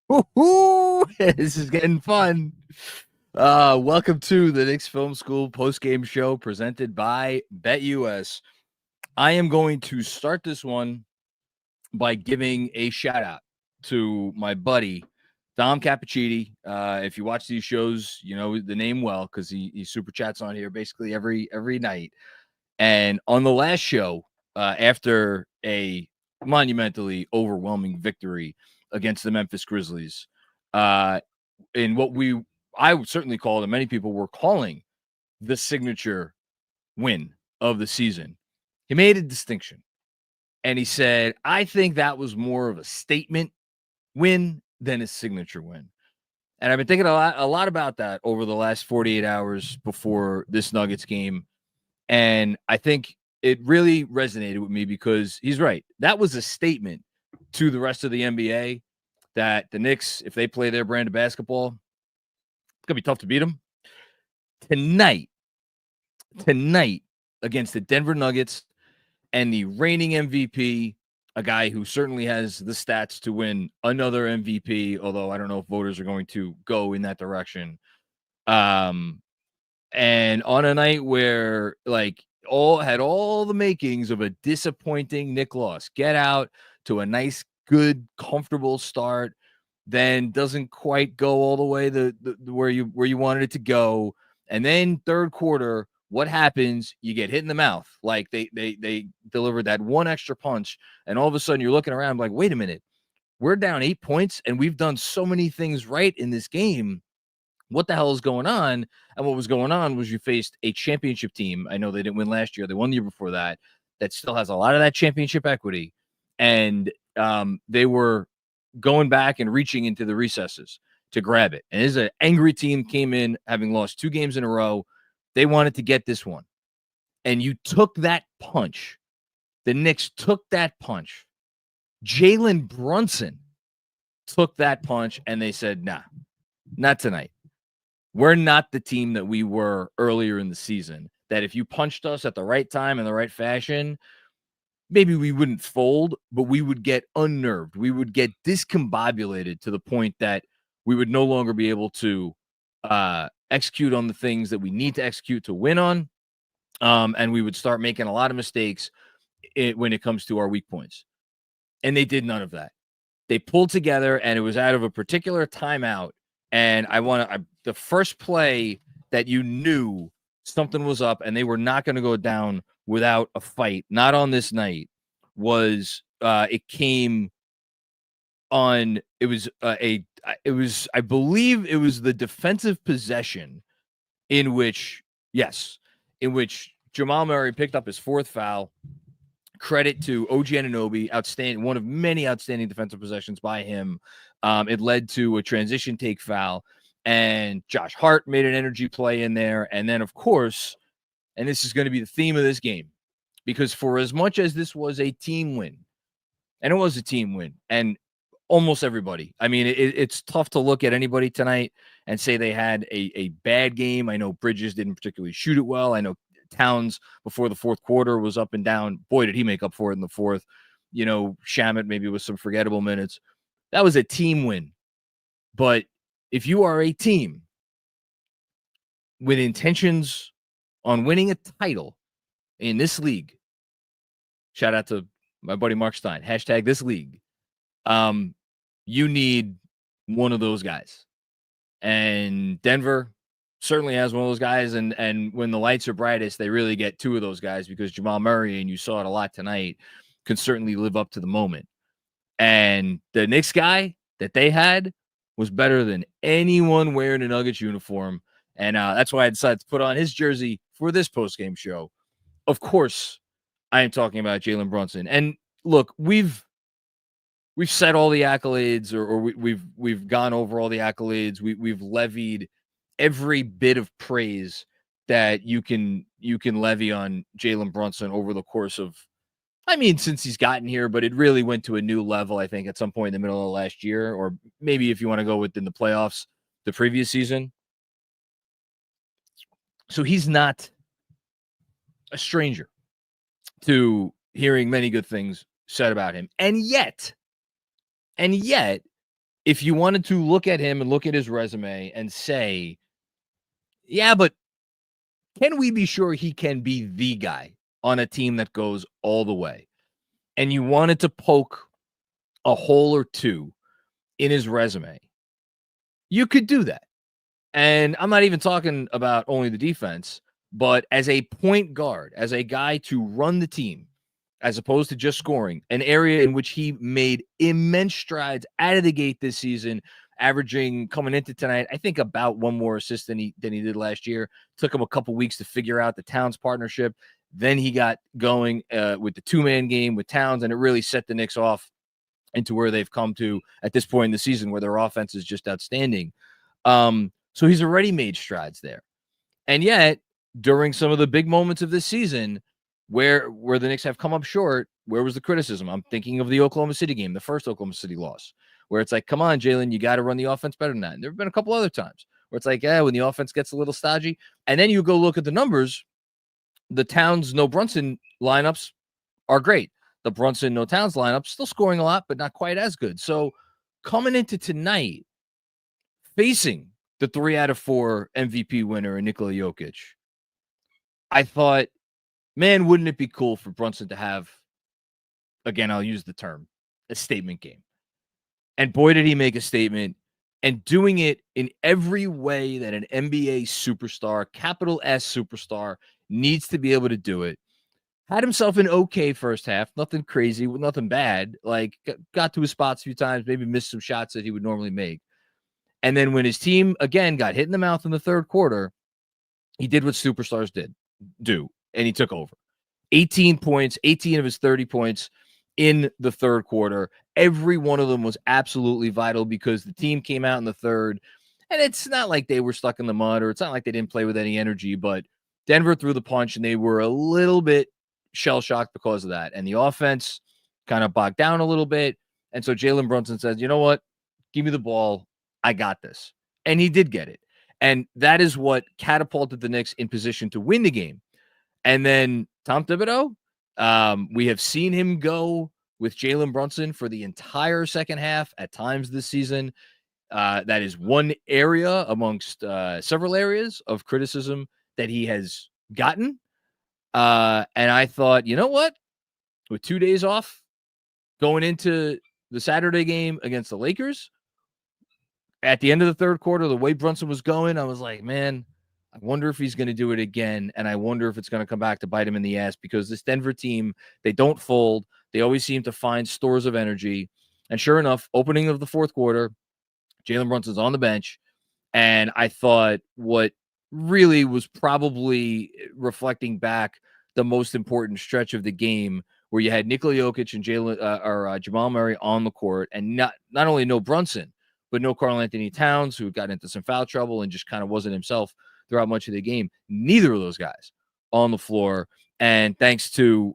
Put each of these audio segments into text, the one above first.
Woo-hoo! This is getting fun. Welcome to the Knicks Film School Postgame Show presented by BetUS. I am going to start this one by giving a shout out to my buddy Dom Cappuccini. If you watch these shows, you know the name well because he super chats on here basically every night. And on the last show, after a monumentally overwhelming victory against the Memphis Grizzlies, in what I would certainly call, and many people were calling, the signature win of the season, he made a distinction. And he said, I think that was more of a statement win than a signature win. And I've been thinking a lot about that over the last 48 hours before this Nuggets game. And I think it really resonated with me because he's right. That was a statement to the rest of the NBA that the Knicks, if they play their brand of basketball, it's going to be tough to beat them. Tonight, against the Denver Nuggets and the reigning MVP, a guy who certainly has the stats to win another MVP, although I don't know if voters are going to go in that direction. And on a night where had all the makings of a disappointing Knick loss, get out to a nice, good, comfortable start, then doesn't quite go all the way where you wanted it to go, and then third quarter, what happens? You get hit in the mouth. Like they delivered that one extra punch, and all of a sudden you're looking around like, wait a minute, we're down 8 points, and we've done so many things right in this game. What the hell is going on? And what was going on was you faced a championship team. I know they didn't win last year. They won the year before that. That still has a lot of that championship equity. And they were going back and reaching into the recesses to grab it. And as an angry team came in, having lost 2 games in a row, they wanted to get this one. And you took that punch. The Knicks took that punch. Jaylen Brunson took that punch, and they said, nah, not tonight. We're not the team that we were earlier in the season, that if you punched us at the right time in the right fashion, maybe we wouldn't fold, but we would get unnerved. We would get discombobulated to the point that we would no longer be able to execute on the things that we need to execute to win on. And we would start making a lot of mistakes when it comes to our weak points. And they did none of that. They pulled together, and it was out of a particular timeout. And the first play that you knew something was up and they were not going to go down without a fight, not on this night, was I believe it was the defensive possession in which Jamal Murray picked up his 4th foul. Credit to OG Anunoby, outstanding, one of many outstanding defensive possessions by him. It led to a transition take foul, and Josh Hart made an energy play in there. And then, of course, and this is going to be the theme of this game, because for as much as this was a team win, and it was a team win, and almost everybody, I mean, it's tough to look at anybody tonight and say they had a bad game. I know Bridges didn't particularly shoot it well. I know Towns before the fourth quarter was up and down. Boy, did he make up for it in the fourth. You know, Shamet maybe with some forgettable minutes. That was a team win. But if you are a team with intentions on winning a title in this league, shout out to my buddy Mark Stein, hashtag this league, you need one of those guys. And Denver certainly has one of those guys, and when the lights are brightest, they really get 2 of those guys, because Jamal Murray, and you saw it a lot tonight, can certainly live up to the moment. And the Knicks guy that they had was better than anyone wearing a Nuggets uniform, and that's why I decided to put on his jersey for this postgame show. Of course, I am talking about Jaylen Brunson. And look, we've said all the accolades, or we've gone over all the accolades. We've levied every bit of praise that you can levy on Jaylen Brunson over the course of, I mean, since he's gotten here, but it really went to a new level, I think, at some point in the middle of last year, or maybe if you want to go within the playoffs, the previous season. So he's not a stranger to hearing many good things said about him. And yet, if you wanted to look at him and look at his resume and say, yeah, but can we be sure he can be the guy on a team that goes all the way? And you wanted to poke a hole or two in his resume, you could do that. And I'm not even talking about only the defense, but as a point guard, as a guy to run the team, as opposed to just scoring, an area in which he made immense strides out of the gate this season, averaging coming into tonight, I think about one more assist than he did last year. Took him a couple weeks to figure out the Towns partnership. Then he got going with the two-man game with Towns, and it really set the Knicks off into where they've come to at this point in the season, where their offense is just outstanding. So he's already made strides there. And yet, during some of the big moments of this season, where the Knicks have come up short, where was the criticism? I'm thinking of the Oklahoma City game, the first Oklahoma City loss, where it's like, come on, Jaylen, you got to run the offense better than that. And there have been a couple other times where it's like, when the offense gets a little stodgy, and then you go look at the numbers, the Towns, no Brunson lineups are great. The Brunson, no Towns lineup, still scoring a lot, but not quite as good. So coming into tonight, facing the 3 out of 4 MVP winner in Nikola Jokic, I thought, man, wouldn't it be cool for Brunson to have, again, I'll use the term, a statement game. And boy, did he make a statement, and doing it in every way that an NBA superstar, capital S superstar, needs to be able to do it. Had himself an okay first half, nothing crazy, nothing bad. Like, got to his spots a few times, maybe missed some shots that he would normally make. And then when his team, again, got hit in the mouth in the third quarter, he did what superstars do, and he took over. 18 points, 18 of his 30 points in the third quarter. Every one of them was absolutely vital because the team came out in the third, and it's not like they were stuck in the mud, or it's not like they didn't play with any energy, but Denver threw the punch, and they were a little bit shell-shocked because of that. And the offense kind of bogged down a little bit. And so Jaylen Brunson says, you know what? Give me the ball. I got this. And he did get it. And that is what catapulted the Knicks in position to win the game. And then Tom Thibodeau, we have seen him go with Jaylen Brunson for the entire second half at times this season. That is one area amongst several areas of criticism that he has gotten. And I thought, you know what? With 2 days off going into the Saturday game against the Lakers, at the end of the third quarter, the way Brunson was going, I was like, man, I wonder if he's going to do it again. And I wonder if it's going to come back to bite him in the ass, because this Denver team, they don't fold. They always seem to find stores of energy. And sure enough, opening of the fourth quarter, Jaylen Brunson's on the bench. And I thought what really was probably, reflecting back, the most important stretch of the game, where you had Nikola Jokic and Jamal Murray on the court, and not only no Brunson, but no Karl-Anthony Towns, who got into some foul trouble and just kind of wasn't himself throughout much of the game. Neither of those guys on the floor. And thanks to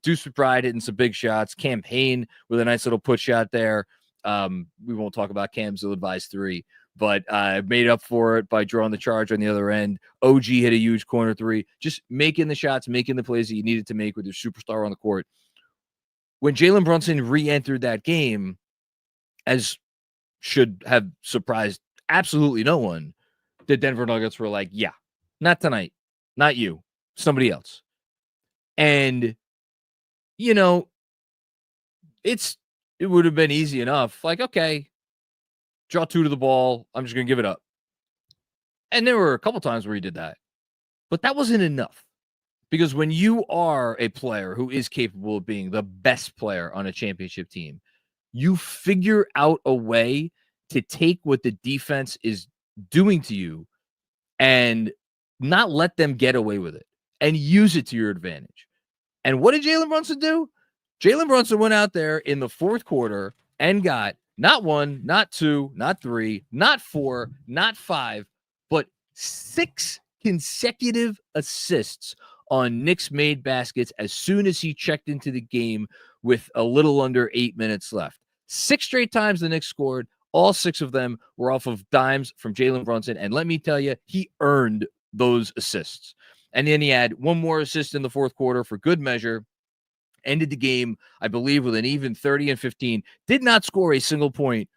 Deuce McBride hitting some big shots, Cam Payne with a nice little put shot there. We won't talk about Cam's ill-advised three, but made up for it by drawing the charge on the other end. OG hit a huge corner three, just making the shots, making the plays that you needed to make with your superstar on the court. When Jaylen Brunson re-entered that game, as should have surprised absolutely no one, the Denver Nuggets were like, yeah, not tonight, not you, somebody else. And, you know, it would have been easy enough. Like, okay, draw two to the ball, I'm just going to give it up. And there were a couple times where he did that. But that wasn't enough. Because when you are a player who is capable of being the best player on a championship team, you figure out a way to take what the defense is doing to you and not let them get away with it and use it to your advantage. And what did Jaylen Brunson do? Jaylen Brunson went out there in the fourth quarter and got not one, not two, not three, not four, not five, but 6 consecutive assists on Knicks made baskets as soon as he checked into the game with a little under 8 minutes left. 6 straight times the Knicks scored. All 6 of them were off of dimes from Jaylen Brunson. And let me tell you, he earned those assists. And then he had one more assist in the fourth quarter for good measure. Ended the game, I believe, with an even 30 and 15. Did not score a single point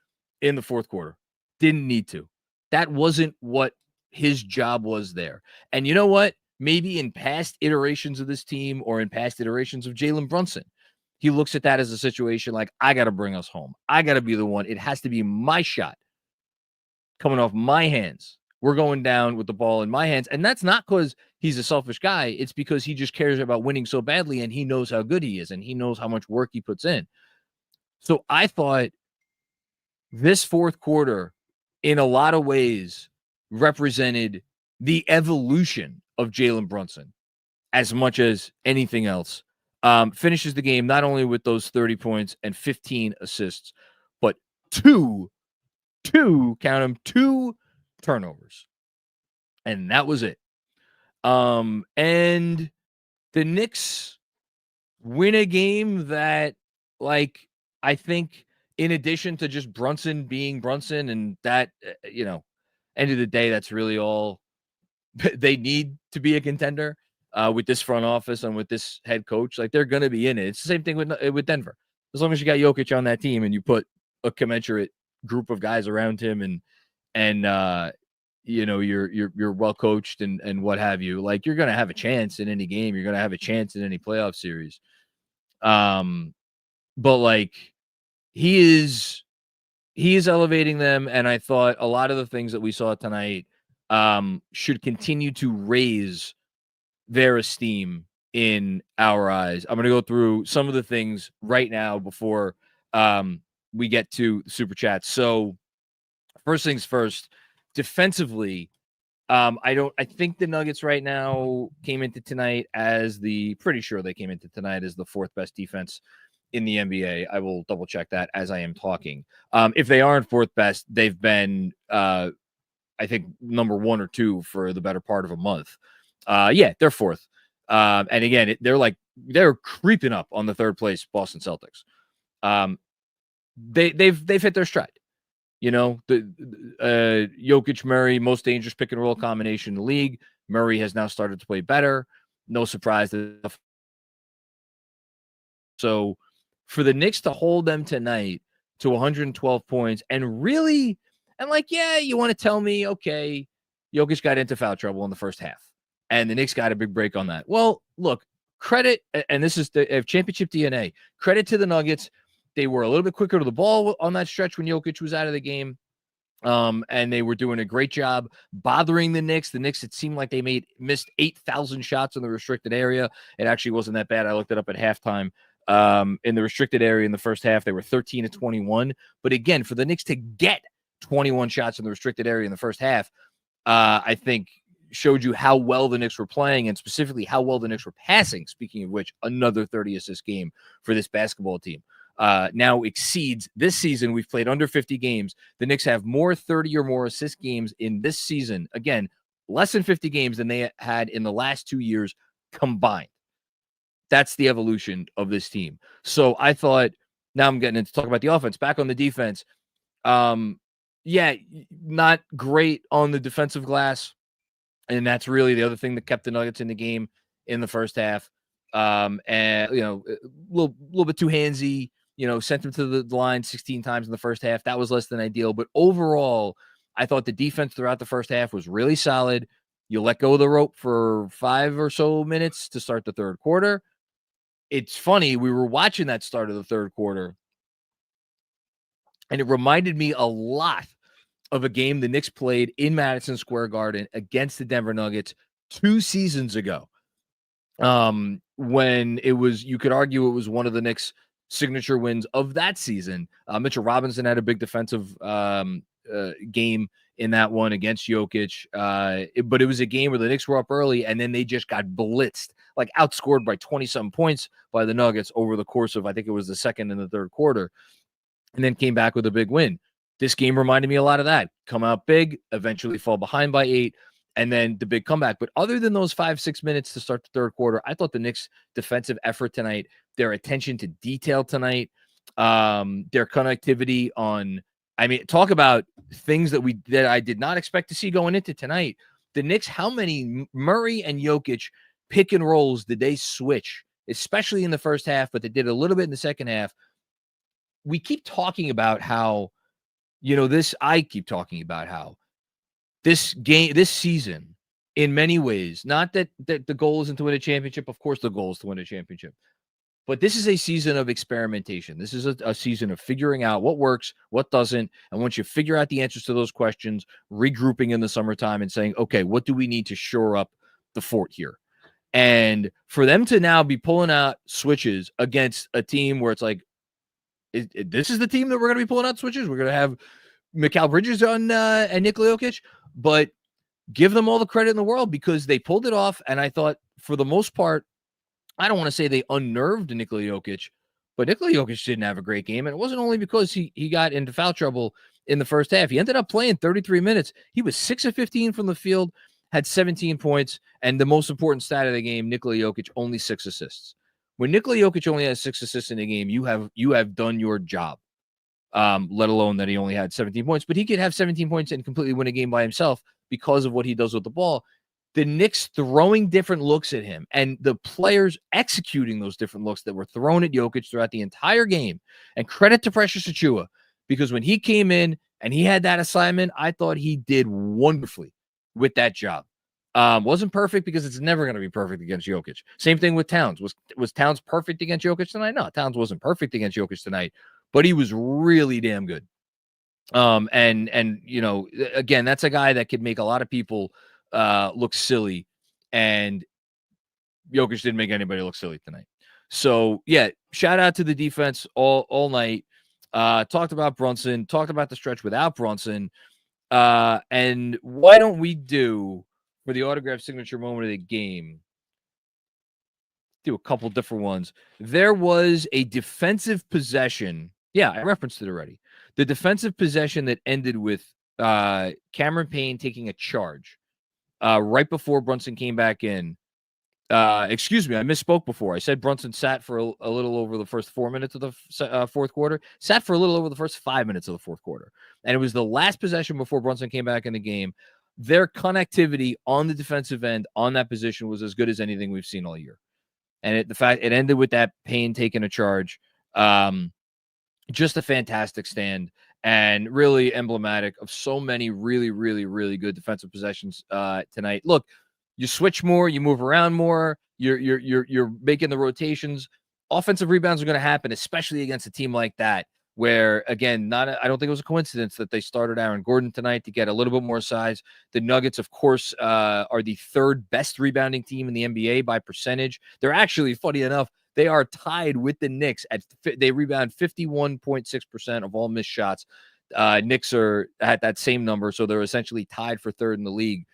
in the fourth quarter. Didn't need to. That wasn't what his job was there. And you know what? Maybe in past iterations of this team or in past iterations of Jaylen Brunson, he looks at that as a situation like, I got to bring us home. I got to be the one. It has to be my shot coming off my hands. We're going down with the ball in my hands. And that's not because he's a selfish guy. It's because he just cares about winning so badly, and he knows how good he is, and he knows how much work he puts in. So I thought this fourth quarter, in a lot of ways, represented the evolution of Jaylen Brunson as much as anything else. Finishes the game not only with those 30 points and 15 assists, but two turnovers. And that was it. And the Knicks win a game that, like, I think in addition to just Brunson being Brunson, and that, end of the day, that's really all they need to be a contender with this front office and with this head coach. Like, they're going to be in it. It's the same thing with Denver. As long as you got Jokic on that team and you put a commensurate group of guys around him and you're well coached and what have you, like, you're going to have a chance in any game. You're going to have a chance in any playoff series. But like, he is elevating them. And I thought a lot of the things that we saw tonight should continue to raise their esteem in our eyes. I'm going to go through some of the things right now before we get to super chat. So first things first, defensively, I think the Nuggets right now came into tonight as pretty sure they came into tonight as the fourth best defense in the NBA. I will double check that as I am talking. If they aren't fourth best, they've been, I think, number 1 or 2 for the better part of a month. Yeah, they're fourth. And again, they're creeping up on the third place Boston Celtics. They've hit their stride. The Jokic Murray, most dangerous pick and roll combination in the league. Murray has now started to play better. No surprise. So for the Knicks to hold them tonight to 112 points and really, and like, yeah, you want to tell me, okay, Jokic got into foul trouble in the first half and the Knicks got a big break on that. Well, look, credit, and this is the championship DNA, credit to the Nuggets. They were a little bit quicker to the ball on that stretch when Jokic was out of the game. And they were doing a great job bothering the Knicks. The Knicks, it seemed like they missed 8,000 shots in the restricted area. It actually wasn't that bad. I looked it up at halftime. In the restricted area in the first half, they were 13-21. But again, for the Knicks to get 21 shots in the restricted area in the first half, I think showed you how well the Knicks were playing and specifically how well the Knicks were passing. Speaking of which, another 30-assist game for this basketball team. Now exceeds this season. We've played under 50 games. The Knicks have more 30 or more assist games in this season. Again, less than 50 games than they had in the last 2 years combined. That's the evolution of this team. So I thought, now I'm getting into talk about the offense. Back on the defense. Yeah, not great on the defensive glass. And that's really the other thing that kept the Nuggets in the game in the first half. And, a little bit too handsy. Sent them to the line 16 times in the first half. That was less than ideal. But overall, I thought the defense throughout the first half was really solid. You let go of the rope for 5 or so minutes to start the third quarter. It's funny. We were watching that start of the third quarter, and it reminded me a lot of a game the Knicks played in Madison Square Garden against the Denver Nuggets 2 seasons ago. When it was, you could argue it was one of the Knicks' signature wins of that season. Mitchell Robinson had a big defensive game in that one against Jokic. But it was a game where the Knicks were up early and then they just got blitzed, like outscored by 20-some points by the Nuggets over the course of, I think it was the second and the third quarter, and then came back with a big win. This game reminded me a lot of that. Come out big, eventually fall behind by 8, and then the big comeback. But other than those 5-6 minutes to start the third quarter, I thought the Knicks' defensive effort tonight, their attention to detail tonight, their connectivity on, talk about things that I did not expect to see going into tonight. The Knicks, how many Murray and Jokic pick and rolls did they switch, especially in the first half, but they did a little bit in the second half. We keep talking about how, I keep talking about how this season, in many ways, not that the goal isn't to win a championship. Of course, the goal is to win a championship. But this is a season of experimentation. This is a season of figuring out what works, what doesn't. And once you figure out the answers to those questions, regrouping in the summertime and saying, okay, what do we need to shore up the fort here? And for them to now be pulling out switches against a team where it's like, this is the team that we're going to be pulling out switches. We're going to have Mikal Bridges on and Nikola Jokic, but give them all the credit in the world because they pulled it off. And I thought for the most part, I don't want to say they unnerved Nikola Jokic, but Nikola Jokic didn't have a great game. And it wasn't only because he got into foul trouble in the first half. He ended up playing 33 minutes. He was 6 of 15 from the field, had 17 points. And the most important stat of the game, Nikola Jokic, only 6 assists. When Nikola Jokic only has 6 assists in a game, you have done your job, let alone that he only had 17 points. But he could have 17 points and completely win a game by himself because of what he does with the ball. The Knicks throwing different looks at him and the players executing those different looks that were thrown at Jokic throughout the entire game. And credit to Precious Achiuwa, because when he came in and he had that assignment, I thought he did wonderfully with that job. Wasn't perfect because it's never going to be perfect against Jokic. Same thing with Towns. Was Towns perfect against Jokic tonight? No, Towns wasn't perfect against Jokic tonight, but he was really damn good. And again, that's a guy that could make a lot of people look silly, and Jokic didn't make anybody look silly tonight. So yeah, shout out to the defense all night. Talked about Brunson, talked about the stretch without Brunson. And why don't we do, for the autograph signature moment of the game, do a couple different ones. There was a defensive possession. Yeah, I referenced it already. The defensive possession that ended with Cameron Payne taking a charge right before Brunson came back in. Excuse me, I misspoke before. I said Brunson sat for a little over the first 4 minutes of the fourth quarter, sat for a little over the first 5 minutes of the fourth quarter. And it was the last possession before Brunson came back in the game. Their connectivity on the defensive end on that position was as good as anything we've seen all year. And the fact it ended with that Payne taking a charge, just a fantastic stand and really emblematic of so many really, really, really good defensive possessions tonight. Look, you switch more, you move around more, you're making the rotations. Offensive rebounds are going to happen, especially against a team like that, where, again, I don't think it was a coincidence that they started Aaron Gordon tonight to get a little bit more size. The Nuggets, of course, are the third best rebounding team in the NBA by percentage. They're actually, funny enough, they are tied with the Knicks. They rebound 51.6% of all missed shots. Knicks are at that same number, so they're essentially tied for third in the league.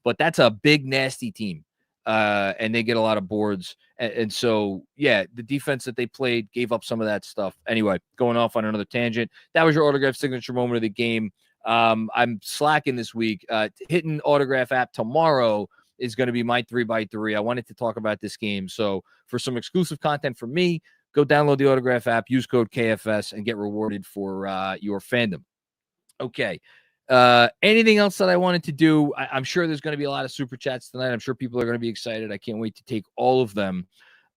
But that's a big, nasty team, and they get a lot of boards. And so, yeah, the defense that they played gave up some of that stuff. Anyway, going off on another tangent, that was your autograph signature moment of the game. I'm slacking this week. Hitting autograph app tomorrow is going to be my 3x3. I wanted to talk about this game. So for some exclusive content from me, go download the autograph app, use code KFS, and get rewarded for your fandom. Okay. Anything else that I wanted to do? I'm sure there's going to be a lot of super chats tonight. I'm sure people are going to be excited. I can't wait to take all of them.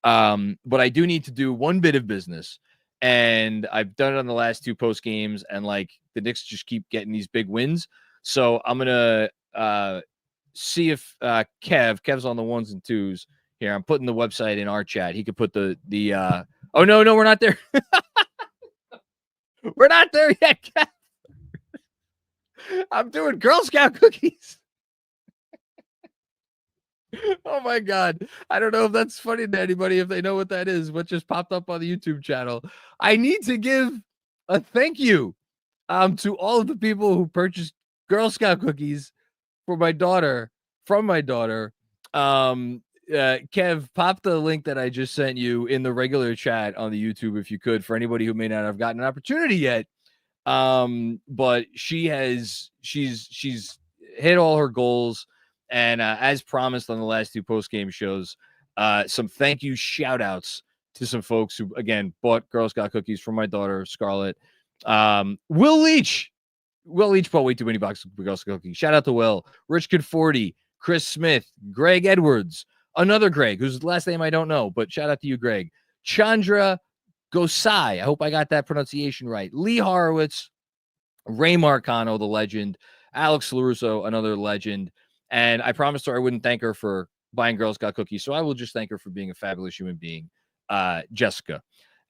But I do need to do one bit of business, and I've done it on the last two post games, and like the Knicks just keep getting these big wins. So I'm going to see if Kev's on the ones and twos here. I'm putting the website in our chat. He could put the oh, no, we're not there. We're not there yet, Kev. I'm doing Girl Scout cookies. Oh my God. I don't know if that's funny to anybody, if they know what that is, what just popped up on the YouTube channel. I need to give a thank you to all of the people who purchased Girl Scout cookies from my daughter. Kev, pop the link that I just sent you in the regular chat on the YouTube, if you could, for anybody who may not have gotten an opportunity yet. But she's hit all her goals, and as promised on the last two post-game shows, some thank you shout outs to some folks who, again, bought Girl Scout cookies for my daughter Scarlett. Will Leach bought way too many boxes of Girl Scout cookies. Shout out to Will. Rich Conforti, Chris Smith, Greg Edwards, another Greg whose last name I don't know, but shout out to you, Greg. Chandra Gosai, I hope I got that pronunciation right. Lee Horowitz, Ray Marcano, the legend, Alex LaRusso, another legend. And I promised her I wouldn't thank her for buying Girl Scout cookies, so I will just thank her for being a fabulous human being. Jessica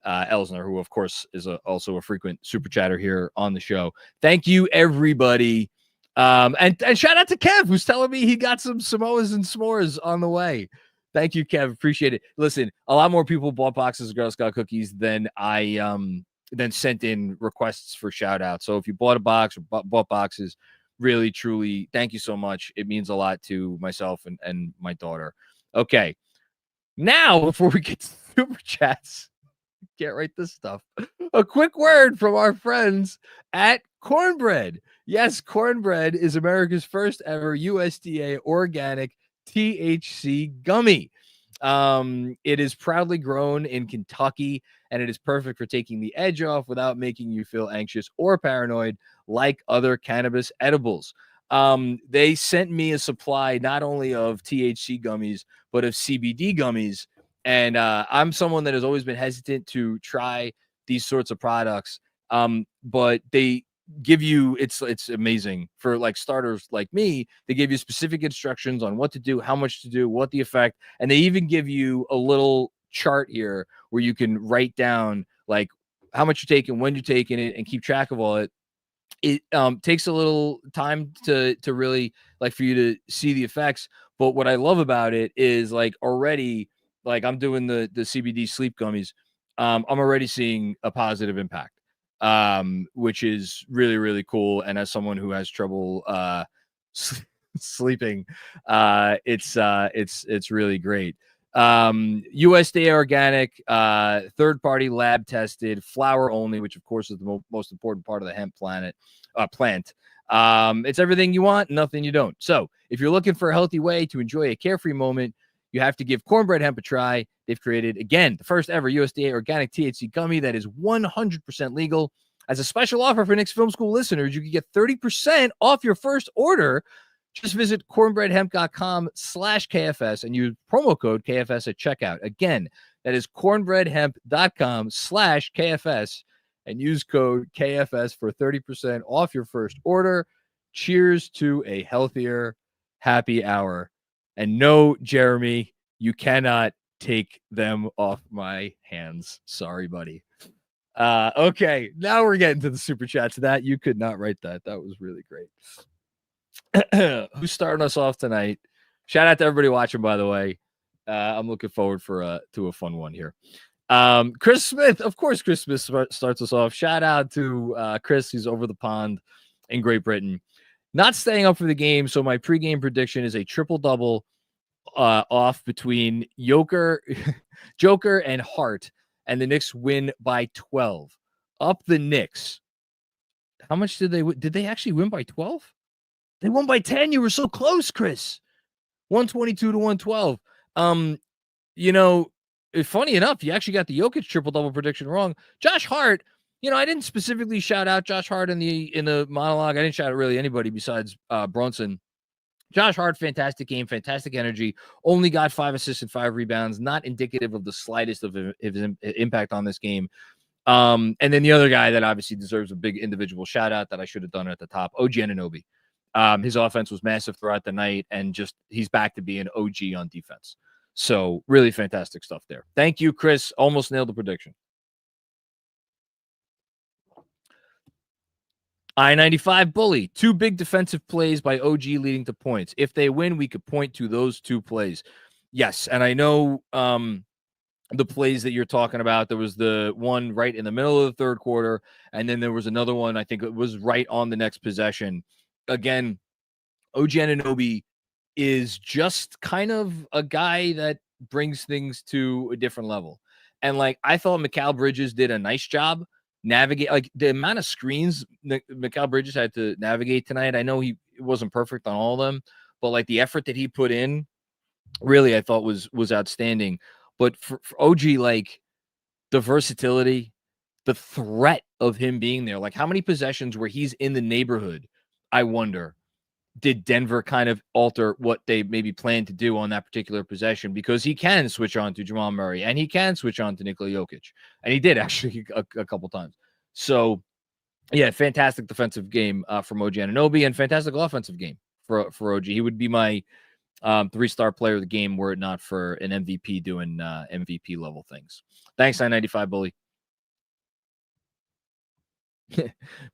Elsner, who, of course, is also a frequent super chatter here on the show. Thank you, everybody. And shout out to Kev, who's telling me he got some Samoas and s'mores on the way. Thank you, Kev. Appreciate it. Listen, a lot more people bought boxes of Girl Scout cookies than I then sent in requests for shout outs. So if you bought a box or bought boxes, really, truly, thank you so much. It means a lot to myself and my daughter. Okay. Now, before we get to super chats, can't write this stuff. A quick word from our friends at Cornbread. Yes, Cornbread is America's first ever USDA organic THC gummy. It is proudly grown in Kentucky, and it is perfect for taking the edge off without making you feel anxious or paranoid like other cannabis edibles. They sent me a supply not only of THC gummies, but of CBD gummies. And I'm someone that has always been hesitant to try these sorts of products. But they give you, it's amazing for like starters like me. They give you specific instructions on what to do, how much to do, what the effect, and they even give you a little chart here where you can write down like how much you're taking, when you're taking it, and keep track of all it. It takes a little time to really like for you to see the effects. But what I love about it is like already, like I'm doing the CBD sleep gummies. I'm already seeing a positive impact, which is really, really cool. And as someone who has trouble sleeping, it's really great. USDA organic, third party lab tested, flower only, which of course is the most important part of the hemp plant. It's everything you want, nothing you don't. So if you're looking for a healthy way to enjoy a carefree moment, you have to give Cornbread Hemp a try. They've created, again, the first ever USDA organic THC gummy that is 100% legal. As a special offer for Knicks Film School listeners, you can get 30% off your first order. Just visit cornbreadhemp.com/KFS and use promo code KFS at checkout. Again, that is cornbreadhemp.com/KFS and use code KFS for 30% off your first order. Cheers to a healthier happy hour. And no, Jeremy, you cannot take them off my hands. Sorry, buddy. Okay, now we're getting to the super chats. That you could not write that. That was really great. Who's starting us off tonight? Shout out to everybody watching, by the way. I'm looking forward to a fun one here. Chris Smith, of course, Chris Smith starts us off. Shout out to Chris, who's over the pond in Great Britain. Not staying up for the game, so my pregame prediction is a triple-double off between Joker and Hart, and the Knicks win by 12. Up the Knicks. How much did they win? Did they actually win by 12? They won by 10. You were so close, Chris. 122 to 112. You know, funny enough, you actually got the Jokic triple-double prediction wrong. Josh Hart, you know, I didn't specifically shout out Josh Hart in the monologue. I didn't shout out really anybody besides Brunson. Josh Hart, fantastic game, fantastic energy. Only got 5 assists and 5 rebounds. Not indicative of the slightest of his impact on this game. And then the other guy that obviously deserves a big individual shout out that I should have done at the top, OG Anunoby. His offense was massive throughout the night, and just he's back to being OG on defense. So really fantastic stuff there. Thank you, Chris. Almost nailed the prediction. I-95 bully. 2 big defensive plays by OG leading to points. If they win, we could point to those 2 plays. Yes, and I know the plays that you're talking about. There was the one right in the middle of the third quarter, and then there was another one, I think it was right on the next possession. Again, OG Anunoby is just kind of a guy that brings things to a different level. And like I thought Mikal Bridges did a nice job navigate, like the amount of screens Mikal Bridges had to navigate tonight. I know he wasn't perfect on all of them, but like the effort that he put in, really, I thought was outstanding. But for OG, like the versatility, the threat of him being there, like how many possessions where he's in the neighborhood, I wonder, did Denver kind of alter what they maybe planned to do on that particular possession? Because he can switch on to Jamal Murray and he can switch on to Nikola Jokic. And he did actually a couple times. So Yeah, fantastic defensive game from OG Anunoby, and fantastic offensive game for OG. He would be my 3-star player of the game were it not for an MVP doing MVP level things. Thanks, 995 Bully.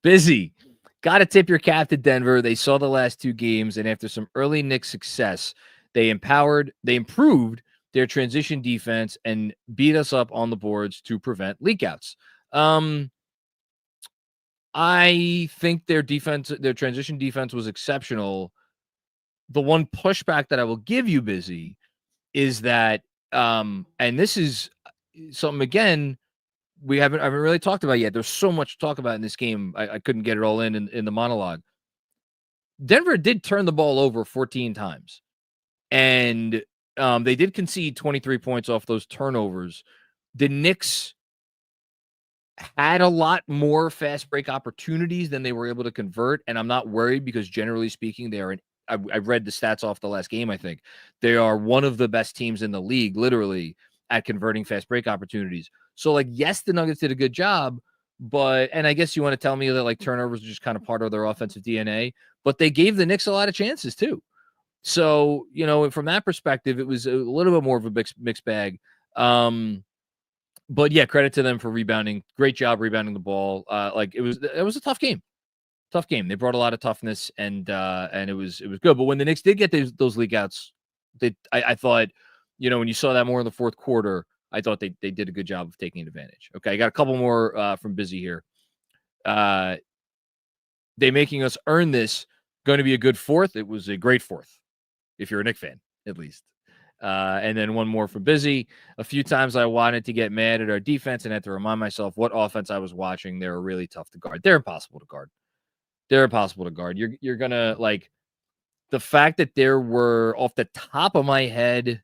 Busy. Got to tip your cap to Denver. They saw the last 2 games, and after some early Knicks success, they improved their transition defense and beat us up on the boards to prevent leakouts. I think their transition defense was exceptional. The one pushback that I will give you, Busy, is that, and this is something, again, I haven't really talked about yet. There's so much to talk about in this game. I couldn't get it all in the monologue. Denver did turn the ball over 14 times, and they did concede 23 points off those turnovers. The Knicks had a lot more fast break opportunities than they were able to convert, and I'm not worried because generally speaking, they are I read the stats off the last game. I think they are one of the best teams in the league, literally, at converting fast break opportunities. So, like, yes, the Nuggets did a good job, and I guess you want to tell me that, like, turnovers are just kind of part of their offensive DNA, but they gave the Knicks a lot of chances too. So, from that perspective, it was a little bit more of a mixed bag. But yeah, credit to them for rebounding. Great job rebounding the ball. It was a tough game. Tough game. They brought a lot of toughness, and it was good. But when the Knicks did get those leak outs, I thought, when you saw that more in the fourth quarter, I thought they did a good job of taking advantage. Okay, I got a couple more from Busy here. They making us earn this. Going to be a good fourth. It was a great fourth, if you're a Knicks fan, at least. And then one more from Busy. A few times I wanted to get mad at our defense and had to remind myself what offense I was watching. They were really tough to guard. They're impossible to guard. You're gonna, like, the fact that there were, off the top of my head,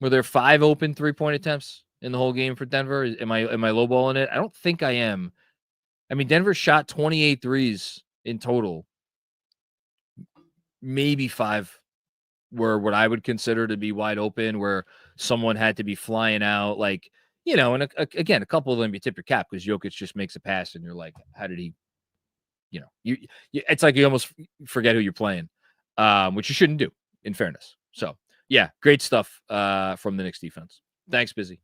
were there 5 open 3-point attempts in the whole game for Denver? Am I lowballing it? I don't think I am. I mean, Denver shot 28 threes in total. Maybe 5 were what I would consider to be wide open, where someone had to be flying out, like, and again, a couple of them you tip your cap because Jokic just makes a pass and you're like, how did he, it's like you almost forget who you're playing, which you shouldn't do, in fairness. So yeah, great stuff from the Knicks defense. Thanks, Busy.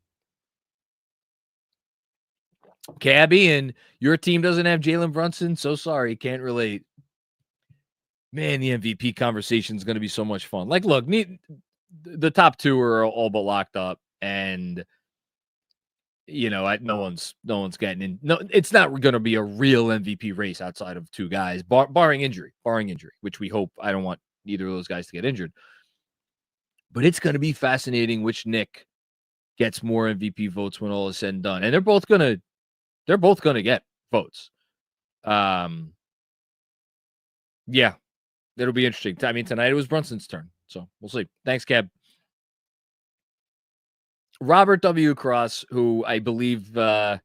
Cabby, and your team doesn't have Jaylen Brunson. So sorry, can't relate. Man, the MVP conversation is going to be so much fun. Like, look, the top 2 are all but locked up, and no one's getting in. No, it's not going to be a real MVP race outside of 2 guys, barring injury, which we hope. I don't want either of those guys to get injured, but it's going to be fascinating which Knick gets more MVP votes when all is said and done, and they're both gonna get votes. Yeah. It'll be interesting. I mean, tonight it was Brunson's turn, so we'll see. Thanks, Cab. Robert W. Cross, who I believe may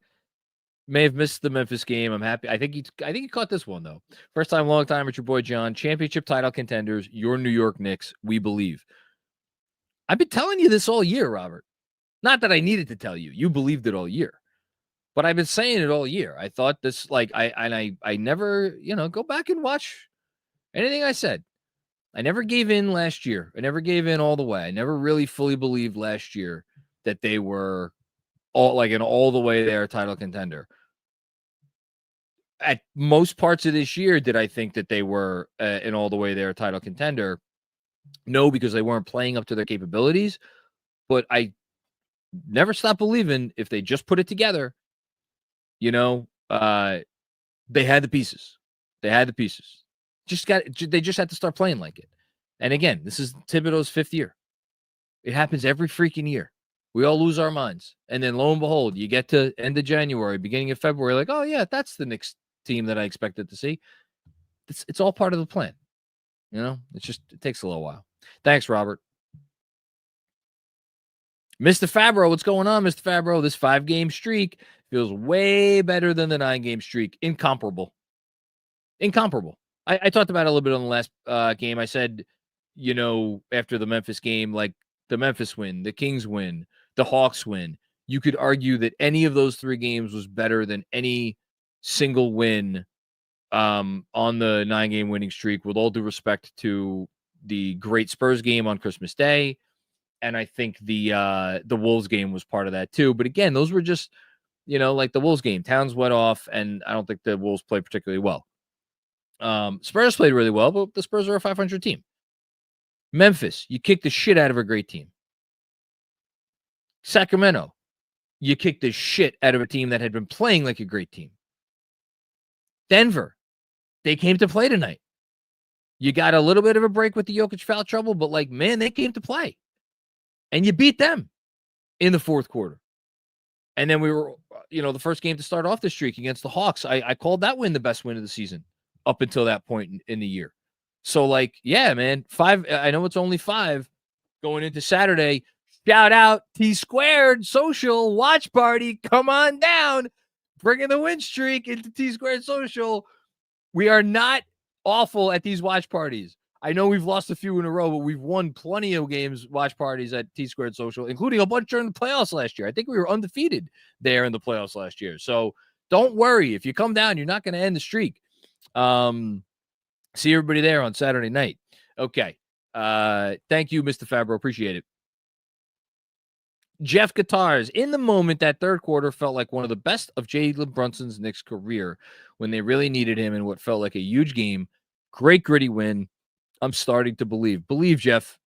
have missed the Memphis game. I'm happy. I think he caught this one though. First time, long time. It's your boy John. Championship title contenders. Your New York Knicks. We believe. I've been telling you this all year, Robert. Not that I needed to tell you. You believed it all year, but I've been saying it all year. I thought this, like, I never, go back and watch anything I said. I never gave in last year. I never gave in all the way. I never really fully believed last year that they were all the way there title contender. At most parts of this year, did I think that they were an all the way there title contender? No, because they weren't playing up to their capabilities. But I never stopped believing if they just put it together, they had the pieces. They just had to start playing like it. And again, this is Thibodeau's 5th year. It happens every freaking year. We all lose our minds. And then lo and behold, you get to end of January, beginning of February, like, oh yeah, that's the Knicks team that I expected to see. It's all part of the plan. It takes a little while. Thanks, Robert. Mr. Fabro, what's going on, Mr. Fabro? This 5-game streak feels way better than the 9-game streak. Incomparable. I talked about it a little bit on the last game. I said, after the Memphis game, like, the Memphis win, the Kings win, the Hawks win. you could argue that any of those 3 games was better than any single win on the 9-game winning streak, with all due respect to the great Spurs game on Christmas Day. And I think the Wolves game was part of that too. But again, those were just, like the Wolves game. Towns went off, and I don't think the Wolves played particularly well. Spurs played really well, but the Spurs are a 500 team. Memphis, you kicked the shit out of a great team. Sacramento, you kicked the shit out of a team that had been playing like a great team. Denver, they came to play tonight. You got a little bit of a break with the Jokic foul trouble, but they came to play. And you beat them in the fourth quarter. And then we were, the first game to start off the streak against the Hawks. I called that win the best win of the season up until that point in the year. So, yeah, man, 5. I know it's only 5 going into Saturday. Shout out T-Squared Social Watch Party. Come on down. Bringing the win streak into T-Squared Social. We are not awful at these watch parties. I know we've lost a few in a row, but we've won plenty of games, watch parties at T-Squared Social, including a bunch during the playoffs last year. I think we were undefeated there in the playoffs last year. So don't worry. If you come down, you're not going to end the streak. See everybody there on Saturday night. Okay. Thank you, Mr. Fabro. Appreciate it. Jeff Guitars, in the moment, that third quarter felt like one of the best of Jaylen Brunson's Knicks career when they really needed him in what felt like a huge game. Great, gritty win. I'm starting to believe. Believe, Jeff.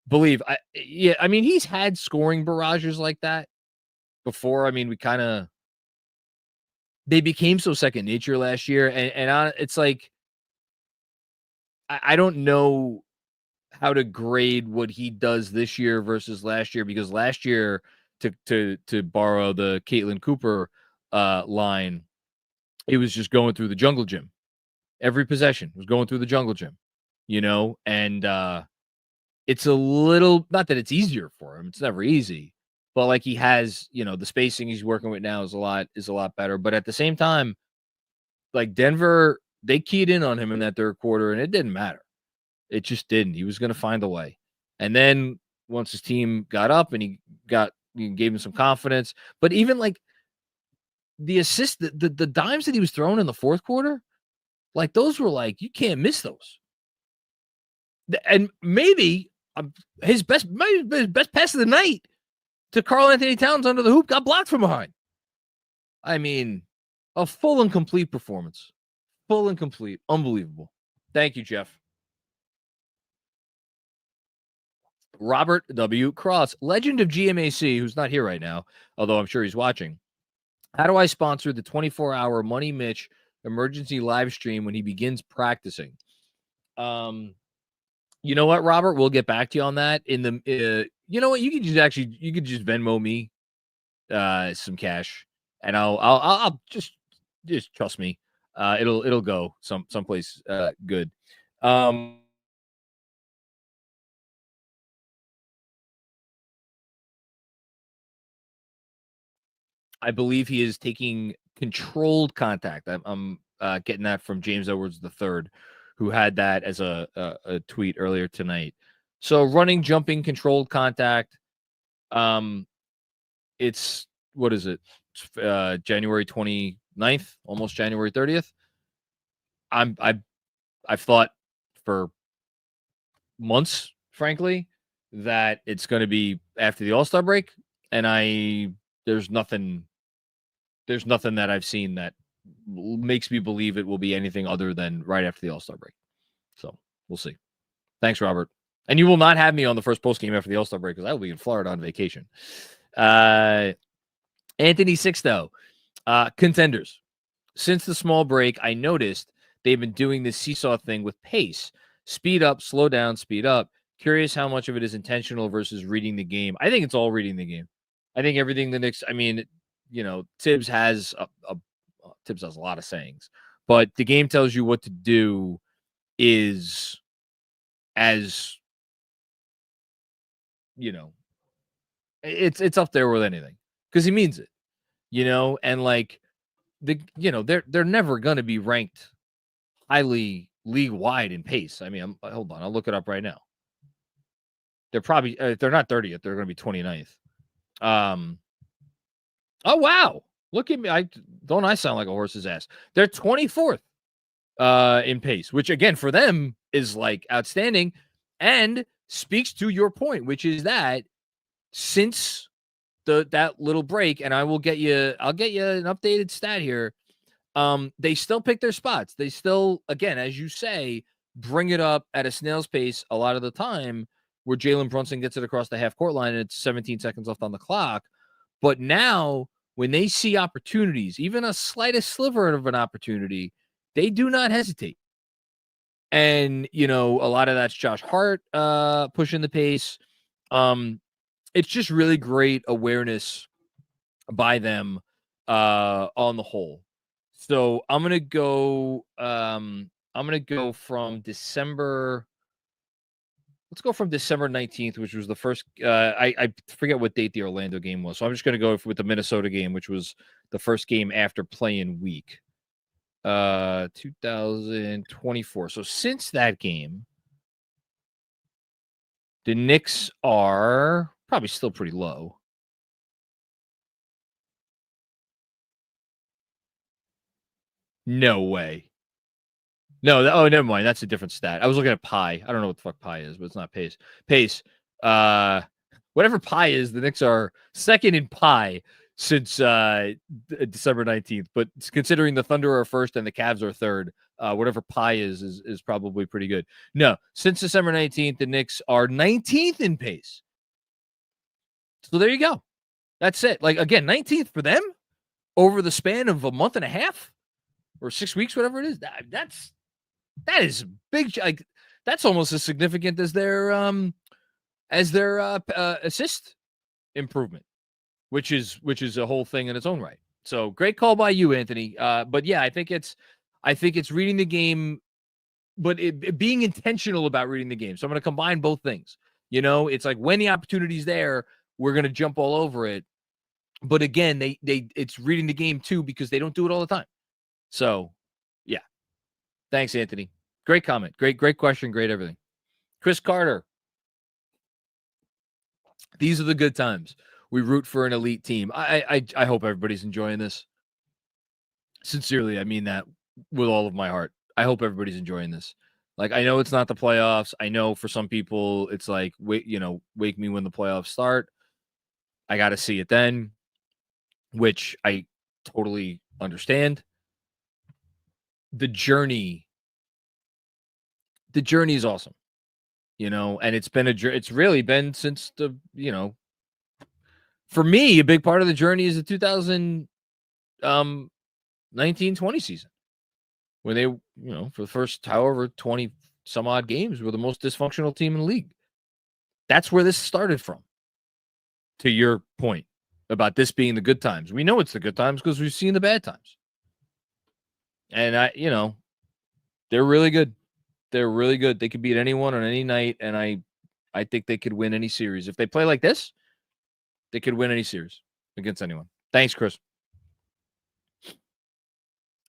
Believe. He's had scoring barrages like that before. They became so second nature last year. And it's like, I don't know how to grade what he does this year versus last year, because last year, to borrow the Caitlin Cooper line, it was just going through the jungle gym. Every possession was going through the jungle gym, and it's a little, not that it's easier for him. It's never easy, but he has, the spacing he's working with now is a lot better. But at the same time, Denver, they keyed in on him in that third quarter, and it didn't matter. It just didn't. He was going to find a way. And then once his team got up and he gave him some confidence, but even the assist, the dimes that he was throwing in the fourth quarter, those were you can't miss those. And maybe his best pass of the night to Karl Anthony Towns under the hoop got blocked from behind. A full and complete performance. Full and complete. Unbelievable. Thank you, Jeff. Robert W. Cross, legend of GMAC, who's not here right now, although I'm sure he's watching. How do I sponsor the 24-hour Money Mitch emergency live stream when he begins practicing? You know what, Robert? We'll get back to you on that. You know what? You could just Venmo me some cash, and I'll just trust me. It'll go someplace good. I believe he is taking controlled contact. I'm getting that from James Edwards III, who had that as a tweet earlier tonight. So running, jumping, controlled contact. It's, what is it? January 29th, almost January 30th. I've thought for months, frankly, that it's going to be after the All-Star break, and there's nothing that I've seen that makes me believe it will be anything other than right after the All-Star break. So we'll see. Thanks, Robert. And you will not have me on the first post game after the All-Star break, because I will be in Florida on vacation. Anthony Sixto, contenders. Since the small break, I noticed they've been doing this seesaw thing with pace. Speed up, slow down, speed up. Curious how much of it is intentional versus reading the game. I think it's all reading the game. I think everything the Knicks, Tibbs has Tibbs has a lot of sayings, but the game tells you what to do is as, it's up there with anything, because he means it, and they're never going to be ranked highly league wide in pace. Hold on, I'll look it up right now. They're probably they're not 30th. They're going to be 29th. Oh, wow. Look at me. I sound like a horse's ass. They're 24th in pace, which again for them is like outstanding and speaks to your point, which is that since that little break, and I'll get you an updated stat here. They still pick their spots. They still, again, as you say, bring it up at a snail's pace a lot of the time where Jaylen Brunson gets it across the half court line and it's 17 seconds left on the clock. But now when they see opportunities, even a slightest sliver of an opportunity, they do not hesitate. And, a lot of that's Josh Hart pushing the pace. It's just really great awareness by them on the whole. So I'm gonna go from December. Let's go from December 19th, which was the first. I forget what date the Orlando game was. So I'm just gonna go with the Minnesota game, which was the first game after playing week. 2024. So since that game, the Knicks are probably still pretty low. No way. No, never mind. That's a different stat. I was looking at pi. I don't know what the fuck pi is, but it's not pace. Pace. Whatever pi is, the Knicks are second in pi since December 19th. But considering the Thunder are first and the Cavs are third, whatever pi is probably pretty good. No, since December 19th, the Knicks are 19th in pace. So there you go. That's it. Like, again, 19th for them over the span of a month and a half or 6 weeks, whatever it is. That is big. Like, that's almost as significant as their assist improvement, which is a whole thing in its own right. So great call by you, Anthony. But yeah, I think it's reading the game, but it being intentional about reading the game. So I'm going to combine both things. It's like when the opportunity's there, we're going to jump all over it. But again, it's reading the game too, because they don't do it all the time. So yeah. Thanks, Anthony. Great comment. Great question. Great everything. Chris Carter. These are the good times. We root for an elite team. I hope everybody's enjoying this. Sincerely, I mean that with all of my heart. I hope everybody's enjoying this. Like, I know it's not the playoffs. I know for some people it's like, wake me when the playoffs start. I got to see it then, which I totally understand. The journey is awesome, and it's really been since the, for me, a big part of the journey is the 2019-20 season when they, for the first however 20 some odd games were the most dysfunctional team in the league. That's where this started from. To your point about this being the good times. We know it's the good times because we've seen the bad times. And they're really good. They're really good. They could beat anyone on any night, and I think they could win any series. If they play like this, they could win any series against anyone. Thanks, Chris.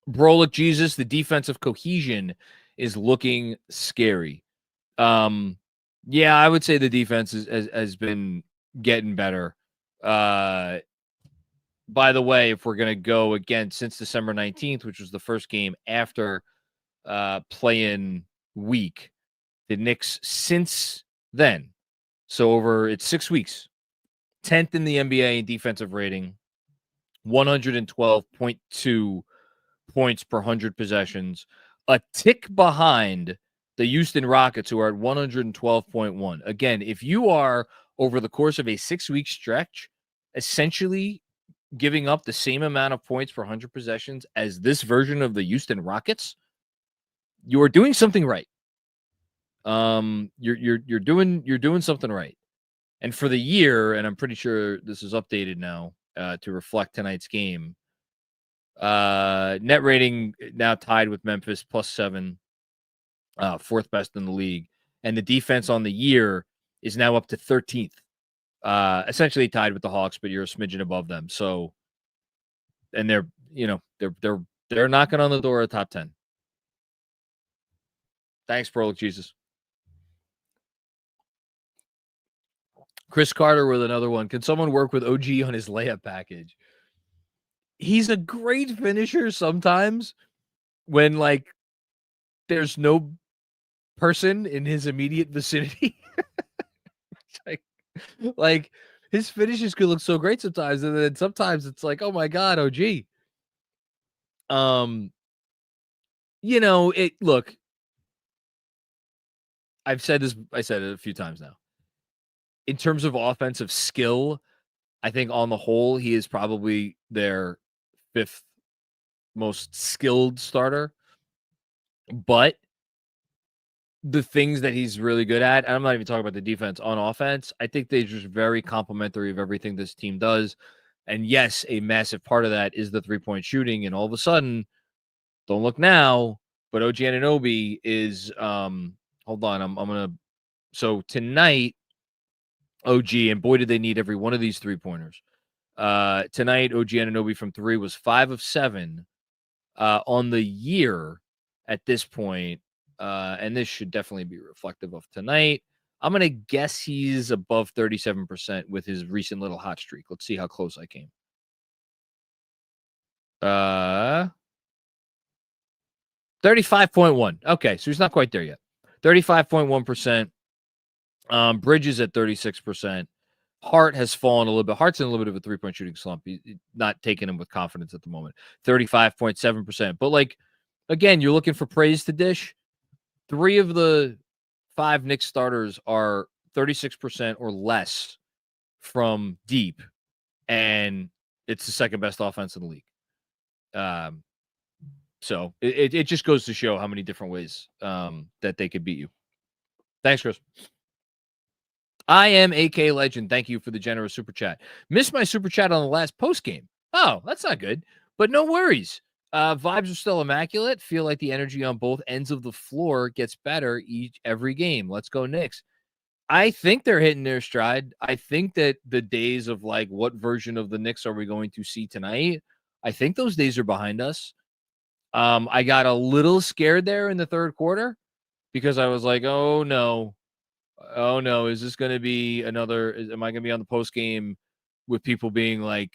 Brolic Jesus, the defensive cohesion is looking scary. Yeah, I would say the defense has been getting better. By the way, if we're going to go again since December 19th, which was the first game after play-in week, the Knicks since then, so it's 6 weeks, 10th in the NBA in defensive rating, 112.2 points per 100 possessions, a tick behind the Houston Rockets, who are at 112.1. Again, if you are over the course of a 6-week stretch, essentially giving up the same amount of points per 100 possessions as this version of the Houston Rockets, you are doing something right. You're doing something right. And for the year, and I'm pretty sure this is updated now to reflect tonight's game. Net rating now tied with Memphis, +7, fourth best in the league, and the defense on the year is now up to 13th. Essentially tied with the Hawks, but you're a smidgen above them. So, and they're knocking on the door of top 10. Thanks, Prolic Jesus. Chris Carter with another one. Can someone work with OG on his layup package? he's a great finisher sometimes when like there's no person in his immediate vicinity. like his finishes could look so great sometimes, and then sometimes it's like, oh my god, OG. Look, I said it a few times now. In terms of offensive skill, I think on the whole, he is probably their 5th most skilled starter. But the things that he's really good at, and I'm not even talking about the defense, on offense, I think they're just very complimentary of everything this team does. And yes, a massive part of that is the 3-point shooting. And all of a sudden, don't look now, but OG Anunoby is hold on, I'm gonna so tonight, OG, and boy did they need every one of these 3-pointers. Tonight, OG Anunoby from 3 was 5 of 7 on the year at this point. And this should definitely be reflective of tonight. I'm going to guess he's above 37% with his recent little hot streak. Let's see how close I came. 35.1. Okay, so he's not quite there yet. 35.1%. Bridges at 36%. Hart has fallen a little bit. Hart's in a little bit of a 3-point shooting slump. He's not taking him with confidence at the moment. 35.7%. But like, again, you're looking for praise to dish. 3 of the 5 Knicks starters are 36% or less from deep, and it's the second best offense in the league. So it just goes to show how many different ways that they could beat you. Thanks, Chris. I am AK Legend. Thank you for the generous super chat. Missed my super chat on the last post game. Oh, that's not good, but no worries. Vibes are still immaculate. Feel like the energy on both ends of the floor gets better every game. Let's go Knicks. I think they're hitting their stride. I think that the days of like, what version of the Knicks are we going to see tonight? I think those days are behind us. I got a little scared there in the third quarter because I was like, oh no, is this going to be another? Am I going to be on the post game with people being like,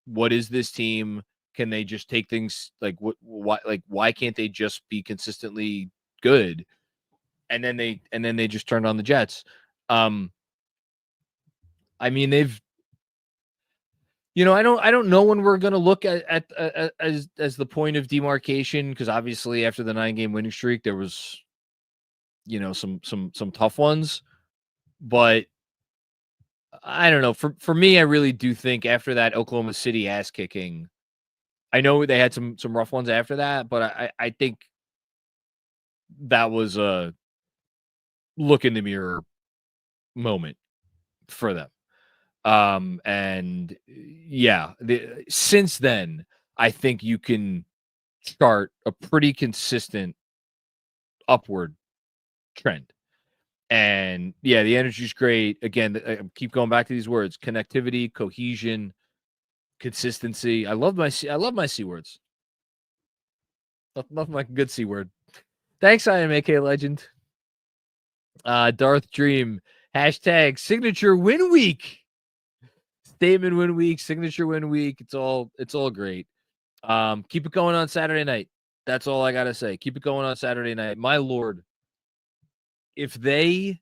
what is this team? Can they just take things like why can't they just be consistently good? And then they just turned on the Jets. I mean, they've, I don't know when we're going to look at as the point of demarcation, because obviously after the 9-game winning streak, there was, some tough ones, but I don't know. For me, I really do think after that Oklahoma City ass kicking, I know they had some rough ones after that, but I think that was a look in the mirror moment for them. And yeah, since then, I think you can chart a pretty consistent upward trend. And yeah, the energy's great. Again, I keep going back to these words: connectivity, cohesion, consistency. I love my C words. Love my good C word. Thanks, I am AK Legend. Darth Dream. Hashtag signature win week. Statement win week, signature win week. It's all great. Keep it going on Saturday night. That's all I gotta say. Keep it going on Saturday night. My Lord. If they,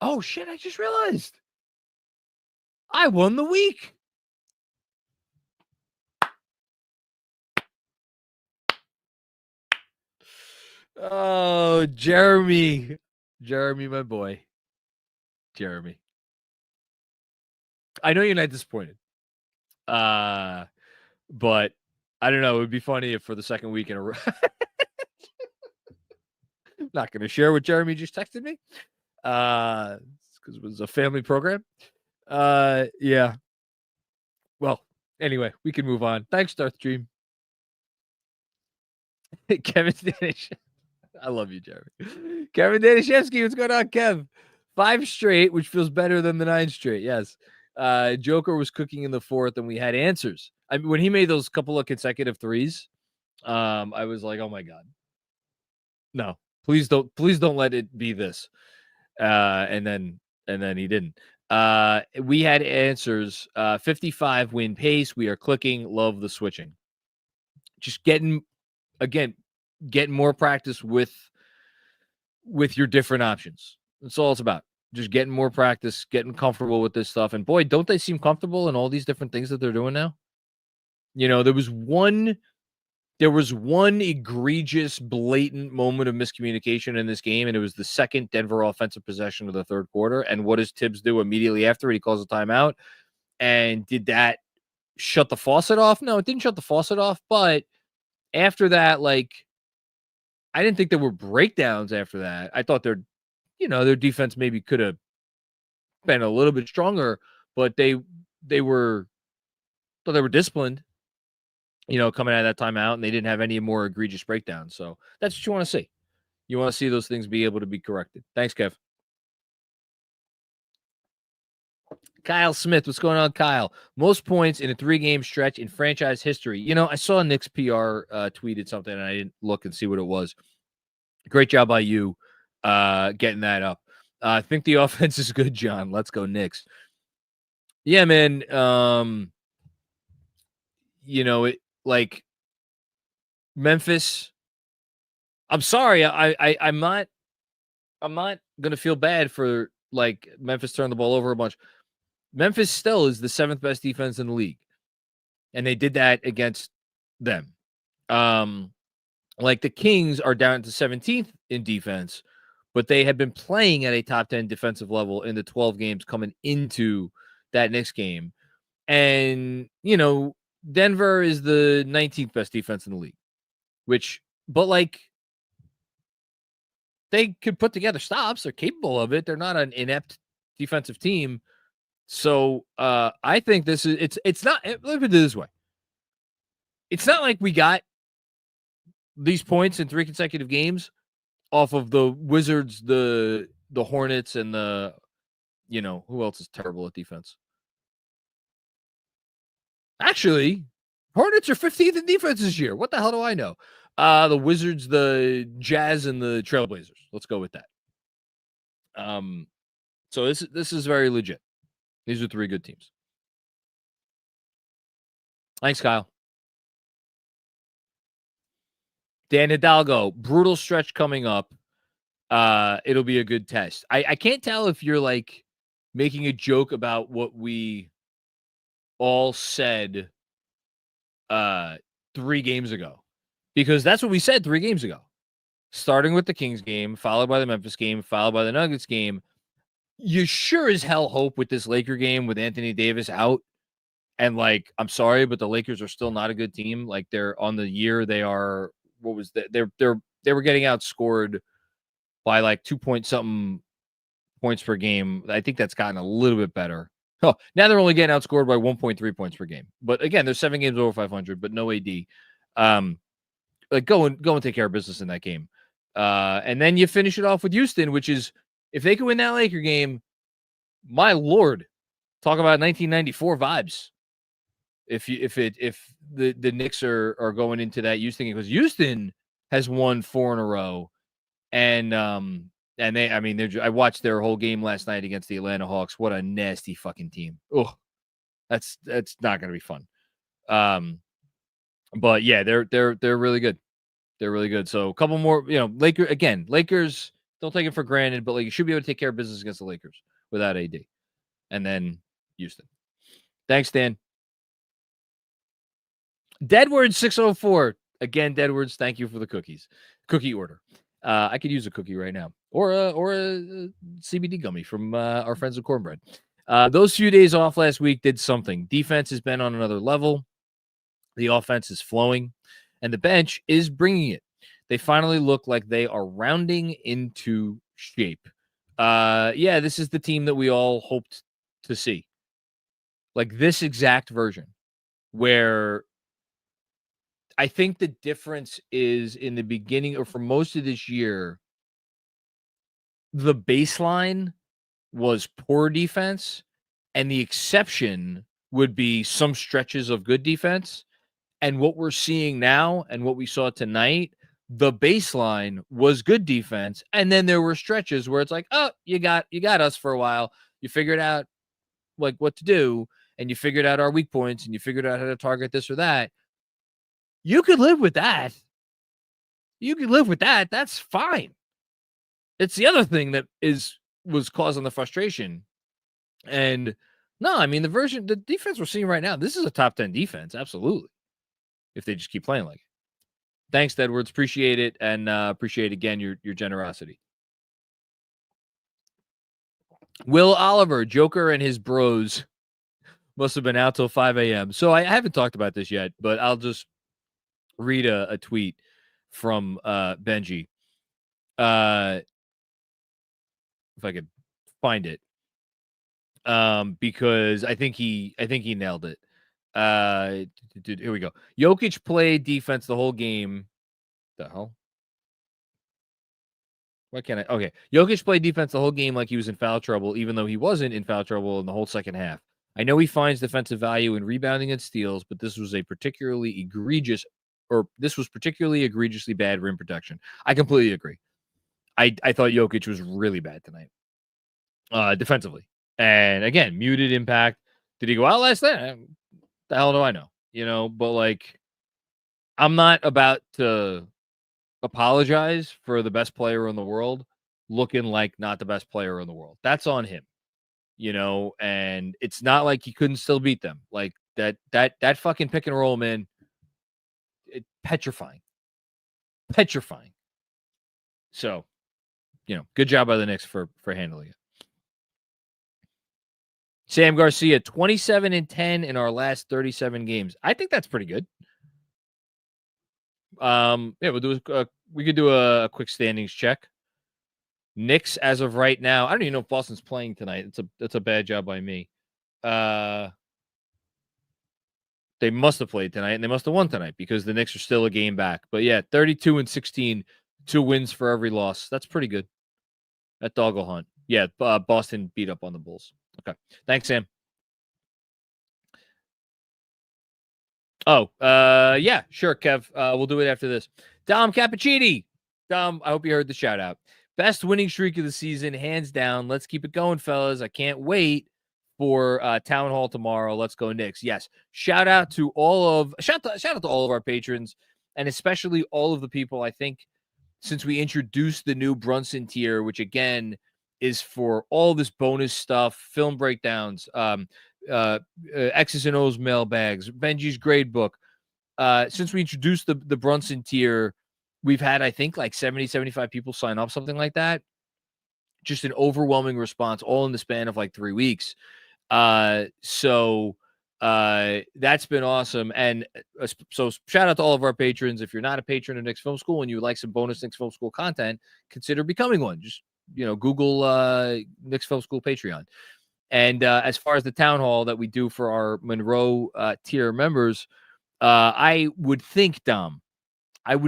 oh shit, I just realized I won the week. Oh, Jeremy, my boy. Jeremy. I know you're not disappointed. But I don't know. It would be funny if for the second week in a row. Not going to share what Jeremy just texted me. Because it was a family program. Yeah. Well, anyway, we can move on. Thanks, Darth Dream. Kevin Danish. I love you, Jeremy. Kevin Danishevsky, what's going on, Kev? 5 straight, which feels better than the 9 straight. Yes. Joker was cooking in the 4th, and we had answers. I mean, when he made those couple of consecutive threes, I was like, oh my God. No, please don't let it be this. And then he didn't. We had answers. 55 win pace. We are clicking. Love the switching. Just getting more practice with your different options. That's all it's about. Just getting more practice, getting comfortable with this stuff. And boy, don't they seem comfortable in all these different things that they're doing now? There was one egregious, blatant moment of miscommunication in this game, and it was the second Denver offensive possession of the third quarter. And what does Tibbs do immediately after? He calls a timeout. And did that shut the faucet off? No, it didn't shut the faucet off. But after that, I didn't think there were breakdowns after that. I thought their defense maybe could have been a little bit stronger, but they were disciplined, coming out of that timeout, and they didn't have any more egregious breakdowns. So that's what you want to see. You want to see those things be able to be corrected. Thanks, Kev. Kyle Smith, what's going on, Kyle? Most points in a 3-game stretch in franchise history. I saw Knicks PR tweeted something, and I didn't look and see what it was. Great job by you getting that up. I think the offense is good, John. Let's go Knicks. Yeah, man. Memphis. I'm sorry. I'm not gonna feel bad for Memphis turned the ball over a bunch. Memphis still is the 7th best defense in the league, and they did that against them. The Kings are down to 17th in defense, but they have been playing at a top 10 defensive level in the 12 games coming into that Knicks game. And, Denver is the 19th best defense in the league, but they could put together stops. They're capable of it. They're not an inept defensive team. So I think this is, it's not, let me put it this way. It's not like we got these points in 3 consecutive games off of the Wizards, the Hornets, and who else is terrible at defense? Actually, Hornets are 15th in defense this year. What the hell do I know? The Wizards, the Jazz, and the Trailblazers. Let's go with that. So this is very legit. These are 3 good teams. Thanks, Kyle. Dan Hidalgo, brutal stretch coming up. It'll be a good test. I can't tell if you're making a joke about what we all said 3 games ago, because that's what we said 3 games ago, starting with the Kings game, followed by the Memphis game, followed by the Nuggets game. You sure as hell hope with this Laker game with Anthony Davis out. And I'm sorry, but the Lakers are still not a good team. They're on the year. They are, what was that? They were getting outscored by 2 point something points per game. I think that's gotten a little bit better. Oh, now they're only getting outscored by 1.3 points per game. But again, they're 7 games over 500, but no AD. Go and take care of business in that game. And then you finish it off with Houston, which is, if they can win that Laker game, my Lord, talk about 1994 vibes. If the Knicks are going into that Houston game, because Houston has won 4 in a row, and I watched their whole game last night against the Atlanta Hawks. What a nasty fucking team. Oh, that's not going to be fun. But yeah, they're really good. They're really good. So a couple more, Lakers, don't take it for granted, but you should be able to take care of business against the Lakers without AD. And then Houston. Thanks, Dan. Deadward 604. Again, Deadwards, thank you for the cookie order. I could use a cookie right now, or a CBD gummy from our friends at Cornbread. Those few days off last week did something. Defense has been on another level. The offense is flowing, and the bench is bringing it. They finally look like they are rounding into shape. This is the team that we all hoped to see. This exact version, where I think the difference is in the beginning, or for most of this year, the baseline was poor defense, and the exception would be some stretches of good defense. And what we're seeing now, and what we saw tonight, the baseline was good defense, and then there were stretches where it's oh, you got us for a while. You figure it out. like what to do, and you figured out our weak points, and you figured out how to target this or that, you could live with that. You could live with that. That's fine. It's the other thing that was causing the frustration. And no, I mean, the defense we're seeing right now, this is a top 10 defense. Absolutely. If they just keep playing like it. Thanks, Edwards. Appreciate it. And appreciate again your generosity. Will Oliver, Joker and his bros must have been out till 5 a.m. So I haven't talked about this yet, but I'll just read a tweet from Benji. If I could find it. Because I think he nailed it. Here we go. Jokic played defense the whole game. The hell? Why can't I? Okay. Jokic played defense the whole game like he was in foul trouble, even though he wasn't in foul trouble in the whole second half. I know he finds defensive value in rebounding and steals, but this was particularly egregiously bad rim protection. I completely agree. I thought Jokic was really bad tonight, defensively. And again, muted impact. Did he go out last night? The hell do I know? But like, I'm not about to apologize for the best player in the world looking like not the best player in the world. That's on him, and it's not like he couldn't still beat them. Like that fucking pick and roll, man. Petrifying. So, good job by the Knicks for handling it. Sam Garcia, 27-10 in our last 37 games. I think that's pretty good. Yeah, we could do a quick standings check. Knicks, as of right now, I don't even know if Boston's playing tonight. That's a bad job by me. They must have played tonight, and they must have won tonight because the Knicks are still a game back. But yeah, 32-16, 2 wins for every loss. That's pretty good. That dog will hunt. Yeah, Boston beat up on the Bulls. Okay. Thanks, Sam. Oh, yeah, sure, Kev. We'll do it after this. Dom Cappuccini. Dom, I hope you heard the shout out. Best winning streak of the season, hands down. Let's keep it going, fellas. I can't wait for Town Hall tomorrow. Let's go Knicks. Yes. Shout out to all of our patrons, and especially all of the people, I think, since we introduced the new Brunson tier, which again is for all this bonus stuff, film breakdowns, X's and O's mailbags, Benji's grade book. Since we introduced the Brunson tier, we've had, I think, like 70, 75 people sign up, something like that. Just an overwhelming response, all in the span of like 3 weeks. So that's been awesome. And so shout out to all of our patrons. If you're not a patron of Knicks Film School and you would like some bonus Knicks Film School content, consider becoming one. Just, Google Knicks Film School Patreon. And as far as the town hall that we do for our Monroe tier members, I would think, Dom, that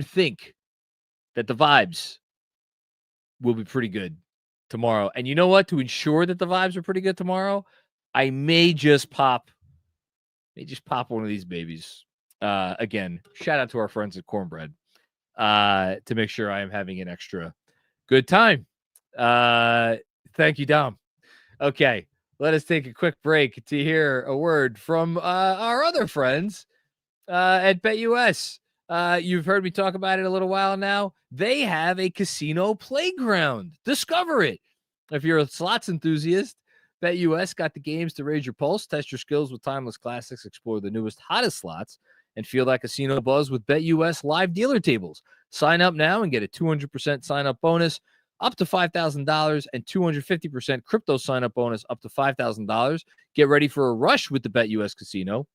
the vibes will be pretty good tomorrow. And you know what? To ensure that the vibes are pretty good tomorrow, I may just pop one of these babies. Again, shout out to our friends at Cornbread to make sure I am having an extra good time. Thank you, Dom. Okay, let us take a quick break to hear a word from our other friends at BetUS. You've heard me talk about it a little while now. They have a casino playground. Discover it. If you're a slots enthusiast, BetUS got the games to raise your pulse, test your skills with timeless classics, explore the newest, hottest slots, and feel that casino buzz with BetUS live dealer tables. Sign up now and get a 200% sign-up bonus up to $5,000 and 250% crypto sign-up bonus up to $5,000. Get ready for a rush with the BetUS Casino.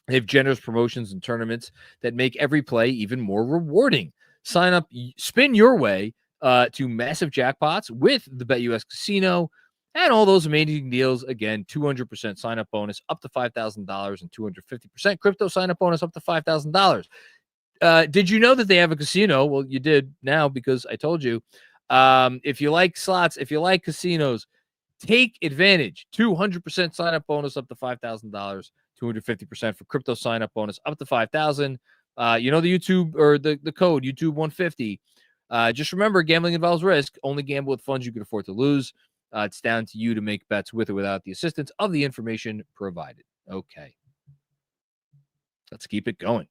They have generous promotions and tournaments that make every play even more rewarding. Sign up, spin your way to massive jackpots with the BetUS Casino and all those amazing deals. Again, 200% sign-up bonus up to $5,000 and 250% crypto sign-up bonus up to $5,000. Did you know that they have a casino? Well, you did now because I told you. If you like slots, if you like casinos, take advantage. 200% sign-up bonus up to $5,000, 250% for crypto sign-up bonus up to $5,000. The YouTube or the code YouTube 150. Just remember, gambling involves risk. Only gamble with funds you can afford to lose. It's down to you to make bets with or without the assistance of the information provided. Okay. Let's keep it going.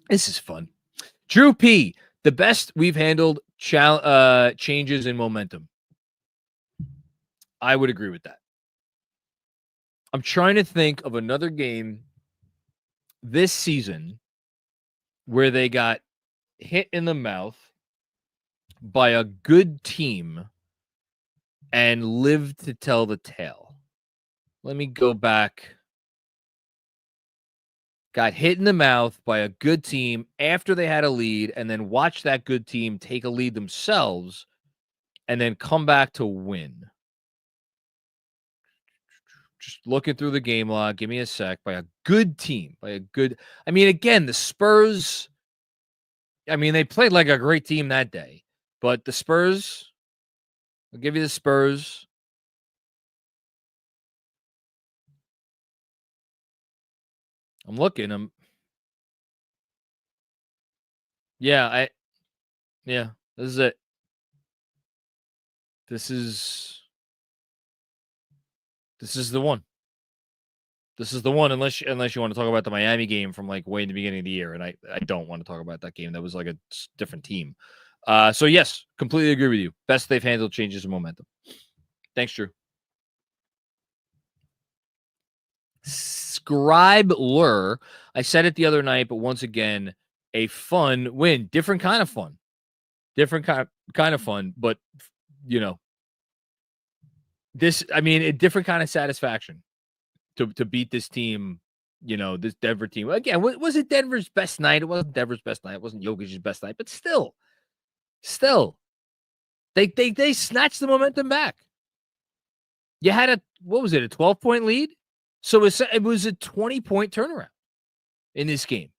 This is fun. Drew P., the best we've handled changes in momentum. I would agree with that. I'm trying to think of another game this season where they got hit in the mouth by a good team and lived to tell the tale. Let me go back. Got hit in the mouth by a good team after they had a lead, and then watch that good team take a lead themselves and then come back to win. Just looking through the game log, give me a sec. By a good team, I mean, again, the Spurs, I mean, they played like a great team that day, but the Spurs, I'll give you the Spurs. I'm looking. Yeah, this is it. This is the one. This is the one, unless you want to talk about the Miami game from like way in the beginning of the year, and I don't want to talk about that game. That was like a different team. So yes, completely agree with you. Best they've handled changes in momentum. Thanks, Drew. Scribe Lure. I said it the other night, but once again, a fun win. Different kind of fun. Different kind of fun, but you know, this, I mean, a different kind of satisfaction to beat this team, you know, this Denver team. Again, was it Denver's best night? It wasn't Denver's best night. It wasn't Jokic's best night, but still, they snatched the momentum back. You had a 12-point lead? So it was a 20-point turnaround in this game.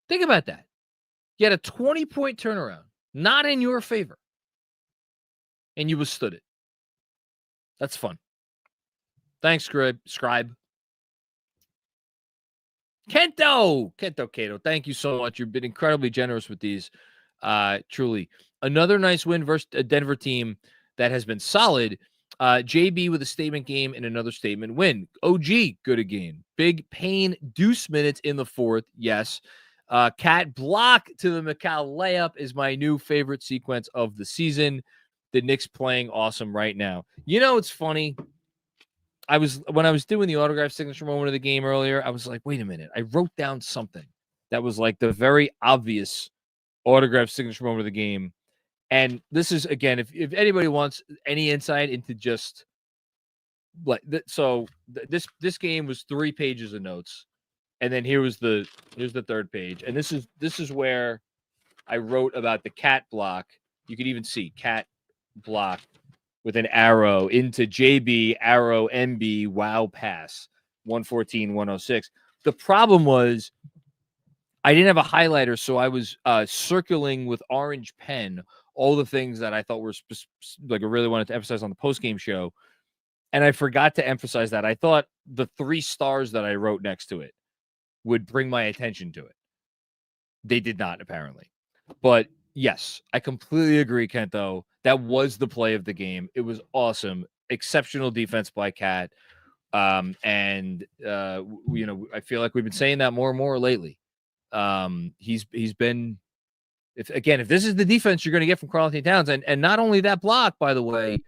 Think about that. You had a 20-point turnaround, not in your favor, and you withstood it. That's fun. Thanks, Scribe. Kento Cato, thank you so much. You've been incredibly generous with these. Truly. Another nice win versus a Denver team that has been solid. JB with a statement game and another statement win. OG, good again. Big pain deuce minutes in the fourth. Yes. Cat block to the McCall layup is my new favorite sequence of the season. The Knicks playing awesome right now. You know, it's funny. When I was doing the autograph signature moment of the game earlier, I was like, wait a minute. I wrote down something that was like the very obvious autograph signature moment of the game. And this is, again, if anybody wants any insight into just like this game was 3 pages of notes, and then here's the third page, and this is where I wrote about the cat block. You could even see cat block with an arrow into JB, arrow MB, wow pass 114-106. The problem was I didn't have a highlighter, so I was circling with orange pen all the things that I thought were like I really wanted to emphasize on the postgame show, and I forgot to emphasize that. I thought the 3 stars that I wrote next to it would bring my attention to it. They did not, apparently. But yes, I completely agree, Kento. That was the play of the game. It was awesome. Exceptional defense by Cat. And you know, I feel like we've been saying that more and more lately. He's been, if this is the defense you're going to get from Karl-Anthony Towns, and not only that block, by the way,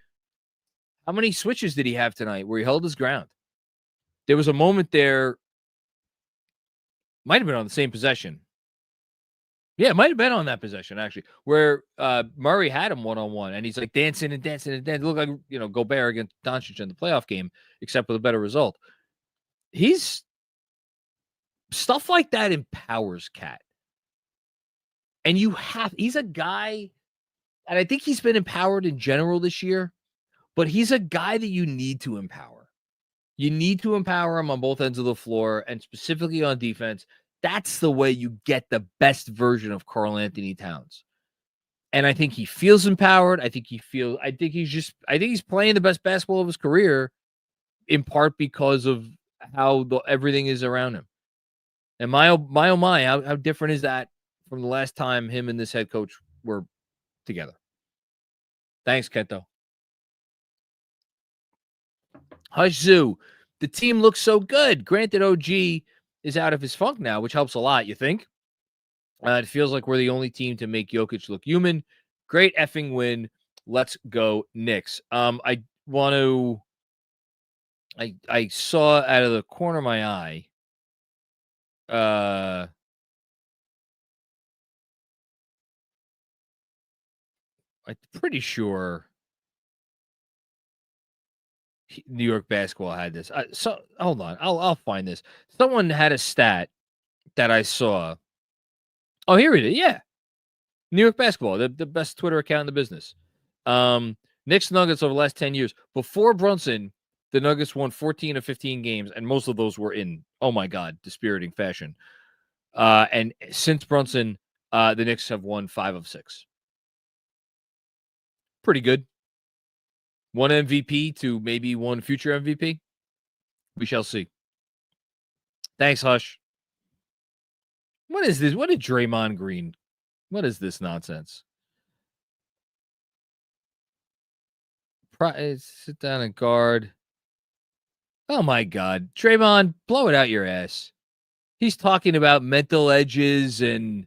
how many switches did he have tonight where he held his ground? There was a moment there, might have been on the same possession. Yeah, it might have been on that possession, actually, where Murray had him one-on-one, and he's like dancing and dancing and dancing. It looked like, you know, Gobert against Doncic in the playoff game, except with a better result. Stuff like that empowers Cat. And he's a guy, and I think he's been empowered in general this year, but he's a guy that you need to empower. You need to empower him on both ends of the floor, and specifically on defense. That's the way you get the best version of Karl-Anthony Towns. And I think he feels empowered. I think he's playing the best basketball of his career, in part because of how everything is around him. And my, how different is that from the last time him and this head coach were together. Thanks, Kento. Hush Zoo, the team looks so good. Granted, OG is out of his funk now, which helps a lot, you think? It feels like we're the only team to make Jokic look human. Great effing win. Let's go, Knicks. I want to. I saw out of the corner of my eye. I'm pretty sure New York basketball had this. So hold on, I'll find this. Someone had a stat that I saw. Oh, here it is. Yeah, New York basketball, the best Twitter account in the business. Knicks Nuggets over the last 10 years. Before Brunson, the Nuggets won 14 of 15 games, and most of those were in, oh my God, dispiriting fashion. And since Brunson, the Knicks have won 5 of 6. Pretty good. One MVP to maybe one future MVP. We shall see. Thanks, Hush. What is this? What did Draymond Green? What is this nonsense? Sit down and guard. Oh my God, Draymond, blow it out your ass. He's talking about mental edges and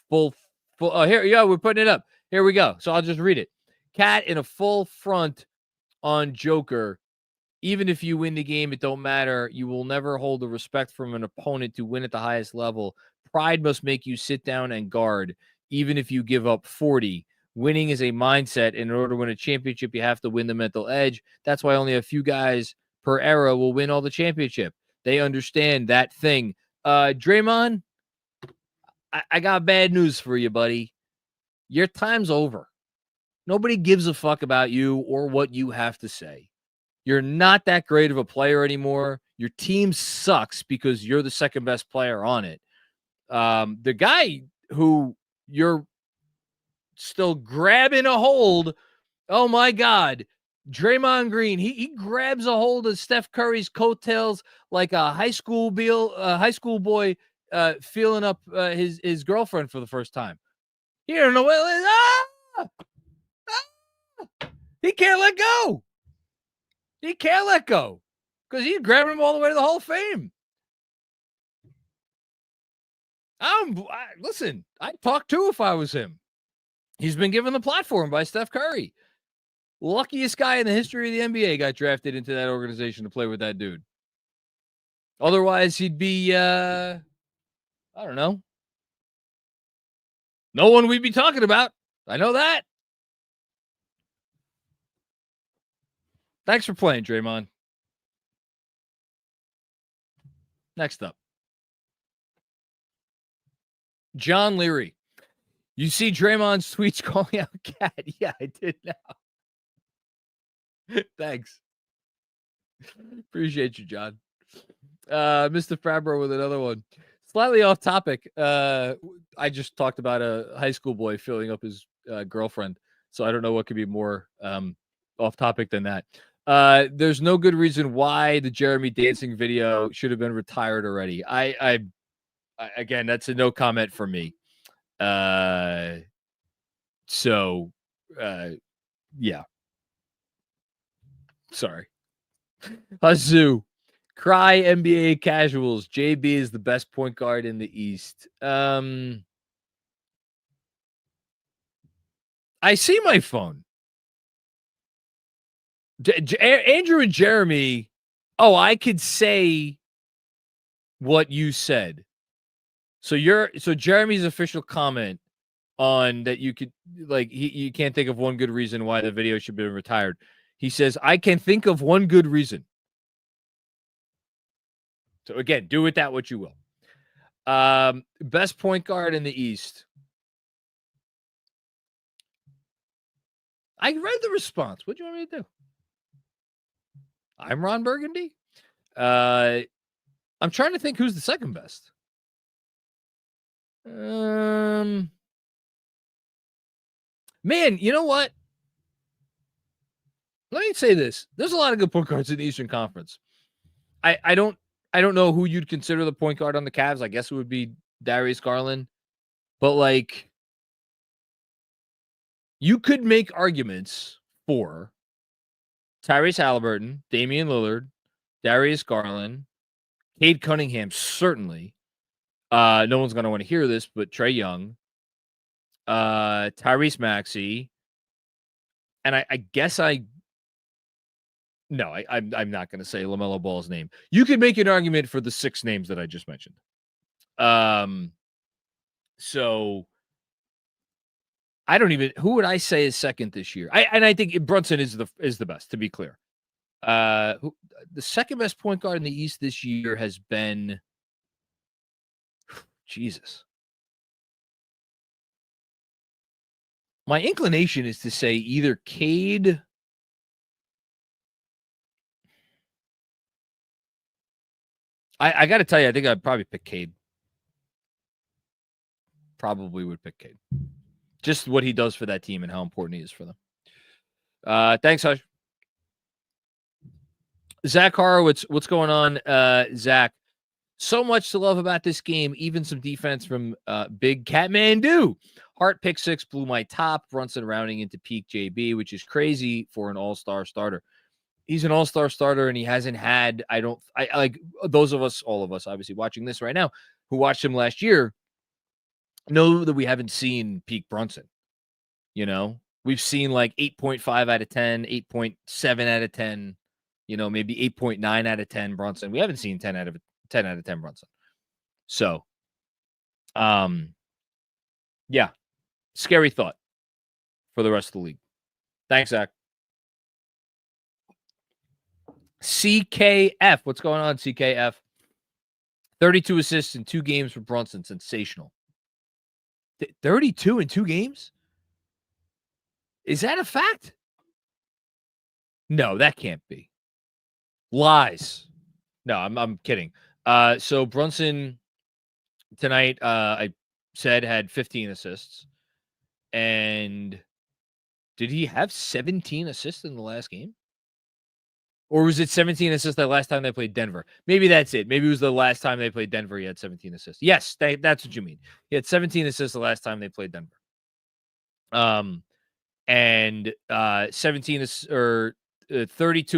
full. Oh, here, yeah, we're putting it up. Here we go. So I'll just read it. Cat in a full front on Joker. Even if you win the game, it don't matter. You will never hold the respect from an opponent to win at the highest level. Pride must make you sit down and guard, even if you give up 40. Winning is a mindset. In order to win a championship, you have to win the mental edge. That's why only a few guys per era will win all the championship. They understand that thing. Draymond, I got bad news for you, buddy. Your time's over. Nobody gives a fuck about you or what you have to say. You're not that great of a player anymore. Your team sucks because you're the second best player on it. The guy who you're still grabbing a hold, oh my God, Draymond Green, he grabs a hold of Steph Curry's coattails like a high school boy feeling up his girlfriend for the first time. He don't know what he can't let go. He can't let go because he's grabbing him all the way to the Hall of Fame. Listen, I'd talk too if I was him. He's been given the platform by Steph Curry. Luckiest guy in the history of the NBA got drafted into that organization to play with that dude. Otherwise, he'd be, I don't know. No one we'd be talking about. I know that. Thanks for playing, Draymond. Next up. John Leary. You see Draymond's tweets calling out Cat? Yeah, I did now. Thanks. Appreciate you, John. Mr. Fabro with another one. Slightly off topic. I just talked about a high school boy filling up his girlfriend. So I don't know what could be more off topic than that. There's no good reason why the Jeremy dancing video should have been retired already. I again, that's a no comment for me. Yeah. Sorry. Hazu. Cry NBA casuals. JB is the best point guard in the East. I see my phone. Andrew and Jeremy. Oh, I could say what you said. So Jeremy's official comment on that you could you can't think of one good reason why the video should be retired. He says, I can think of one good reason. So again, do with that what you will. Best point guard in the East. I read the response. What do you want me to do? I'm Ron Burgundy. I'm trying to think who's the second best. Man, you know what? Let me say this. There's a lot of good point guards in the Eastern Conference. I don't know who you'd consider the point guard on the Cavs. I guess it would be Darius Garland. But like, you could make arguments for Tyrese Halliburton, Damian Lillard, Darius Garland, Cade Cunningham, certainly. No one's going to want to hear this, but Trae Young, Tyrese Maxey, and I guess I'm not going to say LaMelo Ball's name. You could make an argument for the 6 names that I just mentioned. So I don't even, who would I say is second this year? I think Brunson is the best, to be clear. The second best point guard in the East this year has been Jesus. My inclination is to say either Cade. I got to tell you, I think I'd probably pick Cade. Probably would pick Cade. Just what he does for that team and how important he is for them. Thanks, Hush. Zach Horowitz, what's going on, Zach? So much to love about this game, even some defense from Big Catmandu. Hart pick 6 blew my top. Brunson rounding into peak JB, which is crazy for an all-star starter. He's an all-star starter, and he hasn't had, I like those of us, all of us, obviously, watching this right now, who watched him last year, know that we haven't seen peak Brunson. You know, we've seen like 8.5 out of 10, 8.7 out of 10, maybe 8.9 out of 10 Brunson. We haven't seen 10 out of 10 Brunson. So, yeah, scary thought for the rest of the league. Thanks, Zach. CKF, what's going on, CKF? 32 assists in 2 games for Brunson, sensational. 32 in 2 games? Is that a fact? No, that can't be. Lies. No, I'm kidding. So Brunson tonight, I said, had 15 assists. And did he have 17 assists in the last game? Or was it 17 assists the last time they played Denver? Maybe that's it. Maybe it was the last time they played Denver. He had 17 assists. Yes, that's what you mean. He had 17 assists the last time they played Denver. And 32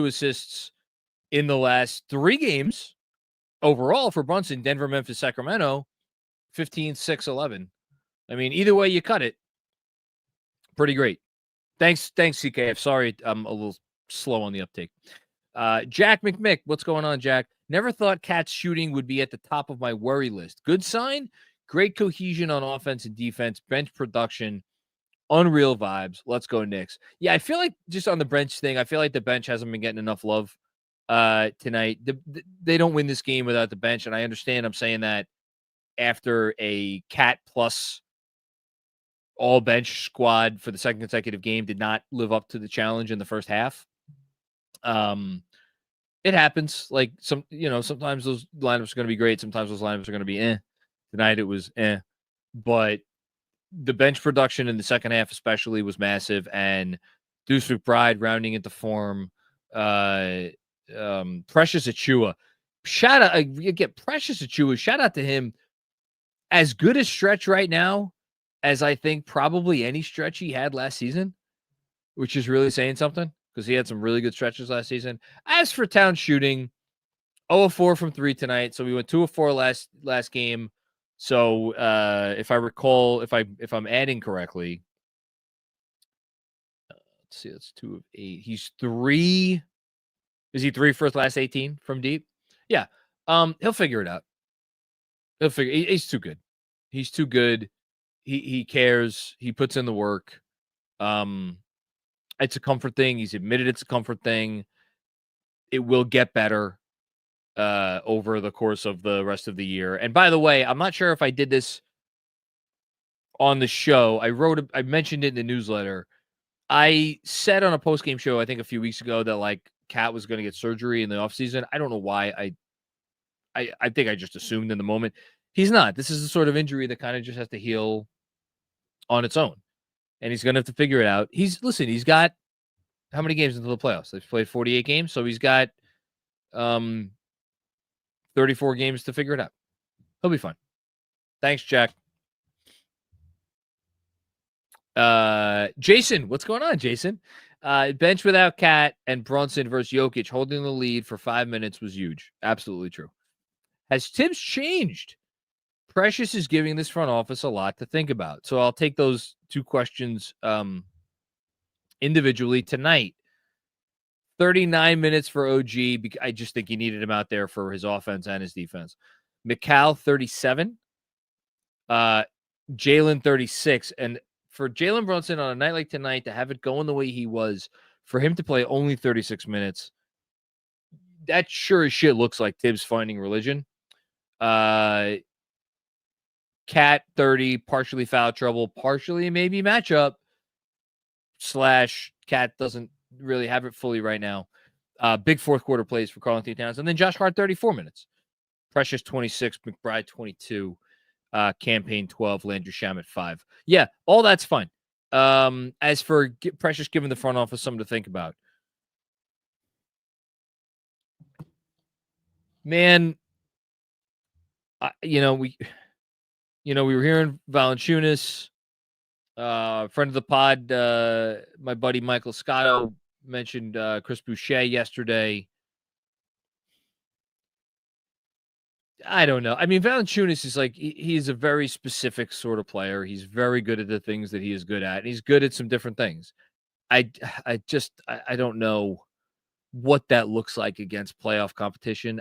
assists in the last 3 games overall for Brunson. Denver, Memphis, Sacramento, 15, 6, 11. I mean, either way you cut it, pretty great. Thanks, CKF. Sorry, I'm a little slow on the uptake. Jack McMick, what's going on, Jack? Never thought Cat's shooting would be at the top of my worry list. Good sign. Great cohesion on offense and defense. Bench production. Unreal vibes. Let's go, Knicks. Yeah, I feel like just on the bench thing, I feel like the bench hasn't been getting enough love tonight. They don't win this game without the bench, and I understand I'm saying that after a Cat plus all bench squad for the second consecutive game did not live up to the challenge in the first half. It happens. Like sometimes those lineups are going to be great. Sometimes those lineups are going to be Tonight it was but the bench production in the second half especially was massive. And Deuce McBride rounding into form. Precious Achiuwa. Shout out again, Precious Achiuwa. Shout out to him. As good a stretch right now as I think probably any stretch he had last season, which is really saying something because he had some really good stretches last season. As for Town shooting, 0 of 4 from 3 tonight. So we went 2 of 4 last game. So if I recall, if I'm adding correctly, let's see, that's 2 of 8. He's 3. Is he 3 for his last 18 from deep? Yeah. He'll figure it out. He's too good. He's too good. He cares. He puts in the work. It's a comfort thing. He's admitted it's a comfort thing. It will get better over the course of the rest of the year. And by the way, I'm not sure if I did this on the show. I mentioned it in the newsletter. I said on a post-game show, I think a few weeks ago, that like Cat was going to get surgery in the offseason. I don't know why. I think I just assumed in the moment. He's not. This is the sort of injury that kind of just has to heal on its own. And he's going to have to figure it out. He's got how many games into the playoffs? They've played 48 games, so he's got 34 games to figure it out. He'll be fine. Thanks, Jack. Jason, what's going on, Jason? Bench without Cat and Brunson versus Jokic holding the lead for 5 minutes was huge. Absolutely true. Has Tibbs changed? Precious is giving this front office a lot to think about. So I'll take those two questions individually. Tonight, 39 minutes for OG. I just think he needed him out there for his offense and his defense. McCall, 37. Jaylen, 36. And for Jaylen Brunson on a night like tonight to have it going the way he was, for him to play only 36 minutes, that sure as shit looks like Tibbs finding religion. Cat, 30, partially foul trouble, partially maybe matchup / Cat doesn't really have it fully right now. Big fourth quarter plays for Karl-Anthony Towns. And then Josh Hart, 34 minutes. Precious, 26. McBride, 22. Campaign, 12. Landry Shamet, 5. Yeah, all that's fine. As for Precious giving the front office something to think about. Man, we were hearing Valanciunas, friend of the pod, my buddy Michael Scotto mentioned Chris Boucher yesterday. I don't know. I mean, Valanciunas is like, he's a very specific sort of player. He's very good at the things that he is good at. And he's good at some different things. I don't know what that looks like against playoff competition.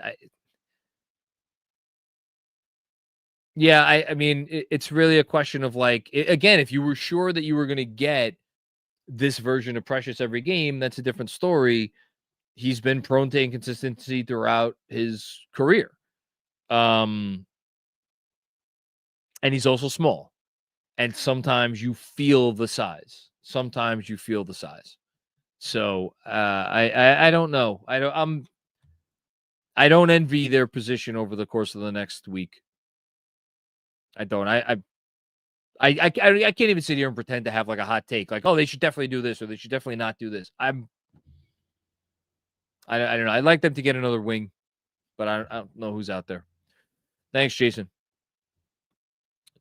I mean, it's really a question of like, again, if you were sure that you were going to get this version of Precious every game, that's a different story. He's been prone to inconsistency throughout his career. And he's also small. And sometimes you feel the size. So I don't know. I don't envy their position over the course of the next week. I don't. I can't even sit here and pretend to have like a hot take, like, oh, they should definitely do this or they should definitely not do this. I don't know. I'd like them to get another wing, but I don't know who's out there. Thanks, Jason.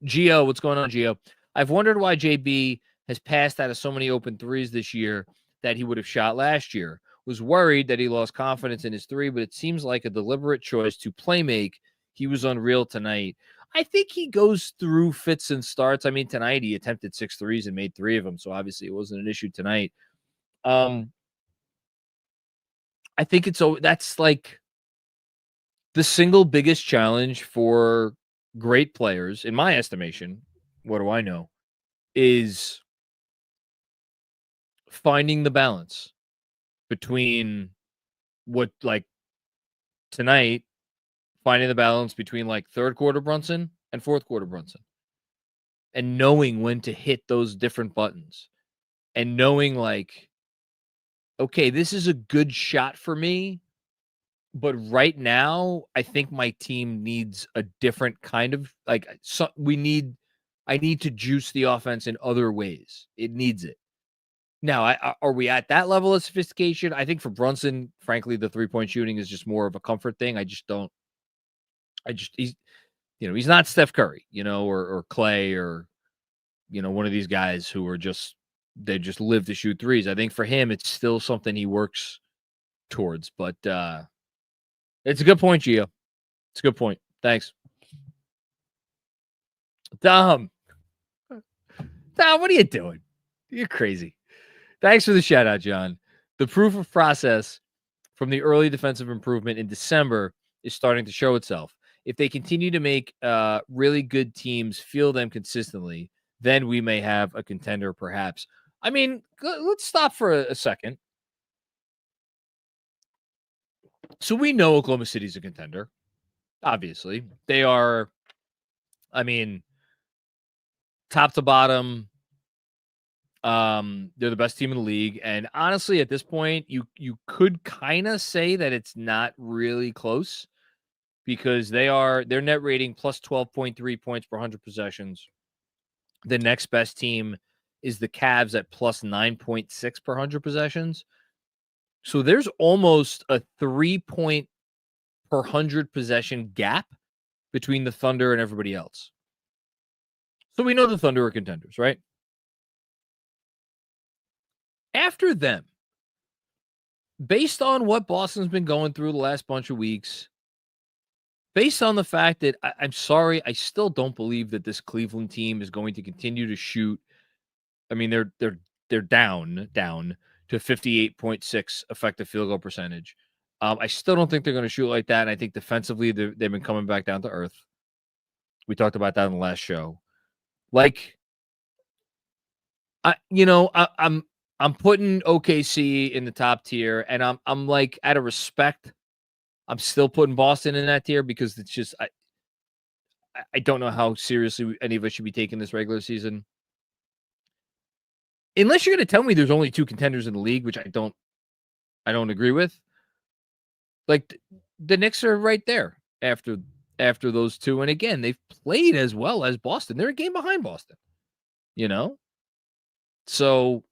Gio, what's going on, Gio? I've wondered why JB has passed out of so many open threes this year that he would have shot last year. Was worried that he lost confidence in his three, but it seems like a deliberate choice to play make. He was unreal tonight. I think he goes through fits and starts. I mean, tonight he attempted 6 threes and made 3 of them, so obviously it wasn't an issue tonight. I think that's like the single biggest challenge for great players, in my estimation, what do I know, is finding the balance between what, like tonight, finding the balance between like third quarter Brunson and fourth quarter Brunson, and knowing when to hit those different buttons, and knowing like, okay, this is a good shot for me, but right now I think my team needs a different kind of like, I need to juice the offense in other ways. It needs it. Now, are we at that level of sophistication? I think for Brunson, frankly, the 3-point shooting is just more of a comfort thing. He's not Steph Curry, or Clay, or, one of these guys who are they just live to shoot threes. I think for him, it's still something he works towards, but it's a good point, Gio. It's a good point. Thanks. Dom, what are you doing? You're crazy. Thanks for the shout out, John. The proof of process from the early defensive improvement in December is starting to show itself. If they continue to make really good teams feel them consistently, then we may have a contender, perhaps. I mean, let's stop for a second. So we know Oklahoma City's a contender. Obviously, they are. I mean, top to bottom, they're the best team in the league, and honestly, at this point, you could kind of say that it's not really close, because their net rating plus 12.3 points per 100 possessions. The next best team is the Cavs at plus 9.6 per 100 possessions. So there's almost a 3-point per 100 possession gap between the Thunder and everybody else. So we know the Thunder are contenders, right? after them, based on what Boston's been going through the last bunch of weeks, based on the fact that I'm sorry, I still don't believe that this Cleveland team is going to continue to shoot. I mean, they're down to 58.6 effective field goal percentage. I still don't think they're going to shoot like that. And I think defensively, they've been coming back down to earth. We talked about that in the last show. Like, I'm putting OKC in the top tier, and I'm like, out of respect, I'm still putting Boston in that tier because it's just I don't know how seriously any of us should be taking this regular season. Unless you're going to tell me there's only 2 contenders in the league, which I don't agree with. Like, the Knicks are right there after those 2. And again, they've played as well as Boston. They're a game behind Boston, So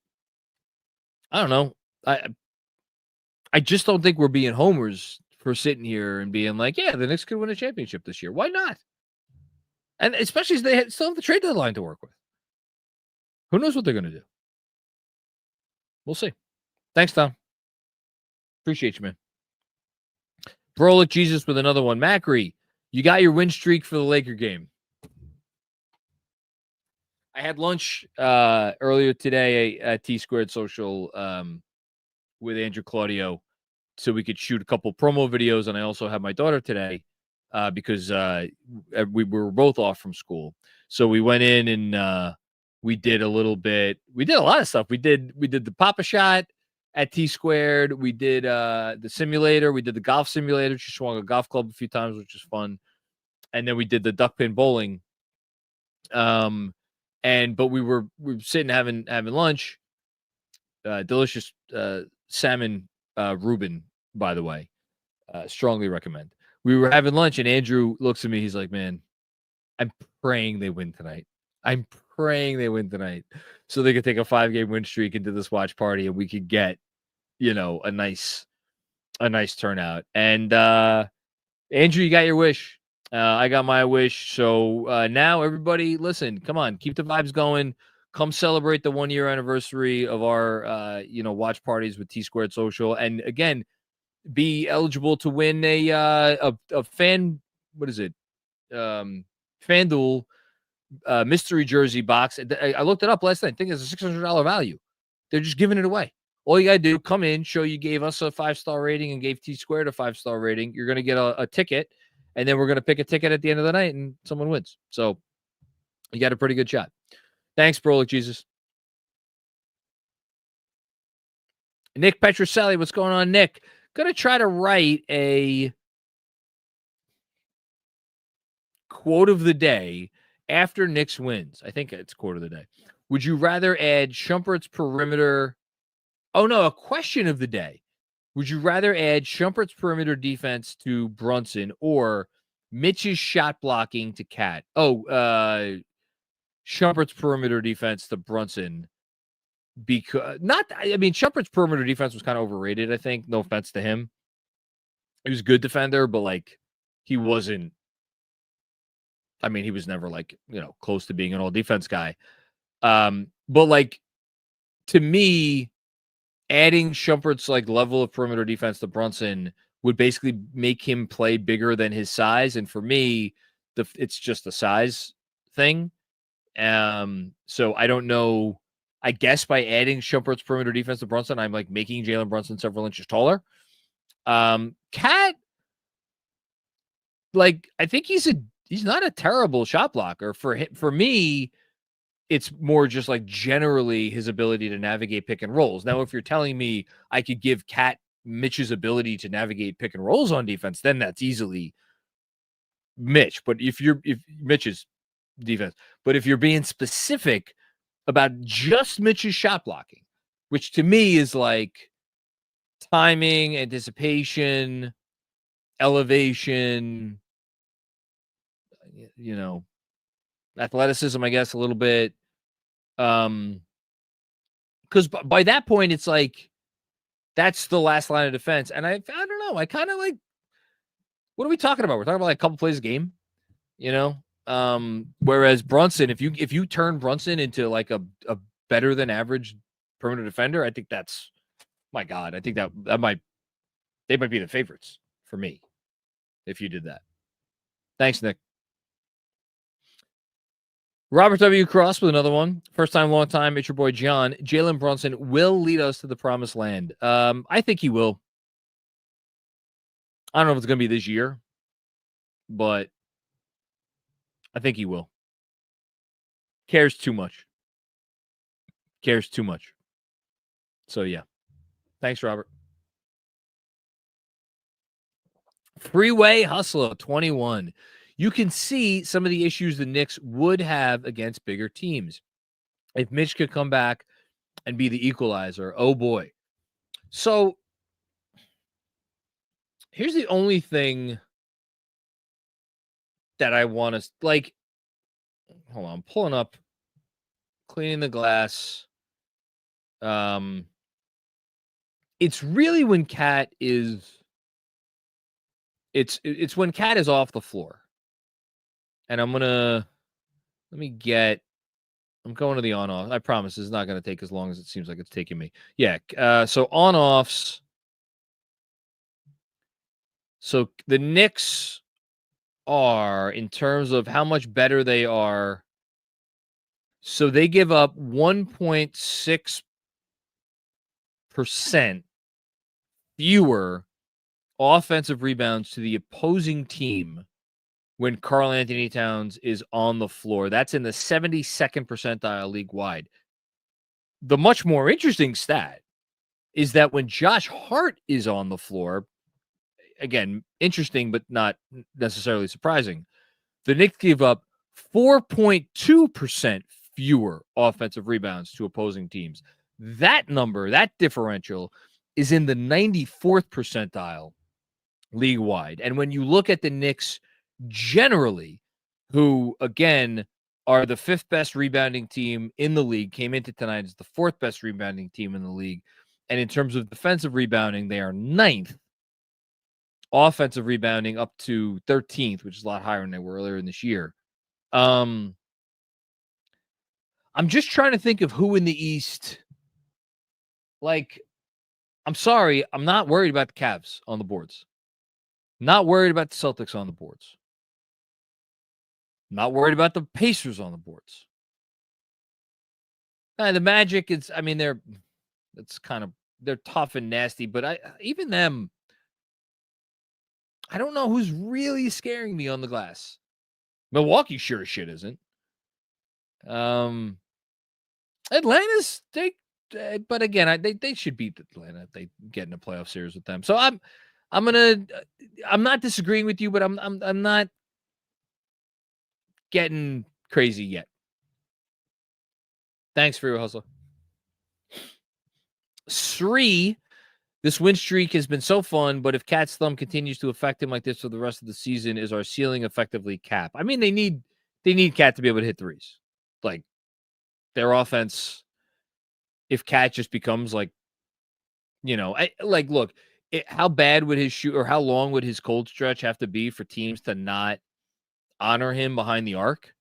I don't know. I just don't think we're being homers for sitting here and being like, yeah, the Knicks could win a championship this year. Why not? And especially as they still have the trade deadline to work with. Who knows what they're going to do? We'll see. Thanks, Tom. Appreciate you, man. Brolic Jesus with another one. Macri, you got your win streak for the Laker game. I had lunch earlier today at T-Squared Social with Andrew Claudio so we could shoot a couple promo videos, and I also had my daughter today because we were both off from school. So we went in and we did a little bit. We did a lot of stuff. We did the Papa Shot at T-Squared. We did the simulator. We did the golf simulator. She swung a golf club a few times, which was fun. And then we did the duck pin bowling. But we were sitting having lunch. Delicious salmon Reuben, by the way. Strongly recommend. We were having lunch, and Andrew looks at me. He's like, man, I'm praying they win tonight. I'm praying they win tonight so they could take a 5-game win streak into this watch party, and we could get, a nice turnout. And Andrew, you got your wish. I got my wish. So now everybody, listen, come on, keep the vibes going. Come celebrate the 1-year anniversary of our, watch parties with T-Squared Social. And again, be eligible to win a fan, what is it? FanDuel mystery jersey box. I looked it up last night. I think it's a $600 value. They're just giving it away. All you got to do, come in, show you gave us a 5-star rating and gave T-Squared a 5-star rating. You're going to get a ticket, and then we're going to pick a ticket at the end of the night, and someone wins. So you got a pretty good shot. Thanks, Brolic Jesus. Nick Petroselli, what's going on, Nick? Going to try to write a quote of the day after Knicks wins. I think it's quote of the day. Would you rather add Shumpert's perimeter? Oh, no, a question of the day. Would you rather add Shumpert's perimeter defense to Brunson or Mitch's shot blocking to Cat? Shumpert's perimeter defense to Brunson. Because Shumpert's perimeter defense was kind of overrated, I think. No offense to him. He was a good defender, but he wasn't. He was never close to being an all defense guy. But to me, adding Shumpert's level of perimeter defense to Brunson would basically make him play bigger than his size. And for me, it's just a size thing. So I don't know. I guess by adding Shumpert's perimeter defense to Brunson, I'm making Jaylen Brunson several inches taller. Cat, I think he's not a terrible shot blocker. For me, it's more just generally his ability to navigate pick and rolls. Now, if you're telling me I could give Cat Mitch's ability to navigate pick and rolls on defense, then that's easily Mitch. But if Mitch's defense, but if you're being specific about just Mitch's shot blocking, which to me is timing, anticipation, elevation, athleticism, I guess, a little bit. Because by that point, it's that's the last line of defense. And I don't know. I kind of what are we talking about? We're talking about a couple plays a game, whereas Brunson, if you turn Brunson into a better than average perimeter defender, I think that's, my God, I think they might be the favorites for me if you did that. Thanks, Nick. Robert W. Cross with another one. First time, long time. It's your boy, John. Jaylen Brunson will lead us to the promised land. I think he will. I don't know if it's going to be this year, but I think he will. Cares too much. So, yeah. Thanks, Robert. Freeway Hustler 21. You can see some of the issues the Knicks would have against bigger teams. If Mitch could come back and be the equalizer, oh boy. So here's the only thing that I want to, like, hold on, I'm pulling up, cleaning the glass. It's really when Cat is, it's when Cat is off the floor. And I'm going to, I'm going to the on-off. I promise it's not going to take as long as it seems like it's taking me. Yeah. So on-offs. So the Knicks are, in terms of how much better they are, so they give up 1.6% fewer offensive rebounds to the opposing team when Karl Anthony Towns is on the floor. That's in the 72nd percentile league-wide. The much more interesting stat is that when Josh Hart is on the floor, again, interesting but not necessarily surprising, the Knicks give up 4.2% fewer offensive rebounds to opposing teams. That number, that differential, is in the 94th percentile league-wide. And when you look at the Knicks generally, who, again, are the 5th best rebounding team in the league, came into tonight as the 4th best rebounding team in the league. And in terms of defensive rebounding, they are 9th. Offensive rebounding up to 13th, which is a lot higher than they were earlier in this year. I'm just trying to think of who in the East. Like, I'm sorry, I'm not worried about the Cavs on the boards. Not worried about the Celtics on the boards. Not worried about the Pacers on the boards. The Magic, they're tough and nasty, but even them, I don't know who's really scaring me on the glass. Milwaukee sure as shit isn't. Atlanta's, but again, they should beat Atlanta if they get in a playoff series with them. So I'm not disagreeing with you, but I'm not getting crazy yet. Thanks for your hustle. Sri, this win streak has been so fun, but if Cat's thumb continues to affect him like this for the rest of the season, is our ceiling effectively cap? I mean, they need Cat to be able to hit threes. Like, their offense, if Cat just becomes like, look, how bad would his shoot, or how long would his cold stretch have to be for teams to not honor him behind the arc?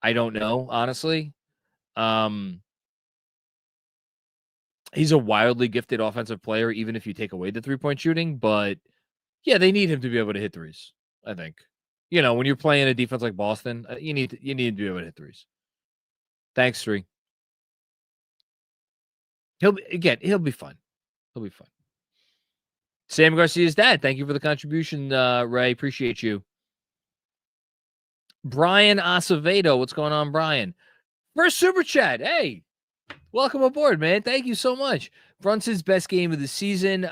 I don't know, honestly. He's a wildly gifted offensive player, even if you take away the 3-point shooting. But yeah, they need him to be able to hit threes, I think. When you're playing a defense like Boston, you need to be able to hit threes. Thanks, Sri. He'll be fine. He'll be fine. Sam Garcia's dad, thank you for the contribution, Ray. Appreciate you. Brian Acevedo, what's going on, Brian? First super chat. Hey, welcome aboard, man. Thank you so much. Brunson's best game of the season. Would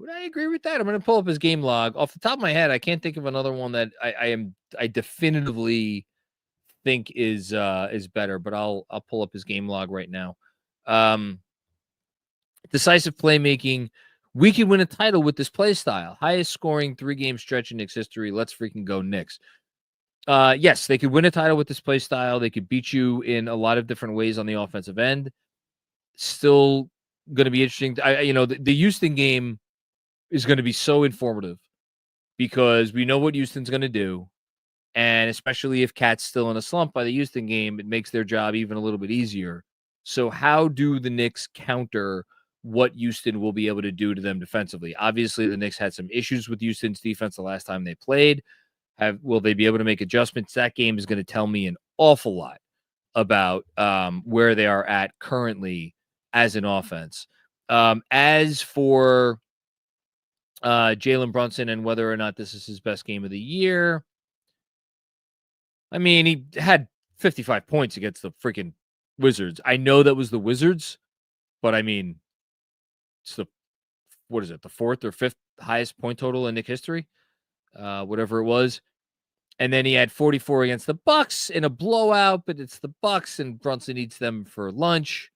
I agree with that? I'm going to pull up his game log. Off the top of my head, I can't think of another one that I definitively think is better, but I'll pull up his game log right now. Decisive playmaking. We could win a title with this play style. Highest scoring 3-game stretch in Knicks history. Let's freaking go Knicks. Yes, they could win a title with this play style. They could beat you in a lot of different ways on the offensive end. Still going to be interesting. The Houston game is going to be so informative because we know what Houston's going to do. And especially if Cat's still in a slump by the Houston game, it makes their job even a little bit easier. So how do the Knicks counter what Houston will be able to do to them defensively? Obviously, the Knicks had some issues with Houston's defense the last time they played. Will they be able to make adjustments? That game is going to tell me an awful lot about where they are at currently as an offense. As for Jaylen Brunson and whether or not this is his best game of the year, I mean, he had 55 points against the freaking Wizards. I know that was the Wizards, but I mean, it's the fourth or fifth highest point total in Knick history, whatever it was. And then he had 44 against the Bucks in a blowout, but it's the Bucks and Brunson eats them for lunch.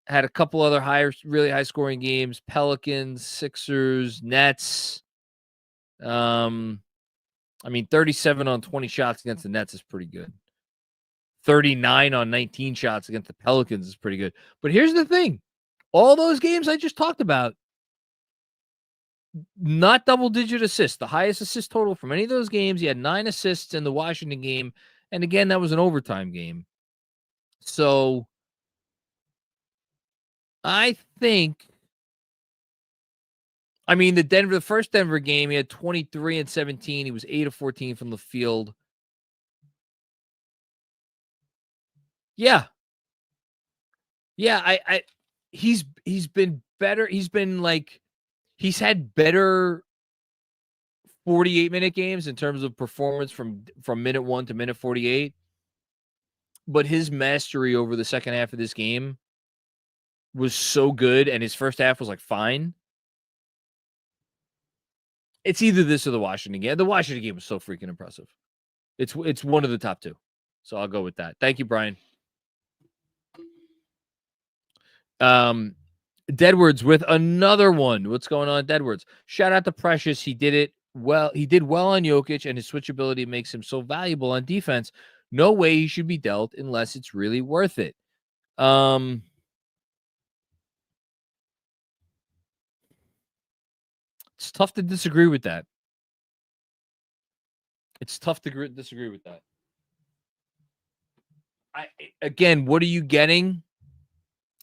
Had a couple other really high scoring games: Pelicans, Sixers, Nets. I mean, 37 on 20 shots against the Nets is pretty good. 39 on 19 shots against the Pelicans is pretty good. But here's the thing. All those games I just talked about, not double-digit assists. The highest assist total from any of those games, he had 9 assists in the Washington game. And again, that was an overtime game. So I think, I mean, the first Denver game, he had 23 and 17. He was 8 of 14 from the field. Yeah. Yeah, he's been better. He's been like, he's had better 48-minute games in terms of performance from minute 1 to minute 48. But his mastery over the second half of this game was so good, and his first half was like fine. It's either this or the Washington game. The Washington game was so freaking impressive. It's one of the top 2. So I'll go with that. Thank you, Brian. Deadwards with another one. What's going on, Deadwards? Shout out to Precious. He did it well. He did well on Jokic, and his switchability makes him so valuable on defense. No way he should be dealt unless it's really worth it. It's tough to disagree with that. Again, what are you getting?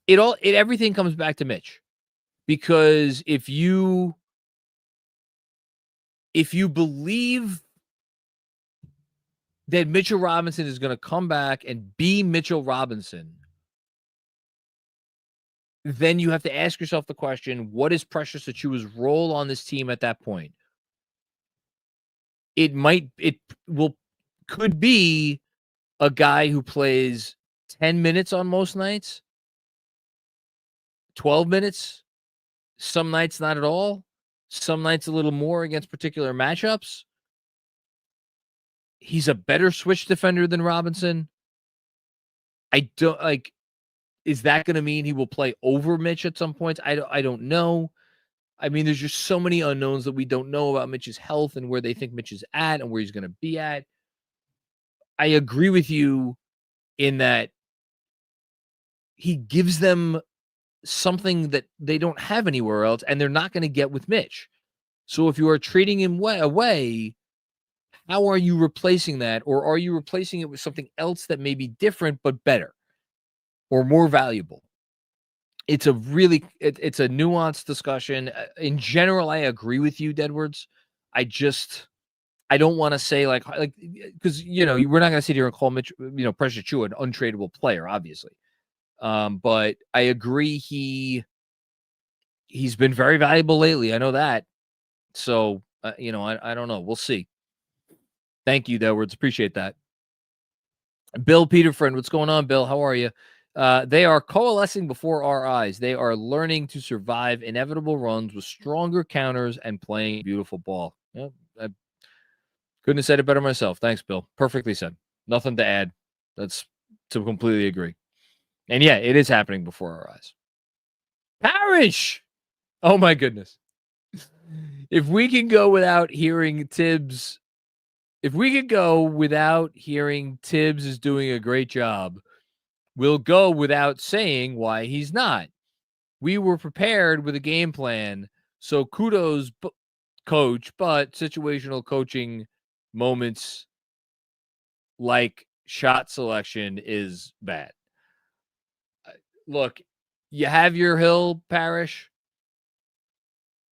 Everything comes back to Mitch, because if you believe that Mitchell Robinson is going to come back and be Mitchell Robinson, then you have to ask yourself the question, what is Precious Achiuwa's role on this team at that point? Could be a guy who plays 10 minutes on most nights, 12 minutes, some nights not at all, some nights a little more against particular matchups. He's a better switch defender than Robinson. Is that going to mean he will play over Mitch at some points? I don't know. I mean, there's just so many unknowns that we don't know about Mitch's health and where they think Mitch is at and where he's going to be at. I agree with you in that he gives them something that they don't have anywhere else, and they're not going to get with Mitch. So if you are trading him away, how are you replacing that? Or are you replacing it with something else that may be different but better or more valuable? It's a nuanced discussion. In general, I agree with you, Deadwards. I don't want to say like because we're not going to sit here and call Mitch, Precious Achiuwa an untradeable player, obviously. But I agree he's been very valuable lately. I know that. So I don't know. We'll see. Thank you, Deadwards. Appreciate that. Bill Peterfriend, what's going on, Bill? How are you? They are coalescing before our eyes. They are learning to survive inevitable runs with stronger counters and playing beautiful ball. Yeah, I couldn't have said it better myself. Thanks, Bill. Perfectly said. Nothing to add. That's to completely agree. And yeah, it is happening before our eyes. Parrish! Oh my goodness. If we can go without hearing Tibbs is doing a great job, we'll go without saying why he's not. We were prepared with a game plan, so kudos, coach, but situational coaching moments like shot selection is bad. Look, you have your hill, Parrish.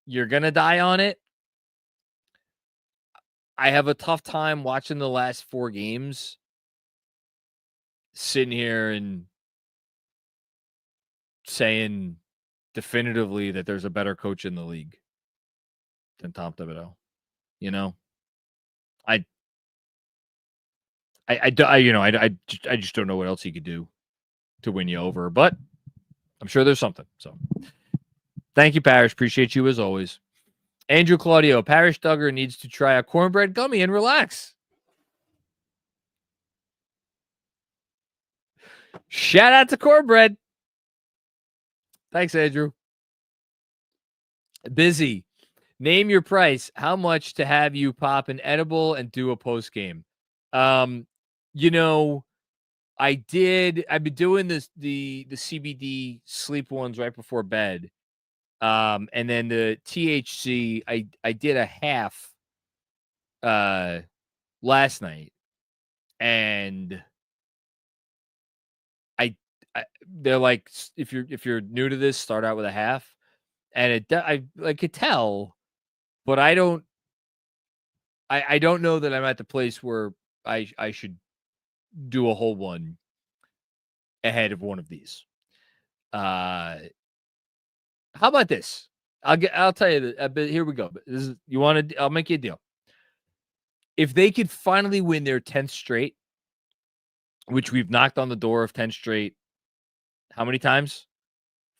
You're going to die on it. I have a tough time watching the last 4 games, sitting here and saying definitively that there's a better coach in the league than Tom Thibodeau. You know, I just don't know what else he could do to win you over, but I'm sure there's something. So thank you, Parrish. Appreciate you as always. Andrew Claudio, Parrish Duggar needs to try a cornbread gummy and relax. Shout out to cornbread. Thanks, Andrew. Busy. Name your price. How much to have you pop an edible and do a post game? You know, I've been doing the CBD sleep ones right before bed. And then the THC, I did a half last night, and they're like, if you're new to this, start out with a half, and I could tell, but I don't know that I'm at the place where I should do a whole one ahead of one of these. How about this? I'll tell you that. Here we go. This is, I'll make you a deal. If they could finally win their 10th straight, which we've knocked on the door of 10 straight, how many times?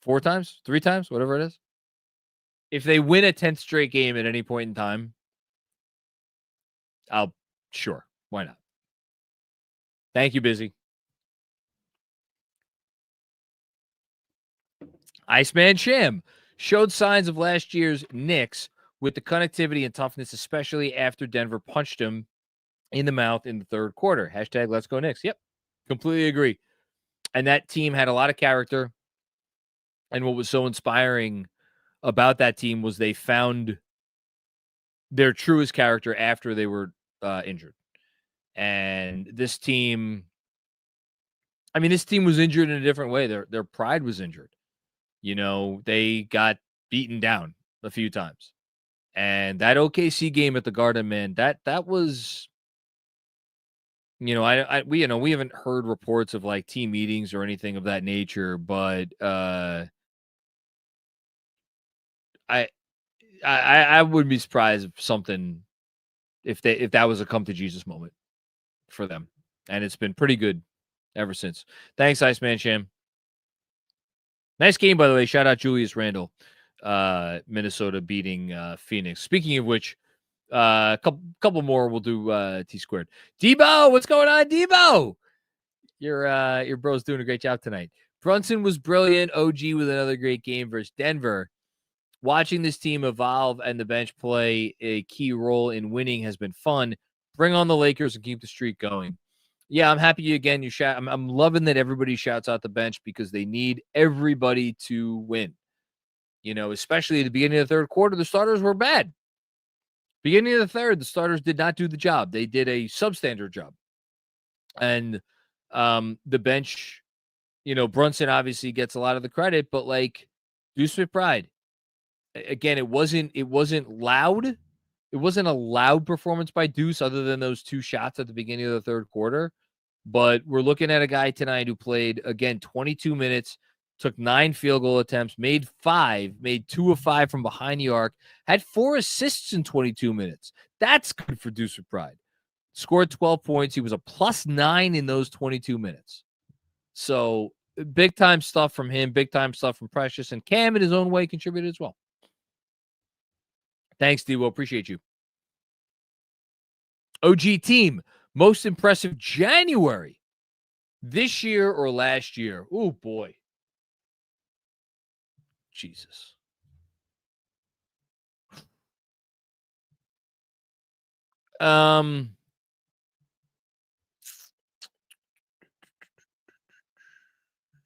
4 times? 3 times? Whatever it is. If they win a 10th straight game at any point in time, sure. Why not? Thank you, Busy. Iceman Sham showed signs of last year's Knicks with the connectivity and toughness, especially after Denver punched him in the mouth in the third quarter. Hashtag let's go Knicks. Yep. Completely agree. And that team had a lot of character. And what was so inspiring about that team was they found their truest character after they were injured. And this team was injured in a different way. Their pride was injured. You know, they got beaten down a few times. And that OKC game at the Garden, man, that was, you know, we haven't heard reports of like team meetings or anything of that nature, but I wouldn't be surprised if that was a come to Jesus moment for them. And it's been pretty good ever since. Thanks, Iceman Sham. Nice game, by the way. Shout out Julius Randle. Minnesota beating Phoenix. Speaking of which, a couple more we'll do T squared. Debo, what's going on, Debo? Your bro's doing a great job tonight. Brunson was brilliant. OG with another great game versus Denver. Watching this team evolve and the bench play a key role in winning has been fun. Bring on the Lakers and keep the streak going. Yeah, I'm happy again. You shout. I'm loving that everybody shouts out the bench because they need everybody to win. You know, especially at the beginning of the third quarter, the starters were bad. Beginning of the third, the starters did not do the job. They did a substandard job. And the bench, you know, Brunson obviously gets a lot of the credit, but like Deuce McBride, again, it wasn't loud. It wasn't a loud performance by Deuce other than those 2 shots at the beginning of the third quarter. But we're looking at a guy tonight who played, again, 22 minutes, took 9 field goal attempts, made 2 of 5 from behind the arc, had 4 assists in 22 minutes. That's good for Deuce McBride. Scored 12 points. He was a +9 in those 22 minutes. So big-time stuff from him, big-time stuff from Precious, and Cam in his own way contributed as well. Thanks, Dewo. Appreciate you. OG team, most impressive January this year or last year? Oh, boy. Jesus.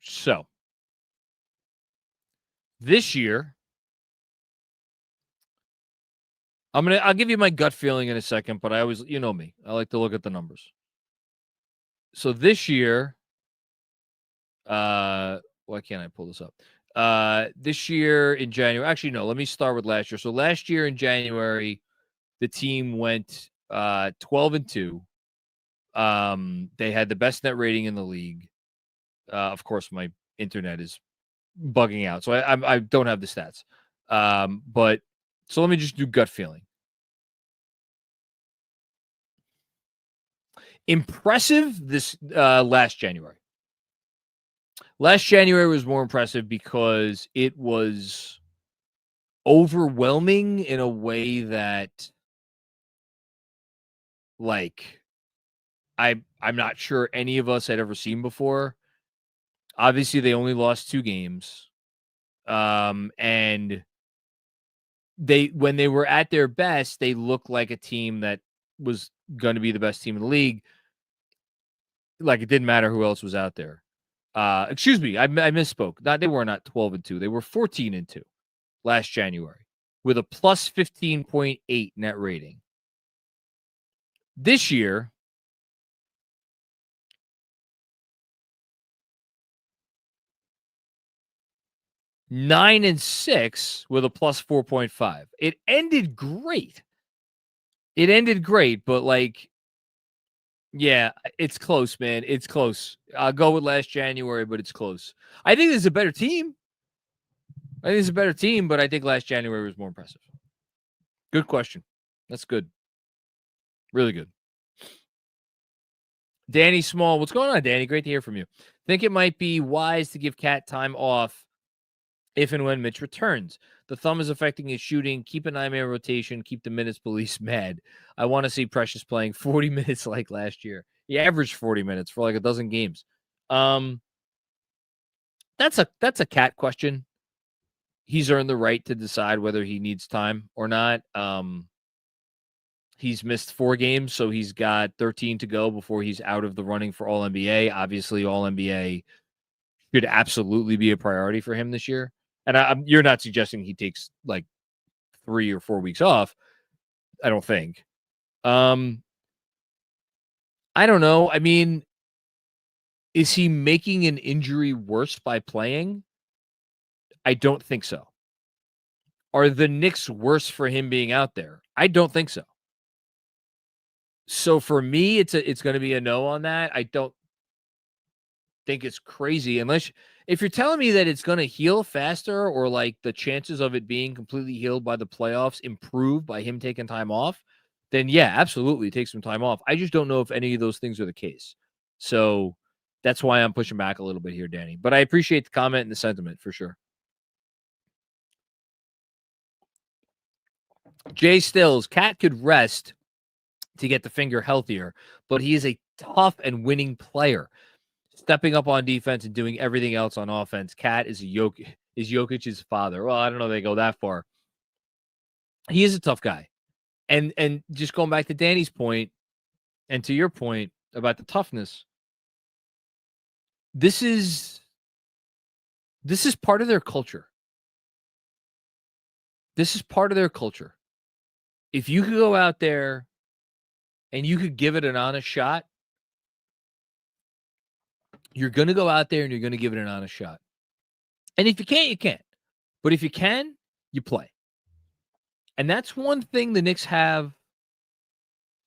So this year, I'll give you my gut feeling in a second, but I always, you know me, I like to look at the numbers. So this year, why can't I pull this up? This year in January, actually, no, let me start with last year. So last year in January, the team went 12-2. They had the best net rating in the league. Of course, my internet is bugging out, so I don't have the stats. But so let me just do gut feeling. Impressive this last January. Last January was more impressive because it was overwhelming in a way that, like, I'm not sure any of us had ever seen before. Obviously, they only lost 2 games. And when they were at their best, they looked like a team that was going to be the best team in the league. Like, it didn't matter who else was out there. Excuse me, I misspoke. They were not 12-2. They were 14-2 last January with a plus 15.8 net rating. This year, (9-6) with a plus 4.5. It ended great. But like, yeah, it's close, man. It's close. I'll go with last January, but it's close. I think this is a better team. But I think last January was more impressive. Good question. That's good. Really good. Danny Small, what's going on, Danny? Great to hear from you. Think it might be wise to give Cat time off if and when Mitch returns. The thumb is affecting his shooting. Keep an 9-man rotation. Keep the minutes police mad. I want to see Precious playing 40 minutes like last year. He averaged 40 minutes for like a dozen games. That's a Cat question. He's earned the right to decide whether he needs time or not. He's missed 4 games, so he's got 13 to go before he's out of the running for All-NBA. Obviously, All-NBA should absolutely be a priority for him this year. And you're not suggesting he takes like 3 or 4 weeks off, I don't think. I don't know. I mean, is he making an injury worse by playing? I don't think so. Are the Knicks worse for him being out there? I don't think so. So for me, it's going to be a no on that. I don't think it's crazy unless if you're telling me that it's going to heal faster or like the chances of it being completely healed by the playoffs improve by him taking time off, then yeah, absolutely take some time off. I just don't know if any of those things are the case. So that's why I'm pushing back a little bit here, Danny. But I appreciate the comment and the sentiment for sure. Jay Stills, Cat could rest to get the finger healthier, but he is a tough and winning player. Stepping up on defense and doing everything else on offense. Cat is Jokic's father. Well, I don't know if they go that far. He is a tough guy. And just going back to Danny's point and to your point about the toughness, this is part of their culture. This is part of their culture. If you could go out there and you could give it an honest shot, you're going to go out there and you're going to give it an honest shot. And if you can't, you can't. But if you can, you play. And that's one thing the Knicks have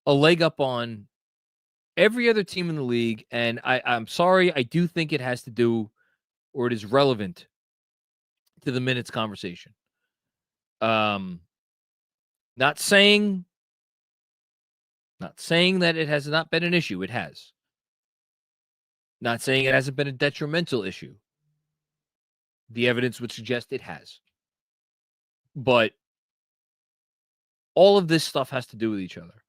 a leg up on every other team in the league. And I'm sorry, I do think it has to do, or it is relevant to the minutes conversation. Not saying that it has not been an issue. It has. Not saying it hasn't been a detrimental issue. The evidence would suggest it has. But all of this stuff has to do with each other.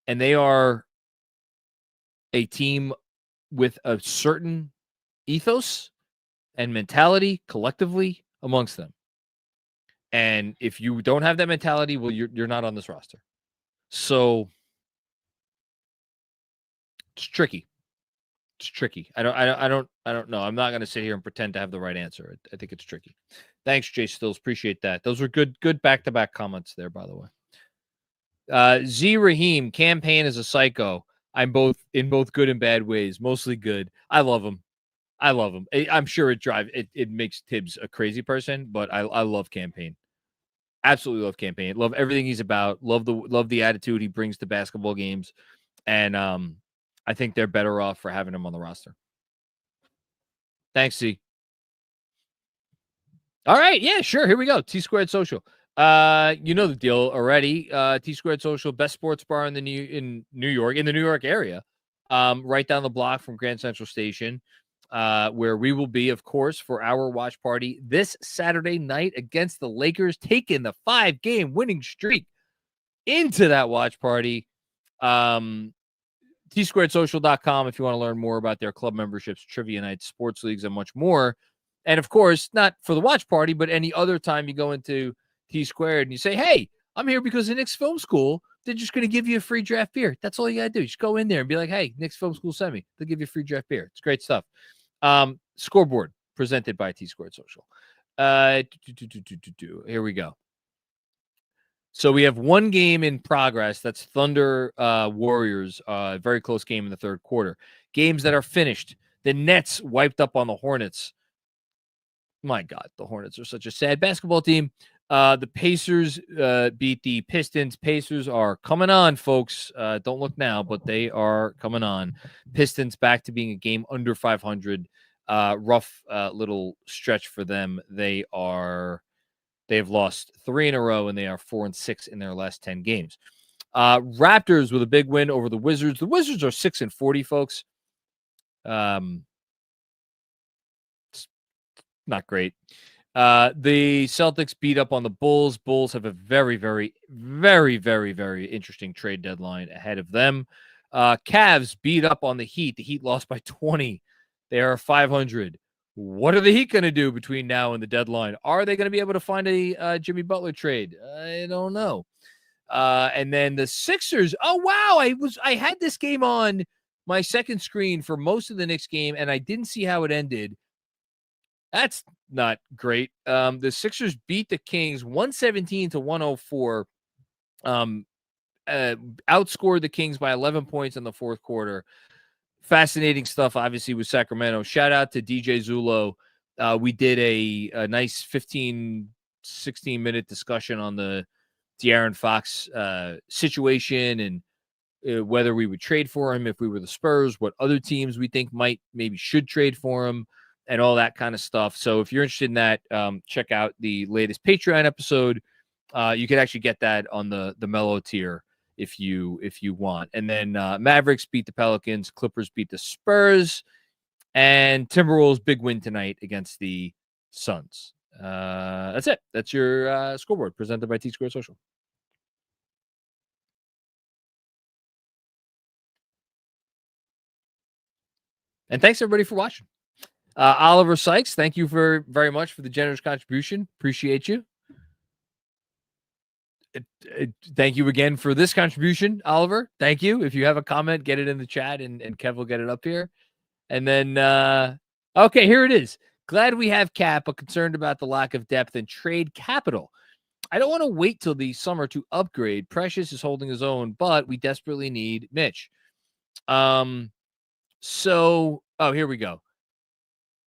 And they are a team with a certain ethos and mentality collectively amongst them. And if you don't have that mentality, well, you're not on this roster. So it's tricky. It's tricky. I don't know. I'm not going to sit here and pretend to have the right answer. I think it's tricky. Thanks, Jay Stills. Appreciate that. Those were good back-to-back comments there, by the way. Z Raheem, campaign is a psycho. I'm both in both good and bad ways, mostly good. I love him. I'm sure it makes Tibbs a crazy person, but I love Campaign. Absolutely love Campaign. Love everything he's about. Love the attitude he brings to basketball games. And I think they're better off for having him on the roster. Thanks, C. All right, yeah, sure. Here we go. T Squared Social. You know the deal already. T Squared Social, best sports bar in the New York area. Right down the block from Grand Central Station. Where we will be, of course, for our watch party this Saturday night against the Lakers, taking the 5-game winning streak into that watch party. T-squaredsocial.com if you want to learn more about their club memberships, trivia nights, sports leagues, and much more. And of course, not for the watch party, but any other time you go into T-Squared and you say, hey, I'm here because of Knicks Film School. They're just going to give you a free draft beer. That's all you got to do. Just go in there and be like, hey, Knicks Film School sent me. They'll give you a free draft beer. It's great stuff. Scoreboard presented by T-Squared Social. Here we go. So we have one game in progress. That's Thunder Warriors. Very close game in the third quarter. Games that are finished. The Nets wiped up on the Hornets. My God, the Hornets are such a sad basketball team. The Pacers beat the Pistons. Pacers are coming on, folks. Don't look now, but they are coming on. Pistons back to being a game under 500. Rough little stretch for them. They've lost 3 in a row, and they are 4-6 in their last 10 games. Raptors with a big win over the Wizards. The Wizards are 6-40, folks. Not great. The Celtics beat up on the Bulls. Bulls have a very, very, very, very, very interesting trade deadline ahead of them. Cavs beat up on the Heat. The Heat lost by 20. They are 500. What are the Heat going to do between now and the deadline? Are they going to be able to find a Jimmy Butler trade? I don't know. And then the Sixers. Oh, wow. I had this game on my second screen for most of the Knicks game, and I didn't see how it ended. That's not great. The Sixers beat the Kings 117-104. Outscored the Kings by 11 points in the fourth quarter. Fascinating stuff, obviously, with Sacramento. Shout out to DJ Zulo. We did a nice 15, 16-minute discussion on the De'Aaron Fox situation and whether we would trade for him if we were the Spurs, what other teams we think maybe should trade for him, and all that kind of stuff. So if you're interested in that, check out the latest Patreon episode. You can actually get that on the Mellow tier if you want. And then Mavericks beat the Pelicans, Clippers beat the Spurs, and Timberwolves big win tonight against the Suns. That's it. That's your scoreboard presented by T-Squared Social. And thanks everybody for watching. Oliver Sykes, thank you very much for the generous contribution. Appreciate you. Thank you again for this contribution, Oliver. Thank you. If you have a comment, get it in the chat, and Kev will get it up here. And then, okay, here it is. Glad we have Cap, but concerned about the lack of depth and trade capital. I don't want to wait till the summer to upgrade. Precious is holding his own, but we desperately need Mitch. Here we go.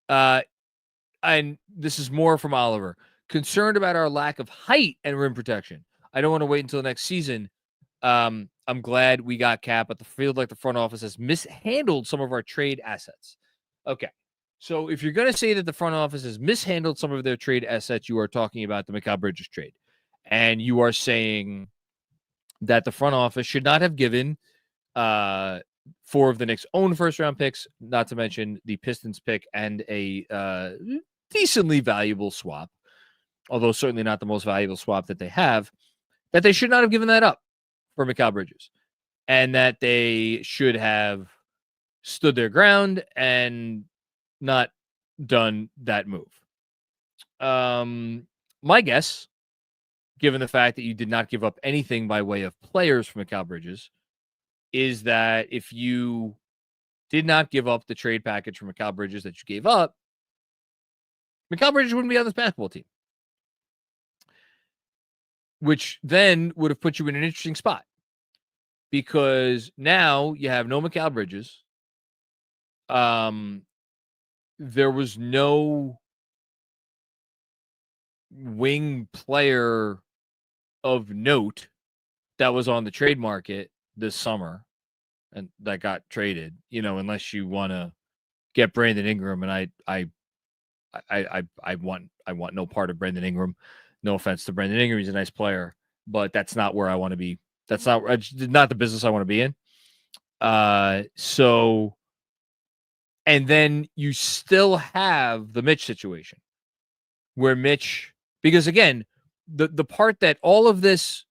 And this is more from Oliver. Concerned about our lack of height and rim protection. I don't want to wait until next season. I'm glad we got Cap, but the field like the front office has mishandled some of our trade assets. Okay. So if you're going to say that the front office has mishandled some of their trade assets, you are talking about the Mikal Bridges trade. And you are saying that the front office should not have given 4 of the Knicks' own first-round picks, not to mention the Pistons pick and a decently valuable swap, although certainly not the most valuable swap that they have, that they should not have given that up for Mikal Bridges, and that they should have stood their ground and not done that move. My guess, given the fact that you did not give up anything by way of players for Mikal Bridges, is that if you did not give up the trade package for Mikal Bridges that you gave up, Mikal Bridges wouldn't be on this basketball team, which then would have put you in an interesting spot, because now you have no Mikal Bridges. There was no wing player of note that was on the trade market this summer and that got traded, unless you want to get Brandon Ingram. And I want no part of Brandon Ingram. No offense to Brandon Ingram. He's a nice player, but that's not where I want to be. That's not the business I want to be in. So, and then you still have the Mitch situation where Mitch, because again, the part that all of this,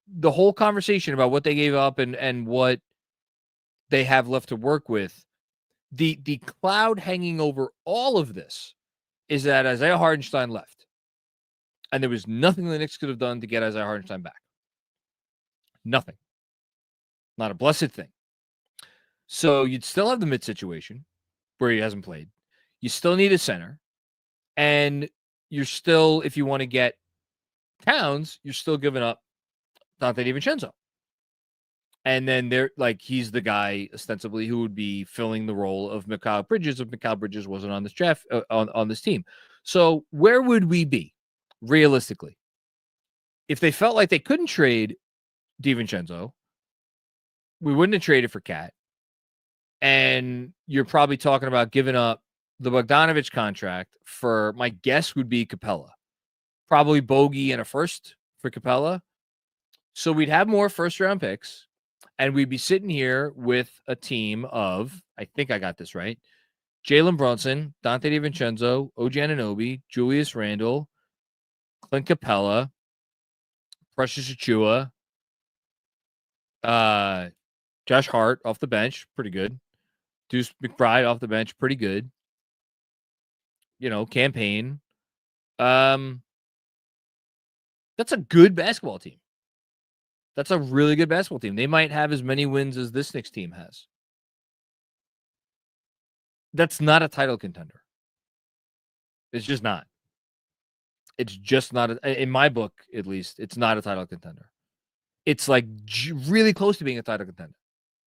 the whole conversation about what they gave up and what they have left to work with, the cloud hanging over all of this is that Isaiah Hartenstein left. And there was nothing the Knicks could have done to get Isaiah Hartenstein back. Nothing. Not a blessed thing. So you'd still have the mid situation where he hasn't played. You still need a center. And you're still, if you want to get Towns, you're still giving up Dante DiVincenzo. And then he's the guy ostensibly who would be filling the role of Mikal Bridges if Mikal Bridges wasn't on this draft on this team. So where would we be realistically if they felt like they couldn't trade DiVincenzo? We wouldn't have traded for Cat, and you're probably talking about giving up the Bogdanovich contract for, my guess would be Capella, probably Bogey and a first for Capella. So we'd have more first round picks. And we'd be sitting here with a team of, I think I got this right, Jaylen Brunson, Dante DiVincenzo, OG Anunoby, Julius Randle, Clint Capella, Precious Achiuwa, Josh Hart off the bench, pretty good. Deuce McBride off the bench, pretty good. Campaign. That's a good basketball team. That's a really good basketball team. They might have as many wins as this Knicks team has. That's not a title contender. It's just not. It's just not. In my book, at least, it's not a title contender. It's like really close to being a title contender.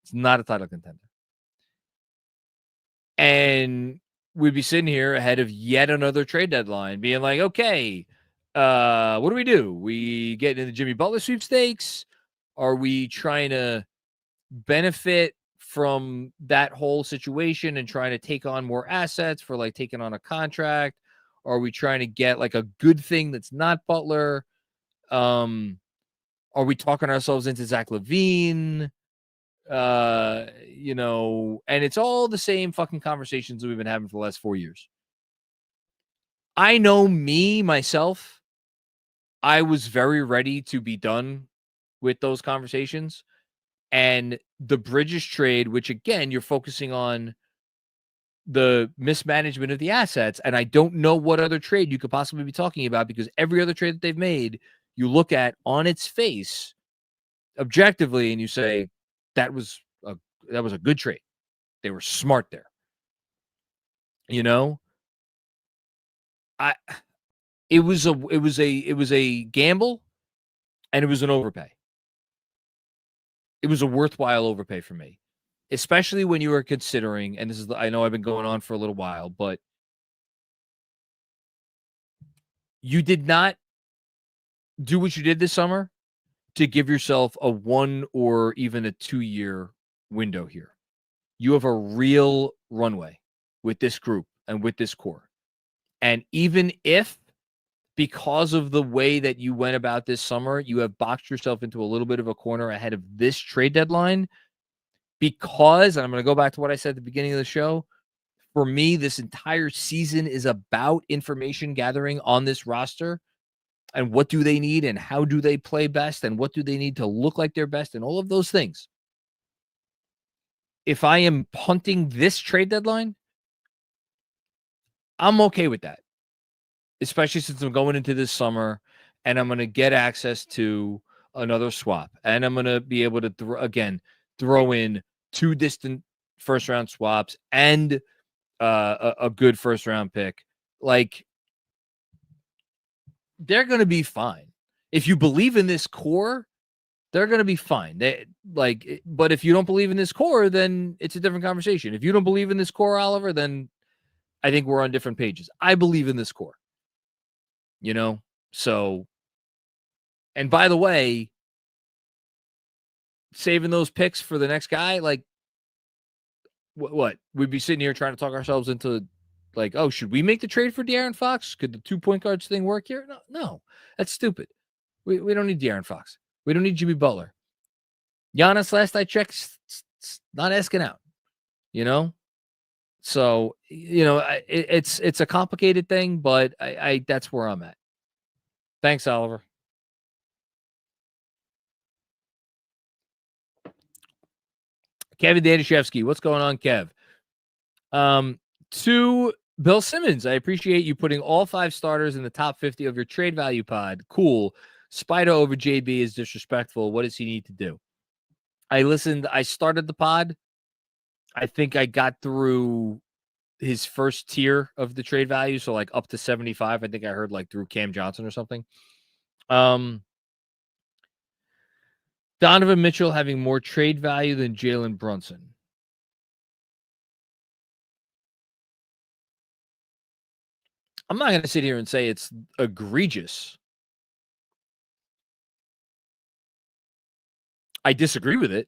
It's not a title contender. And we'd be sitting here ahead of yet another trade deadline being like, okay, what do? We get in the Jimmy Butler sweepstakes? Are we trying to benefit from that whole situation and trying to take on more assets for taking on a contract? Or are we trying to get a good thing that's not Butler? Are we talking ourselves into Zach LaVine? And it's all the same fucking conversations that we've been having for the last 4 years. I know myself, I was very ready to be done with those conversations. And the Bridges trade, which again, you're focusing on the mismanagement of the assets. And I don't know what other trade you could possibly be talking about, because every other trade that they've made, you look at on its face objectively and you say, that was a good trade. They were smart there. It was a gamble, and it was an overpay. It was a worthwhile overpay for me, especially when you were considering, and I know I've been going on for a little while, but you did not do what you did this summer to give yourself a 1 or even a 2-year window here. You have a real runway with this group and with this core. And even if, because of the way that you went about this summer, you have boxed yourself into a little bit of a corner ahead of this trade deadline, because, and I'm going to go back to what I said at the beginning of the show, for me, this entire season is about information gathering on this roster and what do they need and how do they play best and what do they need to look like their best and all of those things. If I am punting this trade deadline, I'm okay with that. Especially since I'm going into this summer and I'm going to get access to another swap. And I'm going to be able to, throw in 2 distant first-round swaps and a good first-round pick. They're going to be fine. If you believe in this core, They're going to be fine. But if you don't believe in this core, then it's a different conversation. If you don't believe in this core, Oliver, then I think we're on different pages. I believe in this core. So, and by the way, saving those picks for the next guy, like, what? We'd be sitting here trying to talk ourselves into, like, oh, should we make the trade for De'Aaron Fox? Could the 2 point guards thing work here? No, that's stupid. We don't need De'Aaron Fox. We don't need Jimmy Butler. Giannis, last I checked, not asking out. So it's a complicated thing, but I that's where I'm at. Thanks, Oliver. Kevin Danishevsky, what's going on, Kev? To Bill Simmons, I appreciate you putting all 5 starters in the top 50 of your trade value pod. Cool. Spider over JB is disrespectful. What does he need to do? I started the pod. I think I got through his first tier of the trade value, so like up to 75. I think I heard like through Cam Johnson or something. Donovan Mitchell having more trade value than Jaylen Brunson. I'm not going to sit here and say it's egregious. I disagree with it.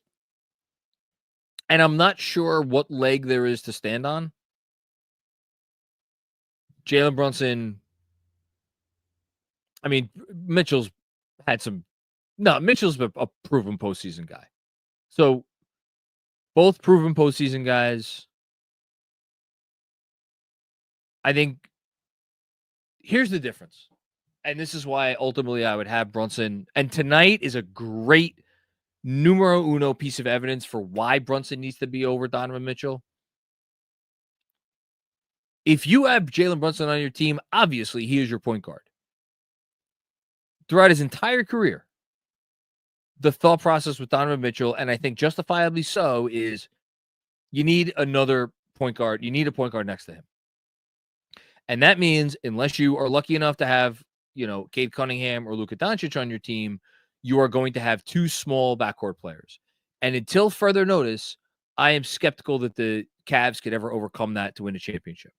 And I'm not sure what leg there is to stand on. Jaylen Brunson, I mean, Mitchell's had some. No, Mitchell's a proven postseason guy. So both proven postseason guys. I think here's the difference. And this is why ultimately I would have Brunson. And tonight is a great numero uno piece of evidence for why Brunson needs to be over Donovan Mitchell. If you have Jaylen Brunson on your team, obviously he is your point guard. Throughout his entire career, the thought process with Donovan Mitchell, and I think justifiably so, is you need another point guard. You need a point guard next to him. And that means unless you are lucky enough to have, Cade Cunningham or Luka Doncic on your team, you are going to have 2 small backcourt players. And until further notice, I am skeptical that the Cavs could ever overcome that to win a championship.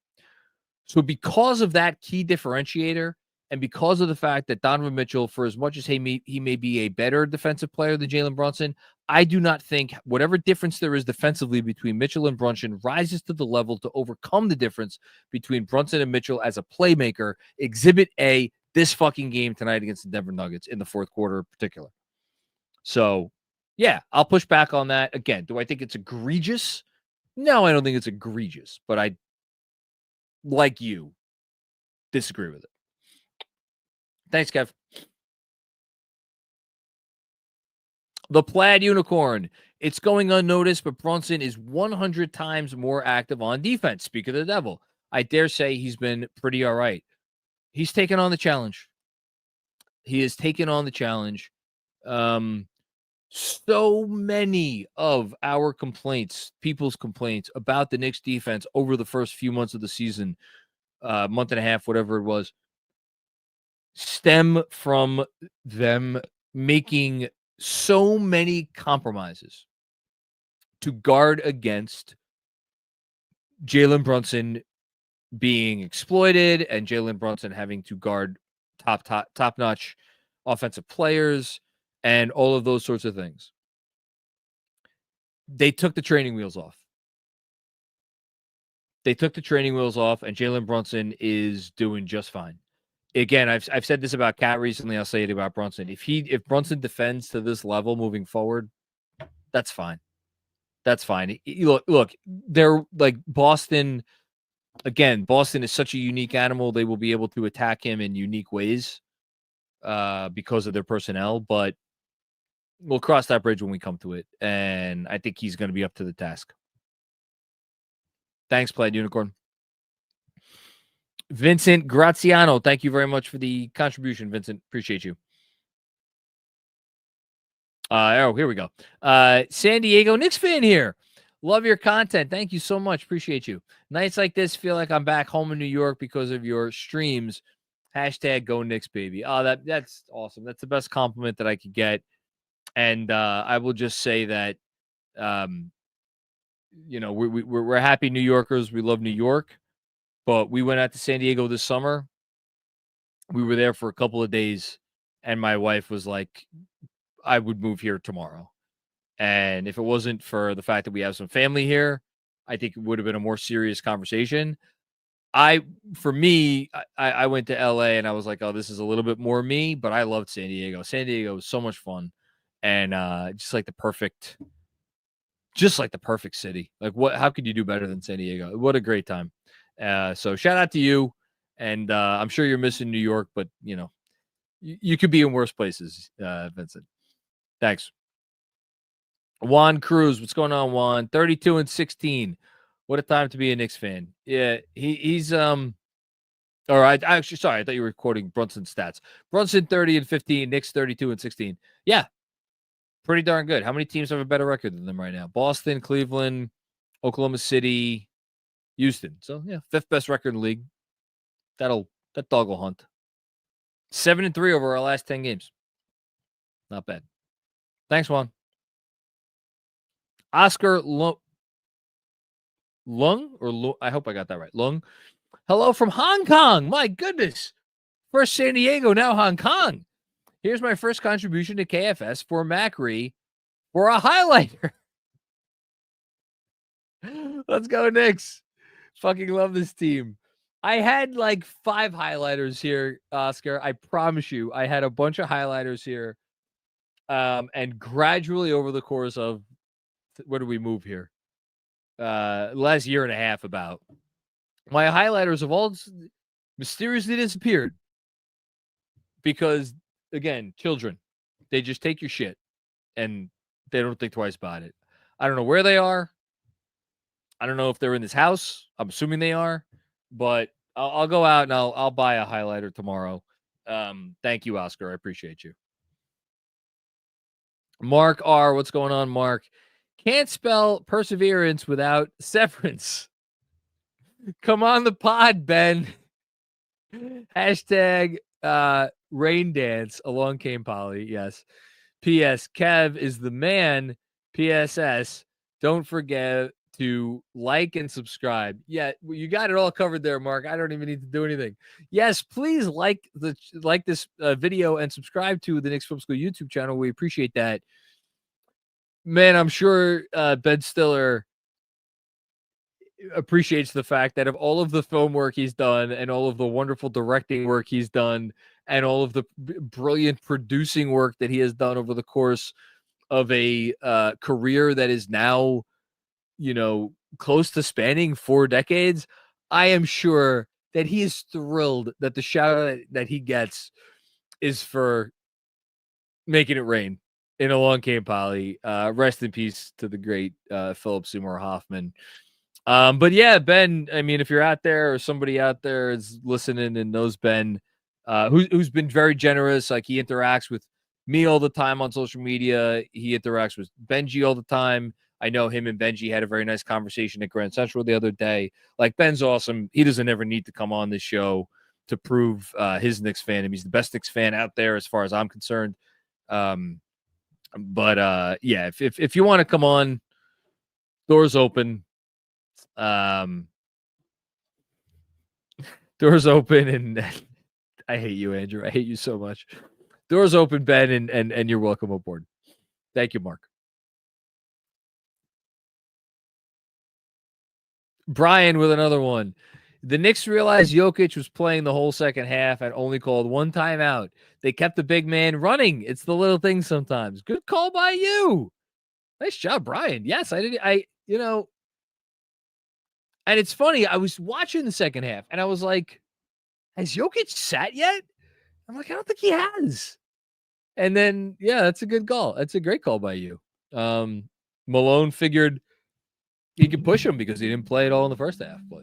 So because of that key differentiator, and because of the fact that Donovan Mitchell, for as much as he may be a better defensive player than Jaylen Brunson, I do not think whatever difference there is defensively between Mitchell and Brunson rises to the level to overcome the difference between Brunson and Mitchell as a playmaker. Exhibit A, this fucking game tonight against the Denver Nuggets in the fourth quarter in particular. So, yeah, I'll push back on that. Again, do I think it's egregious? No, I don't think it's egregious, but I, like you, disagree with it. Thanks, Kev. The Plaid Unicorn. It's going unnoticed, but Brunson is 100 times more active on defense. Speak of the devil. I dare say he's been pretty all right. He's taken on the challenge. He has taken on the challenge. So many of our complaints, people's complaints about the Knicks defense over the first few months of the season, month and a half, whatever it was, stem from them making so many compromises to guard against Jaylen Brunson being exploited and Jaylen Brunson having to guard top-notch offensive players and all of those sorts of things. They took the training wheels off. And Jaylen Brunson is doing just fine. Again, I've said this about Cat recently. I'll say it about Brunson. If Brunson defends to this level moving forward, that's fine. That's fine. Look, they're like Boston. Again, Boston is such a unique animal. They will be able to attack him in unique ways because of their personnel. But we'll cross that bridge when we come to it. And I think he's going to be up to the task. Thanks, Plaid Unicorn. Vincent Graziano, thank you very much for the contribution, Vincent. Appreciate you. Here we go. San Diego Knicks fan here. Love your content. Thank you so much. Appreciate you. Nights like this feel like I'm back home in New York because of your streams. # Go Knicks, baby. Oh, that's awesome. That's the best compliment that I could get. And I will just say that, we're happy New Yorkers. We love New York, but we went out to San Diego this summer. We were there for a couple of days, and my wife was like, I would move here tomorrow. And if it wasn't for the fact that we have some family here, I think it would have been a more serious conversation. For me, I went to LA and I was like, oh, this is a little bit more me, but I loved San Diego. San Diego was so much fun. And just like the perfect city. Like how could you do better than San Diego? What a great time. So shout out to you. And I'm sure you're missing New York, but you could be in worse places, Vincent. Thanks. Juan Cruz, what's going on, Juan? 32-16. What a time to be a Knicks fan. Yeah, he's all right. Actually, sorry, I thought you were quoting Brunson's stats. Brunson 30-15, Knicks 32-16. Yeah, pretty darn good. How many teams have a better record than them right now? Boston, Cleveland, Oklahoma City, Houston. So yeah, fifth best record in the league. That dog will hunt. 7-3 over our last 10 games. Not bad. Thanks, Juan. Oscar Lung, I hope I got that right. Lung. Hello from Hong Kong. My goodness. First San Diego, now Hong Kong. Here's my first contribution to KFS for Macri for a highlighter. Let's go, Knicks. Fucking love this team. I had like 5 highlighters here, Oscar. I promise you, I had a bunch of highlighters here. And gradually over the course of, where do we move here? Last year and a half about, my highlighters have all mysteriously disappeared. Because, again, children, they just take your shit and they don't think twice about it. I don't know where they are. I don't know if they're in this house. I'm assuming they are, but I'll go out and I'll buy a highlighter tomorrow. Thank you, Oscar. I appreciate you. Mark R. What's going on, Mark? Can't spell perseverance without severance. Come on the pod, Ben. Hashtag rain dance. Along came Polly. Yes. P.S. Kev is the man. P.S.S. Don't forget to like and subscribe. Yeah, you got it all covered there, Mark. I don't even need to do anything. Yes, please like this video and subscribe to the Knicks Film School YouTube channel. We appreciate that. Man, I'm sure Ben Stiller appreciates the fact that of all of the film work he's done and all of the wonderful directing work he's done and all of the brilliant producing work that he has done over the course of a career that is now, close to spanning 4 decades, I am sure that he is thrilled that the shout out that he gets is for making it rain in Along Came Polly. Rest in peace to the great Philip Seymour Hoffman. But yeah, Ben, I mean, if you're out there or somebody out there is listening and knows Ben, who's been very generous, like he interacts with me all the time on social media. He interacts with Benji all the time. I know him and Benji had a very nice conversation at Grand Central the other day. Like, Ben's awesome. He doesn't ever need to come on this show to prove his Knicks fan. He's the best Knicks fan out there as far as I'm concerned. But yeah, if you want to come on, doors open. Doors open, and I hate you, Andrew. I hate you so much. Doors open, Ben, and you're welcome aboard. Thank you, Mark. Brian with another one. The Knicks realized Jokic was playing the whole second half and only called one timeout. They kept the big man running. It's the little things sometimes. Good call by you. Nice job, Brian. Yes, I did. And it's funny. I was watching the second half and I was like, has Jokic sat yet? I'm like, I don't think he has. And then, yeah, that's a good call. That's a great call by you. Malone figured he could push him because he didn't play at all in the first half, but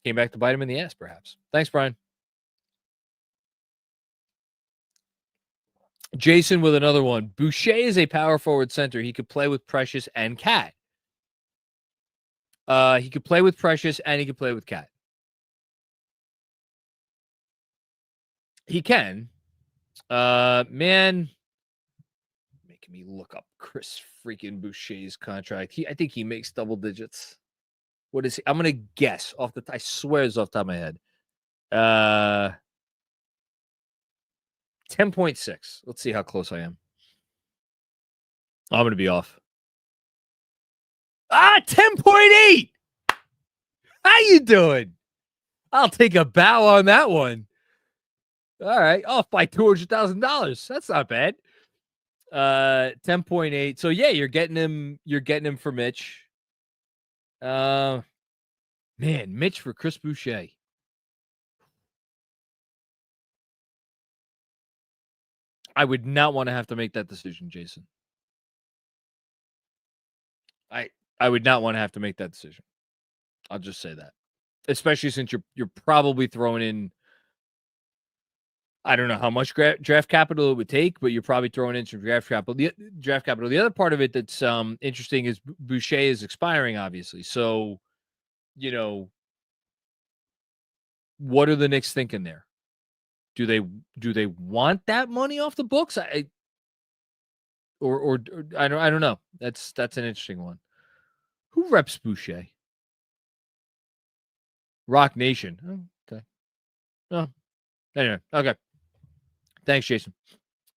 came back to bite him in the ass, perhaps. Thanks, Brian. Jason with another one. Boucher is a power forward center. He could play with Precious and Cat. He could play with Precious and he could play with Cat. He can. Man, making me look up Chris freaking Boucher's contract. I think he makes double digits. What is he? I'm gonna guess off the. I swear it's off the top of my head. 10.6. Let's see how close I am. I'm gonna be off. 10.8. How you doing? I'll take a bow on that one. All right, off by $200,000. That's not bad. 10.8. So yeah, you're getting him for Mitch. Man, Mitch for Chris Boucher. I would not want to have to make that decision, Jason. I would not want to have to make that decision. I'll just say that. Especially since you're probably throwing in, I don't know how much draft capital it would take, but you're probably throwing in some draft capital. The other part of it that's interesting is Boucher is expiring, obviously. So, what are the Knicks thinking there? Do they want that money off the books? Or I don't know. That's an interesting one. Who reps Boucher? Rock Nation. Oh, okay. Oh, anyway, okay. Thanks, Jason.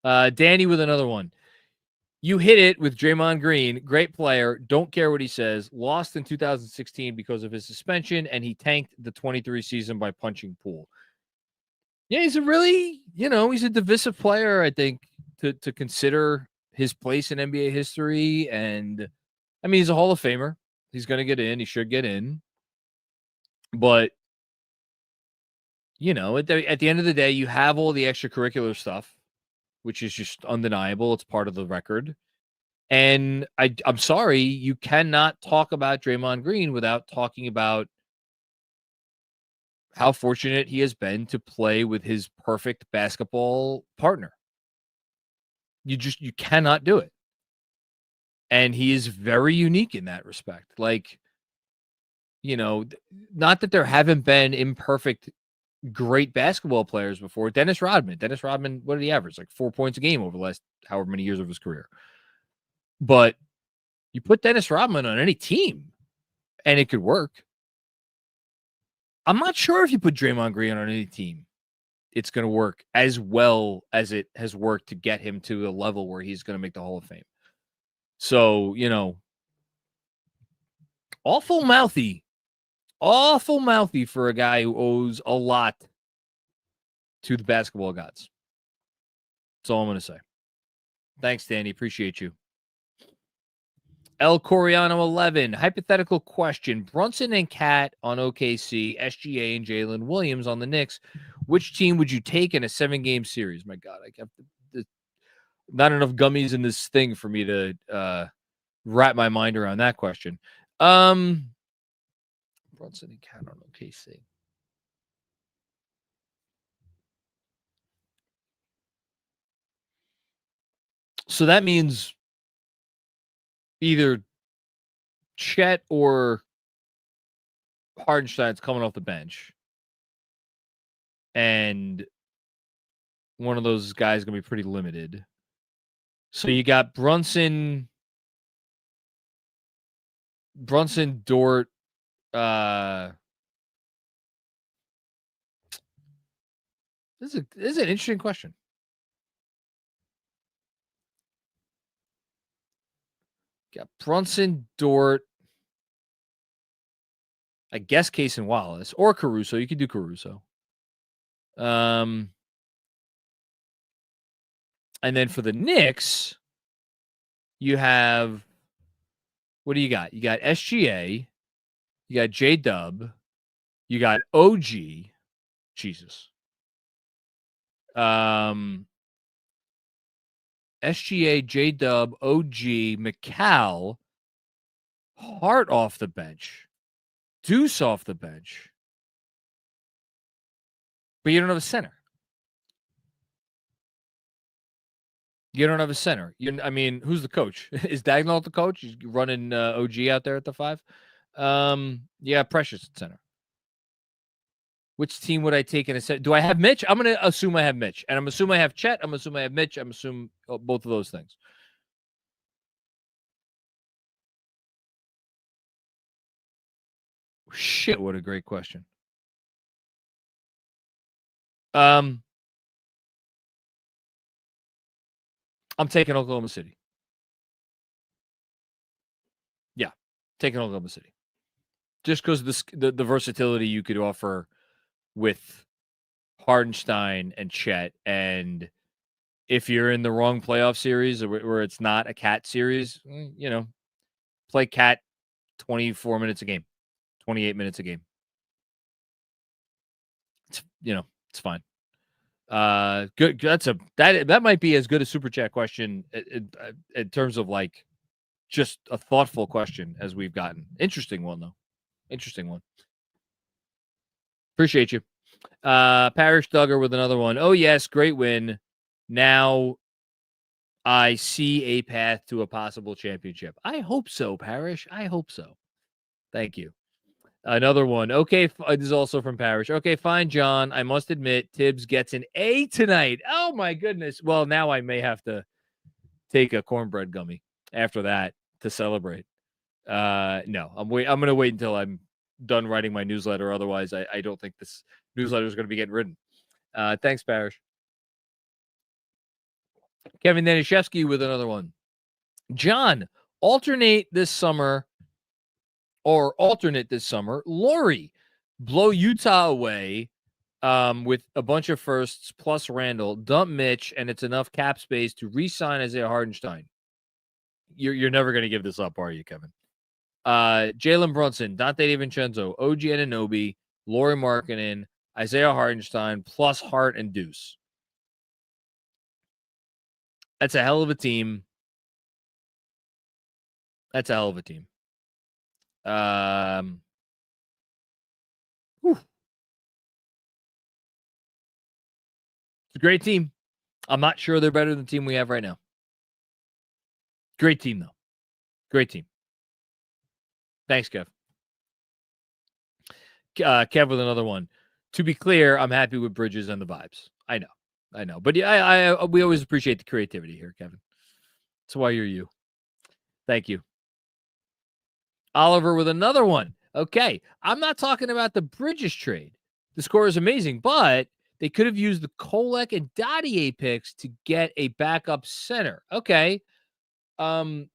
Danny with another one. You hit it with Draymond Green. Great player. Don't care what he says. Lost in 2016 because of his suspension, and he tanked the 23 season by punching Poole. Yeah, he's a really, he's a divisive player, I think, to consider his place in NBA history. And, I mean, he's a Hall of Famer. He's going to get in. He should get in. But, at the end of the day, you have all the extracurricular stuff, which is just undeniable. It's part of the record. And I'm sorry, you cannot talk about Draymond Green without talking about how fortunate he has been to play with his perfect basketball partner. You cannot do it. And he is very unique in that respect. Like, not that there haven't been imperfect, great basketball players before. Dennis Rodman, what did he average? Like 4 points a game over the last however many years of his career. But you put Dennis Rodman on any team and it could work. I'm not sure if you put Draymond Green on any team, it's going to work as well as it has worked to get him to a level where he's going to make the Hall of Fame. So, awful mouthy for a guy who owes a lot to the basketball gods. That's all I'm going to say. Thanks, Danny. Appreciate you. El Coriano 11. Hypothetical question. Brunson and Cat on OKC, SGA and Jaylen Williams on the Knicks. Which team would you take in a 7-game series? My God, I kept not enough gummies in this thing for me to wrap my mind around that question. Brunson and Cat on OKC. So that means either Chet or Hardenstein's coming off the bench. And one of those guys is going to be pretty limited. So you got Brunson, Dort, this is an interesting question. Got Brunson, Dort, I guess Case and Wallace, or Caruso. You could do Caruso. And then for the Knicks, you have, what do you got? You got SGA, you got J-Dub, you got OG, Jesus. SGA, J-Dub, OG, McCall, Hart off the bench, Deuce off the bench. But you don't have a center. You don't have a center. Who's the coach? Is Dagnall the coach? He's running OG out there at the 5. Yeah, Precious at center. Which team would I take in a set? Do I have Mitch? I'm going to assume I have Mitch. And I'm assuming I have Chet. I'm assuming I have Mitch. I'm assuming both of those things. Shit, what a great question. I'm taking Oklahoma City. Yeah, taking Oklahoma City. Just because the versatility you could offer with Hardenstein and Chet, and if you're in the wrong playoff series where it's not a Cat series, play Cat 24 minutes a game, 28 minutes a game. It's fine. Good. That might be as good a super chat question in terms of like just a thoughtful question as we've gotten. Interesting one though. Interesting one. Appreciate you. Parrish Duggar with another one. Oh yes, great win. Now I see a path to a possible championship. I hope so, Parrish. I hope so. Thank you. Another one. Okay, this is also from Parrish. Okay, fine, John. I must admit, Tibbs gets an A tonight. Oh my goodness. Well, now I may have to take a cornbread gummy after that to celebrate. No, I'm gonna wait until I'm done writing my newsletter. Otherwise, I don't think this newsletter is gonna be getting written. Thanks, Parrish. Kevin Danishevsky with another one. John, alternate this summer. Laurie, blow Utah away with a bunch of firsts plus Randall, dump Mitch, and it's enough cap space to re-sign Isaiah Hardenstein. You're never going to give this up, are you, Kevin? Jaylen Brunson, Dante DiVincenzo, OG Anunoby, Lauri Markkanen, Isaiah Hardenstein, plus Hart and Deuce. That's a hell of a team. It's a great team. I'm not sure they're better than the team we have right now. Great team, though. Great team. Thanks, Kev. Kev with another one. To be clear, I'm happy with Bridges and the vibes. I know. But yeah, we always appreciate the creativity here, Kevin. That's why you're you. Thank you. Oliver with another one. Okay. I'm not talking about the Bridges trade. The score is amazing, but they could have used the Kolek and Dottier picks to get a backup center. Okay. I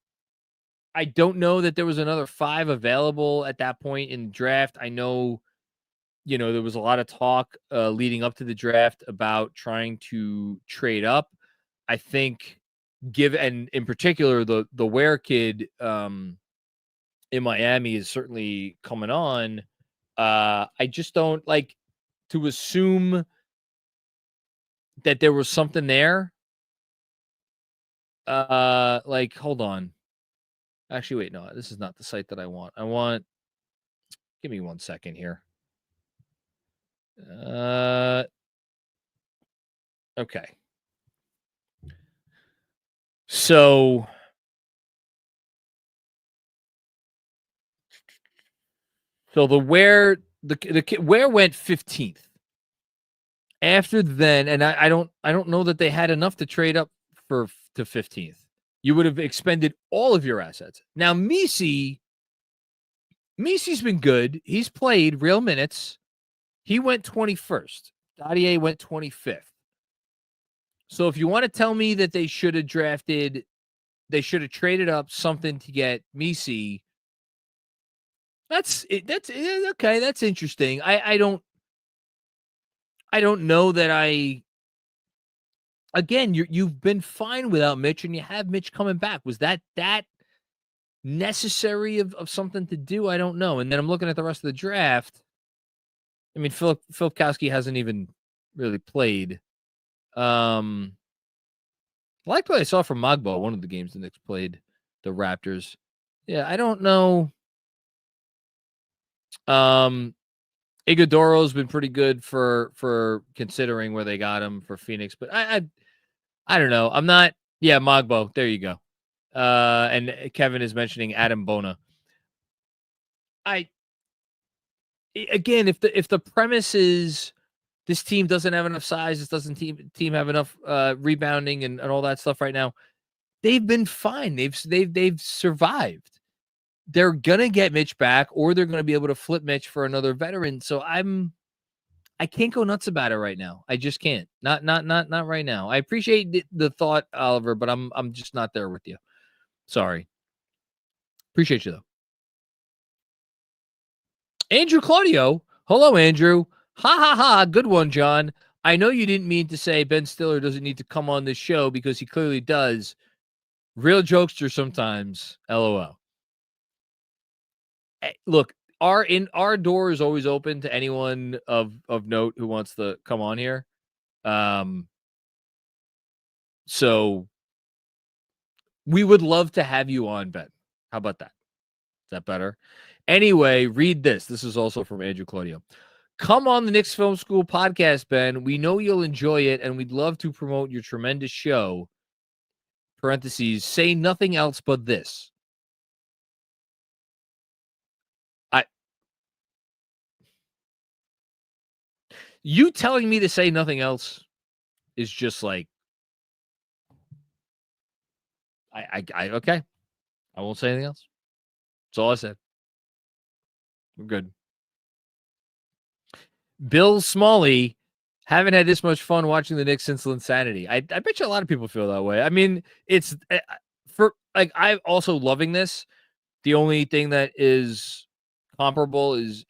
don't know that there was another 5 available at that point in the draft. I know, there was a lot of talk leading up to the draft about trying to trade up. I think and in particular, the Ware kid in Miami is certainly coming on. I just don't like to assume that there was something there. Hold on. Actually, wait, no, this is not the site that I want. Give me 1 second here. Okay. So the Ware went 15th. After then, and I don't know that they had enough to trade up to 15th. You would have expended all of your assets. Now, Misi's been good. He's played real minutes. He went 21st. Dottier went 25th. So if you want to tell me that they should have traded up something to get Misi, that's okay. That's interesting. I don't know that again, you've been fine without Mitch, and you have Mitch coming back. Was that necessary of something to do? I don't know. And then I'm looking at the rest of the draft. I mean, Filipkowski hasn't even really played. I like what I saw from Magbo, one of the games the Knicks played the Raptors. Yeah, I don't know. Iguodoro's been pretty good for considering where they got him for Phoenix, but I don't know. I'm not. Yeah, Magbo. There you go. And Kevin is mentioning Adam Bona. Again, if the premise is this team doesn't have enough size, this doesn't team have enough rebounding and all that stuff right now, they've been fine. They've survived. they're going to get Mitch back, or they're going to be able to flip Mitch for another veteran. So I can't go nuts about it right now. I just can't. Not right now. I appreciate the thought, Oliver, but I'm just not there with you. Sorry. Appreciate you though. Andrew Claudio. Hello, Andrew. Ha ha ha. Good one, John. I know you didn't mean to say Ben Stiller doesn't need to come on this show because he clearly does. Real jokester sometimes. LOL. Look, our door is always open to anyone of note who wants to come on here. So we would love to have you on, Ben. How about that? Is that better? Anyway, read this. This is also from Andrew Claudio. Come on the Knicks Film School Podcast, Ben. We know you'll enjoy it, and we'd love to promote your tremendous show. Parentheses, say nothing else but this. You telling me to say nothing else is just like, okay. I won't say anything else. That's all I said. We're good. Bill Smalley, haven't had this much fun watching the Knicks since Linsanity. I bet you a lot of people feel that way. I mean, it's for like, I'm also loving this. The only thing that is comparable is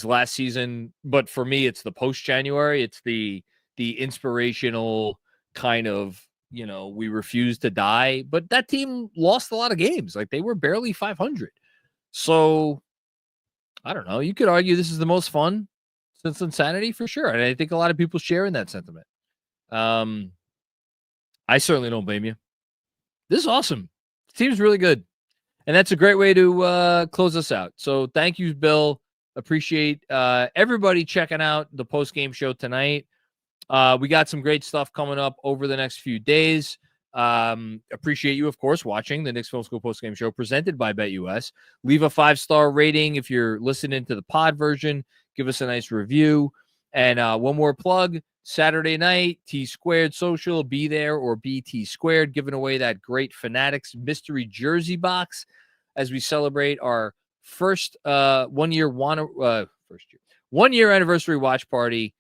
last season, but for me, it's the post-January. It's the inspirational kind of, we refuse to die. But that team lost a lot of games. Like, they were barely 500. So, I don't know. You could argue this is the most fun since Insanity for sure. And I think a lot of people share in that sentiment. I certainly don't blame you. This is awesome. The team's really good. And that's a great way to close us out. So thank you, Bill. Appreciate everybody checking out the post-game show tonight. We got some great stuff coming up over the next few days. Appreciate you, of course, watching the Knicks Film School post-game show presented by BetUS. Leave a 5-star rating if you're listening to the pod version. Give us a nice review. And one more plug, Saturday night, T-Squared Social, be there or be T-Squared, giving away that great Fanatics mystery jersey box as we celebrate our first 1 year anniversary watch party,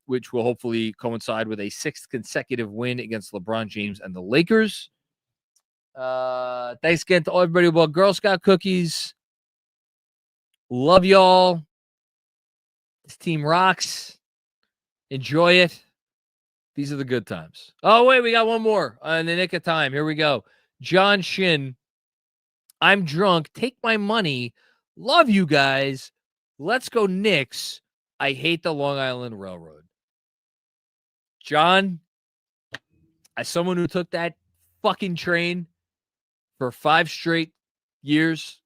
which will hopefully coincide with a 6th consecutive win against LeBron James and the Lakers. Thanks again to everybody about Girl Scout cookies. Love y'all. This team rocks. Enjoy it. These are the good times. Oh, wait, we got one more in the nick of time. Here we go. John Shin. I'm drunk. Take my money. Love you guys. Let's go Knicks. I hate the Long Island Railroad. John, as someone who took that fucking train for 5 straight years,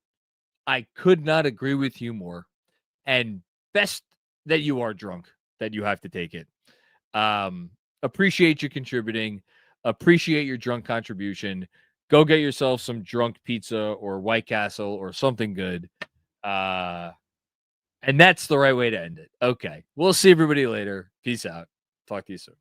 I could not agree with you more. And best that you are drunk, that you have to take it. Appreciate you contributing. Appreciate your drunk contribution. Go get yourself some drunk pizza or White Castle or something good. And that's the right way to end it. Okay. We'll see everybody later. Peace out. Talk to you soon.